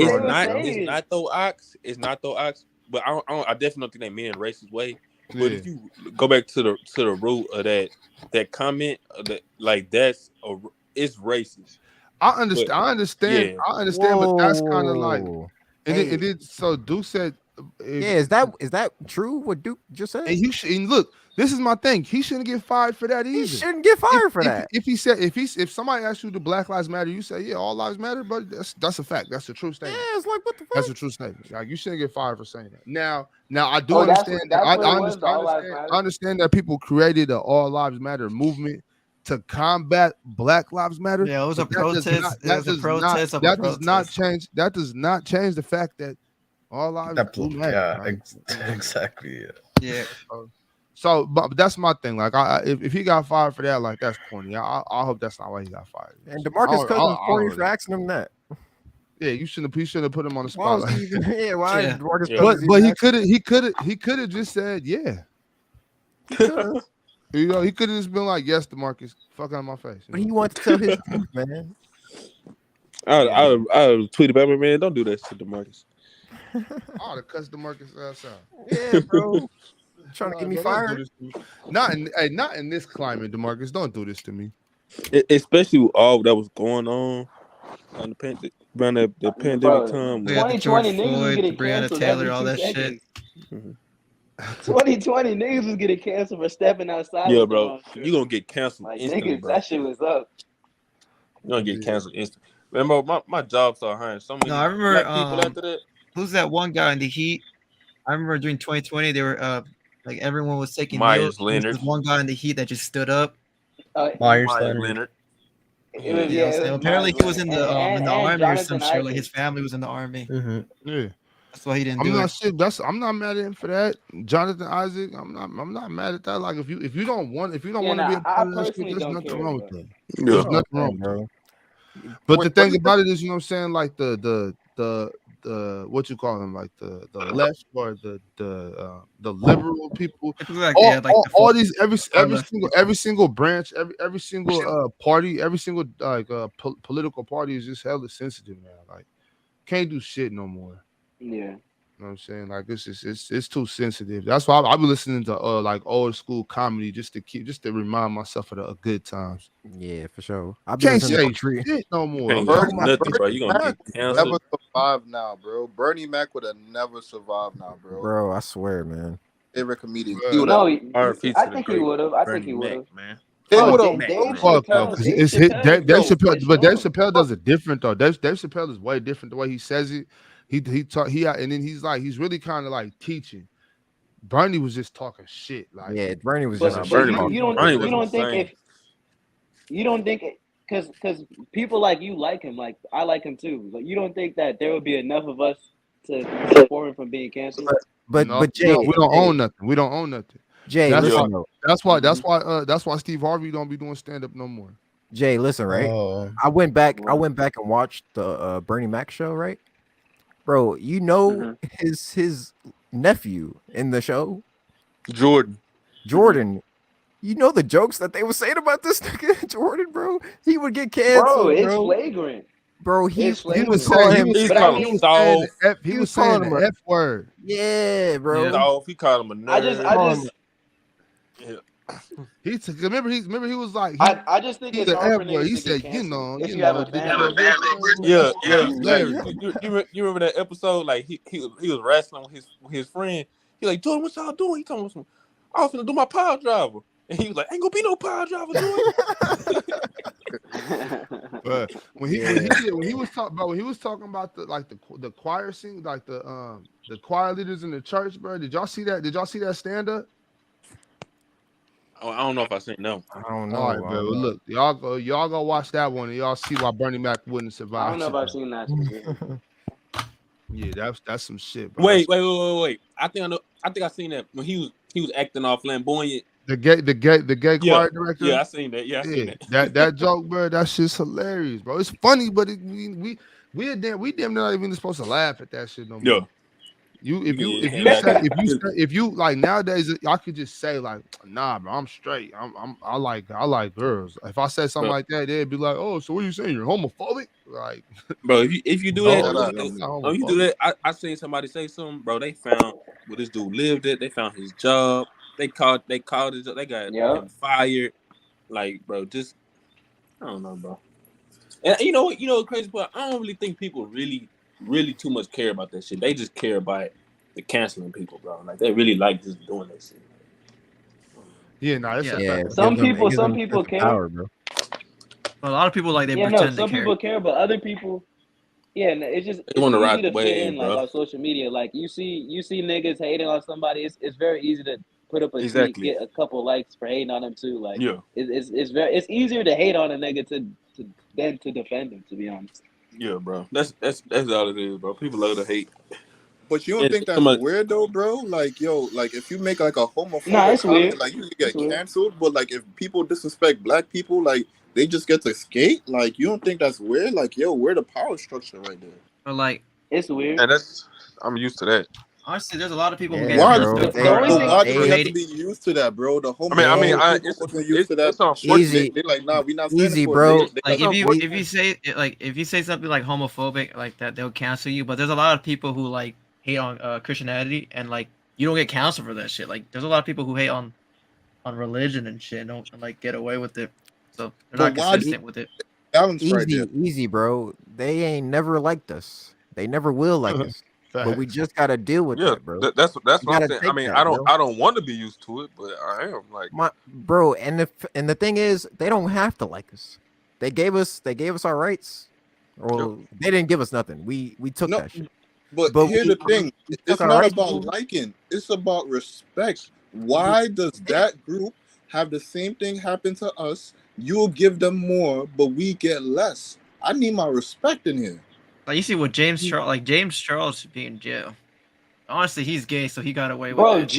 It's not though ox. But I definitely don't think they mean in a racist way. But if you go back to the root of that comment, it's racist. I understand, but that's kind of like, and then so Duke said, is that true? What Duke just said? And you should look. This is my thing. He shouldn't get fired for that either. He shouldn't get fired for that. If somebody asks you, "Do Black Lives Matter?" You say, "Yeah, all lives matter," but that's a fact. That's a true statement. Yeah, it's like what the fuck? That's a true statement. Like you shouldn't get fired for saying that. Now I do understand. I understand that people created an All Lives Matter movement to combat Black Lives Matter. Yeah, it was a protest. That does not change. That does not change the fact that all lives do matter. Yeah, exactly. Yeah. So, but that's my thing. Like, if he got fired for that, like that's corny. I hope that's not why he got fired. And DeMarcus Cousins corny for asking him that. Yeah, you shouldn't have put him on the spot. But he could have just said yeah. You know, he could have just been like, yes, DeMarcus, fuck out of my face. But he wants to tell his truth, man. I tweeted about me, man. Don't do that to DeMarcus. I ought to cuss DeMarcus ass out. Yeah, bro. Trying to get me fired. Not in this climate, DeMarcus. Don't do this to me. Especially with all that was going on the pandemic time. We had the George Floyd, Breonna Taylor, all that shit. 2020 niggas was getting canceled for stepping outside. Yeah, bro. You gonna get canceled instantly, niggas, bro. that shit was up. You gonna get canceled instantly. Remember, my job started hiring so many I remember people after that. Who's that one guy in the Heat? I remember during 2020 they were like everyone was taking Myers meals. Leonard. There was one guy in the Heat that just stood up. Myers Leonard. Apparently he was in the army or some shit. Like his family was in the army. Mm-hmm. Yeah. That's why he didn't do it. I'm not mad at him for that. Jonathan Isaac, I'm not mad at that. Like if you don't want to be a part of that shit, there's nothing wrong with that. There's nothing wrong, bro. But the thing about it is, you know what I'm saying, like the what you call them, like the left or the liberal people, all these every single branch, every single party, every single political party is just hella sensitive now. Like can't do shit no more. Yeah. You know what I'm saying? Like it's too sensitive. That's why I've been listening to like old school comedy just to remind myself of the good times. Yeah, for sure. I can't say shit no more. Nothing, bro. You gonna get canceled. Never survive now, bro. Bernie Mac would have never survived now, bro. Bro, I swear, man. Favorite comedian. I think he would have. I think he would have. Man. They would have. It's hit. Dave Chappelle, but Dave Chappelle does it different though. Dave Chappelle is way different the way he says it. He and then he's really kind of like teaching. Bernie was just talking shit. Like Bernie was just. You don't think because people like you like him, like I like him too. But you don't think that there would be enough of us to support him from being canceled? But Jay, we don't own nothing. We don't own nothing. Jay, that's why Steve Harvey don't be doing stand up no more. Jay, listen, right? Oh. I went back and watched the Bernie Mac show, right? Bro, you know his nephew in the show, Jordan. You know the jokes that they were saying about this nigga Jordan, bro. He would get canceled, Bro, it's bro. flagrant. Bro, he It's was flagrant. calling him. He was saying the F word. Yeah, bro. Off. He called him a nerd. I just He took. Remember he was like. I just think it's the hard F for word. niggas He to said, get you canceled know, if you have a Yeah. Hilarious. Like, you remember that episode? Like he was wrestling with his friend. He like, Jordan, what y'all doing? He told him, I was finna do my power driver. And he was like, ain't gonna be no power driver, Jordan. But when he was talking about the choir scene, like the choir leaders in the church, bro. Did y'all see that? Did y'all see that stand up? Oh, I don't know if I seen no. I don't know. All right, bro. Well, look, y'all go watch that one, and y'all see why Bernie Mac wouldn't survive. I don't know if I've seen that. Yeah, that's some shit, bro. Wait. I think I know. I think I seen that when he was acting all flamboyant. The gay choir director. Yeah, I seen that. Yeah, I seen that. That joke, bro. That shit's hilarious, bro. It's funny, but we damn not even supposed to laugh at that shit no more. Yeah. If you like nowadays, I could just say like, nah, bro, I'm straight. I like girls. If I said something like that, they'd be like, oh, so what are you saying? You're homophobic? Like, bro, if you do that, you do that. I seen somebody say something, bro. They found where this dude lived at. They found his job. They called his job. They got him fired. Like, bro, just I don't know, bro. And you know what's crazy part? I don't really think people really too much care about that shit. They just care about the canceling people, bro. Like they really like just doing that shit. Yeah, no, that's some people care. Power, bro. A lot of people like they pretend some they care. people care, but other people, it's just They want to ride easy the to fit wave, in bro. like on social media. Like you see niggas hating on somebody. It's very easy to put up a tweet, get a couple likes for hating on them too. Like it's easier to hate on a nigga than to defend him. To be honest. Yeah, bro. That's all it is, bro. People love to hate. But you don't think that's weird though, bro? Like, like if you make like a homophobic it's comment, weird. like you get canceled. But like if people disrespect black people, like they just get to skate. Like you don't think that's weird? Like, we're the power structure right there. But like, it's weird. And I'm used to that. Honestly, there's a lot of people who get Why bro. do we have to be used to that, bro? The whole it's used to that. Easy. They're like, nah, we not easy, for bro. it. Like if you say something like homophobic like that, they'll cancel you. But there's a lot of people who like hate on Christianity, and like you don't get canceled for that shit. Like there's a lot of people who hate on religion and shit, and don't like get away with it. So they're not consistent with it. Easy, bro. They ain't never liked us. They never will like us. But we just gotta deal with it, bro. That's what I'm saying. I mean, I don't want to be used to it, but I am like bro. And the thing is, they don't have to like us. They gave us our rights. Or they didn't give us nothing. We took that shit. But here's the thing: it's not about liking. It's about respect. Why does that group have the same thing happen to us? You'll give them more, but we get less. I need my respect in here. Like you see what James Charles should be in jail. Honestly, he's gay, so he got away with it.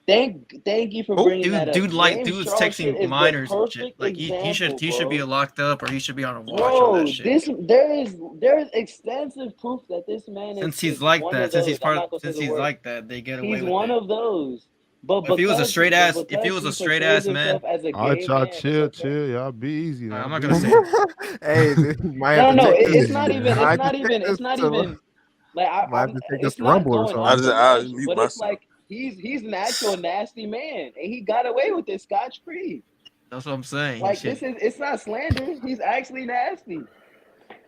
Thank you for bringing that up. Dude's texting minors and shit. Like he should be locked up, or he should be on a watch on that shit. There is extensive proof that this man since he's like that, since he's like that, they get away with it. He's one of those. But if he was a straight ass man, all right, y'all chill, y'all be easy. I'm not gonna say. Hey, it's not even. Like I have to take this rumble or something. But it's like he's an actual nasty man, and he got away with it scotch-free. That's what I'm saying. Like it's not slander. He's actually nasty.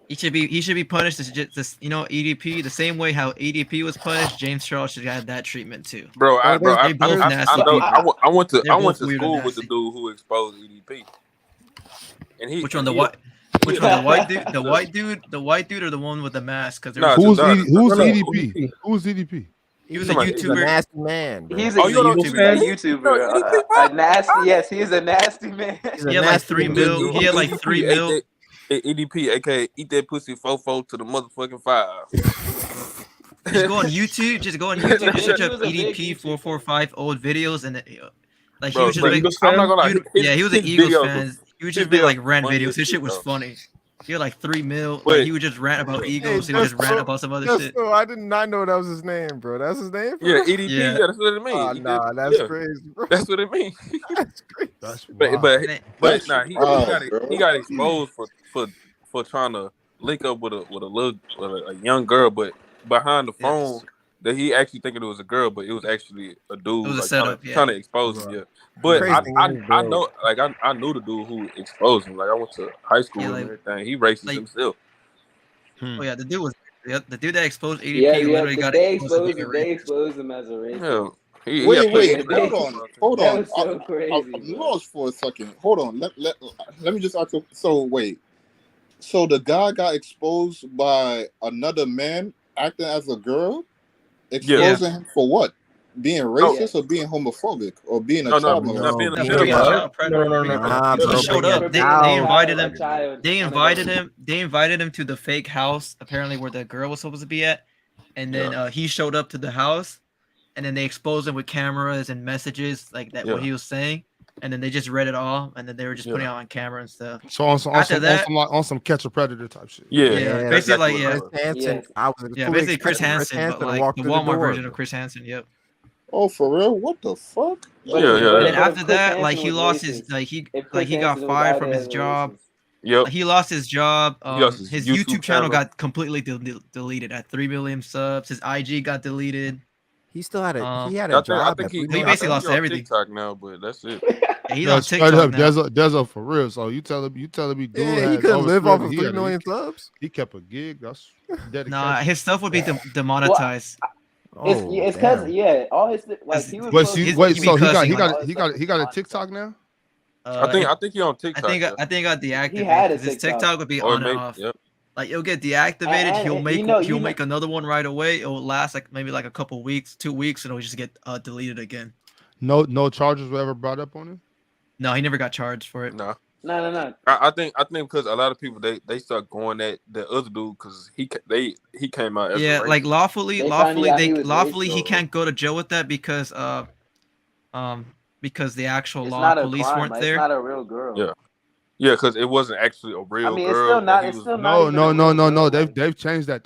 He should be punished as just EDP the same way how EDP was punished. James Charles should have had that treatment too. Bro, I went to school with the dude who exposed EDP. And which one? The white dude? The white dude or the one with the mask? Because who's EDP? Who's EDP? He was a YouTuber. He's a nasty man. Bro. He's a YouTuber. A nasty. Yes, he's a nasty man. He had like 3 mil. He had like 3 mil. EDP, aka eat that pussy fofo to the motherfucking 5. Just go on YouTube. Just search up EDP 445 old videos, and like he was just I'm not gonna lie. he was an Eagles fan. He He would just make like rant videos. His shit was funny. He had like 3 mil. Like he would just rant about egos and just rant about some other shit. I did not know that was his name, bro. That's his name. Yeah, EDP. Yeah, that's what it means. Oh, nah, that's crazy, bro. That's what it means. That's crazy. That's but nah, he got exposed for trying to link up with a young girl, but behind the phone that he actually thinking it was a girl, but it was actually a dude. It was a like, setup, trying to expose him. Yeah, but I know, like I knew the dude who exposed him. Like I went to high school and everything. He racist himself. Oh yeah, the dude that exposed ADP Yeah, literally got they exposed. exposed him as a racist. Yeah. Wait, hold That on. was so crazy. I'm lost for a second. Hold on. Let me just ask you. So wait. So the guy got exposed by another man acting as a girl? Exposing him for what? Being racist or being homophobic or being a child molester? Not being a child predator. No. He showed up. They invited him. They invited him to the fake house, apparently where the girl was supposed to be at, and then he showed up to the house, and then they exposed him with cameras and messages like that what he was saying, and then they just read it all, and then they were just putting it on camera and stuff. So on some catch a predator type shit. Yeah, basically Chris Hansen. Basically Chris Hansen, but like the Walmart version of Chris Hansen. Yep. Oh, for real? What the fuck? And then after that, like he lost his he got fired from his job. Yep. He lost his job. His YouTube channel got completely deleted at 3 million subs. His IG got deleted. He still had a I job. think he basically lost everything. TikTok now, but that's it. Yeah, he's on TikTok now. Dezo for real. So you telling me dude he couldn't live off of 3 million subs? He kept a gig. That's dedication. Nah, his stuff would be demonetized. It's because all his like he was. So he got a TikTok now. I think he on TikTok. I think it got deactivated. He had a his TikTok. TikTok would be on and off. Yep. Like it'll get deactivated. And he'll make another one right away. It will last like maybe like a couple weeks, 2 weeks, and it'll just get deleted again. No charges were ever brought up on him. No, he never got charged for it. No. No. I think because a lot of people they start going at the other dude because he came out. As like lawfully racist, he can't go to jail with that because the actual It's law not a police crime, weren't like, there. It's not a real girl. Yeah, because it wasn't actually a real It's girl. still not. It's still not. No. They've changed that.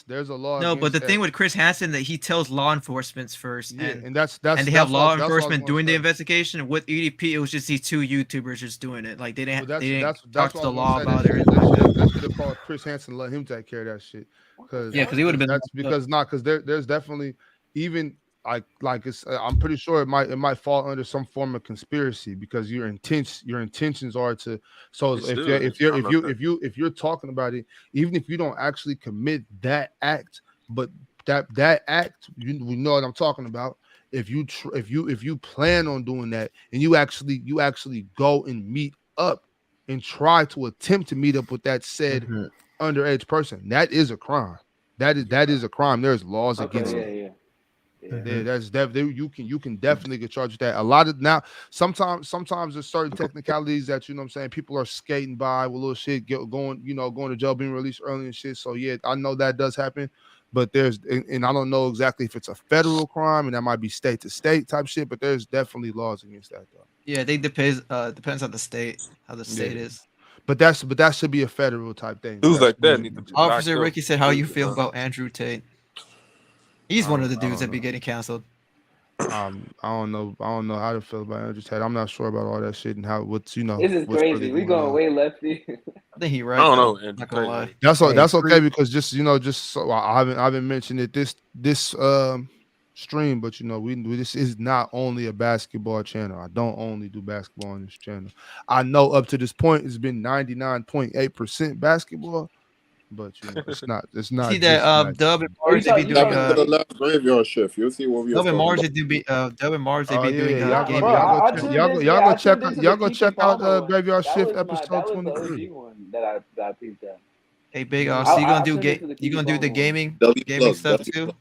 There's a law. No, but the that. thing with Chris Hansen that he tells law enforcement first, and that's and they have law enforcement doing the investigation. With EDP, it was just these 2 YouTubers just doing it. Like they didn't talk to the law about it. They should have called Chris Hansen, let him take care of that shit. Because he would have been. That's because there's definitely even. Like it's, I'm pretty sure it might fall under some form of conspiracy because your intentions are to. So if you're talking about it, even if you don't actually commit that act, but that act, we know what I'm talking about. If you plan on doing that and you actually go and meet up and try to attempt to meet up with that said underage person, that is a crime. That is a crime. There's laws against it. Yeah, that's definitely you can definitely get charged with that. A lot of now, sometimes there's certain technicalities that you know what I'm saying people are skating by with little shit going to jail, being released early and shit. So yeah, I know that does happen, but and I don't know exactly if it's a federal crime and that might be state to state type shit, but there's definitely laws against that though. Yeah, they depends on the state, how the state is. But that should be a federal type thing. Dudes like that need to be Officer Ricky said, "How you feel about Andrew Tate?" He's one of the dudes that be getting canceled. I don't know how to feel about Andrew Tate. I'm not sure about all that shit and how This is crazy. Really We going way lefty. I think he right. I don't know. Not gonna lie. That's okay because just so I haven't mentioned it this stream, but this is not only a basketball channel. I don't only do basketball on this channel. I know up to this point it's been 99.8% basketball. But it's not. See that Dub and Mars they be doing the last graveyard shift. You'll see what we. Dub and Mars they be doing. Y'all go check out graveyard shift episode 23. That I peeped at. Hey, Big, so you gonna do the gaming stuff too?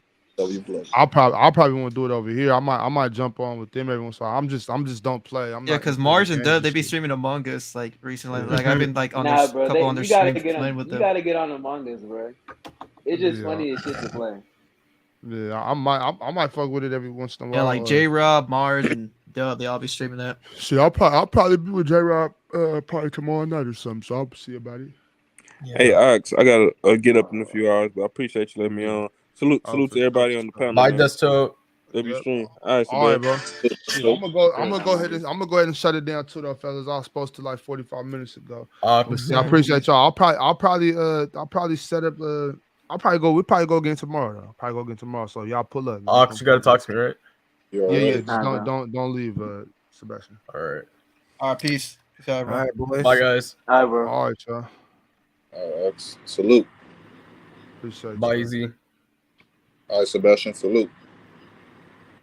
I'll probably want to do it over here. I might jump on with them every once in a while. I'm just don't play. Because Mars and Dub they be streaming Among Us like recently. Like I've been like on their couple on their streams playing with them. You gotta get on Among Us, bro. It's just funny as shit to play. Yeah, I might fuck with it every once in a while. Yeah, like J Rob, Mars, and Dub, they all be streaming that. Shit, I'll probably be with J Rob probably tomorrow night or something. So I'll see about it. Hey, Ox, I gotta get up in a few hours, but I appreciate you letting me on. Salute to everybody on the panel. Bye, man. Desto. W stream. All right, All right, bro. So I'm gonna go ahead and shut it down too, though, fellas. I was supposed to like 45 minutes ago. I appreciate y'all. I'll probably set up. We'll probably go again tomorrow though. Probably go again tomorrow. So y'all pull up. Ox, you gotta talk to me, right? Yeah. Just don't leave, Sebastian. All right. All right, peace. Peace out, bro. All right, boys. Bye, guys. All right, bro. All right, y'all. All right, salute. Appreciate Bye, you. Easy. All right, Sebastian, salute.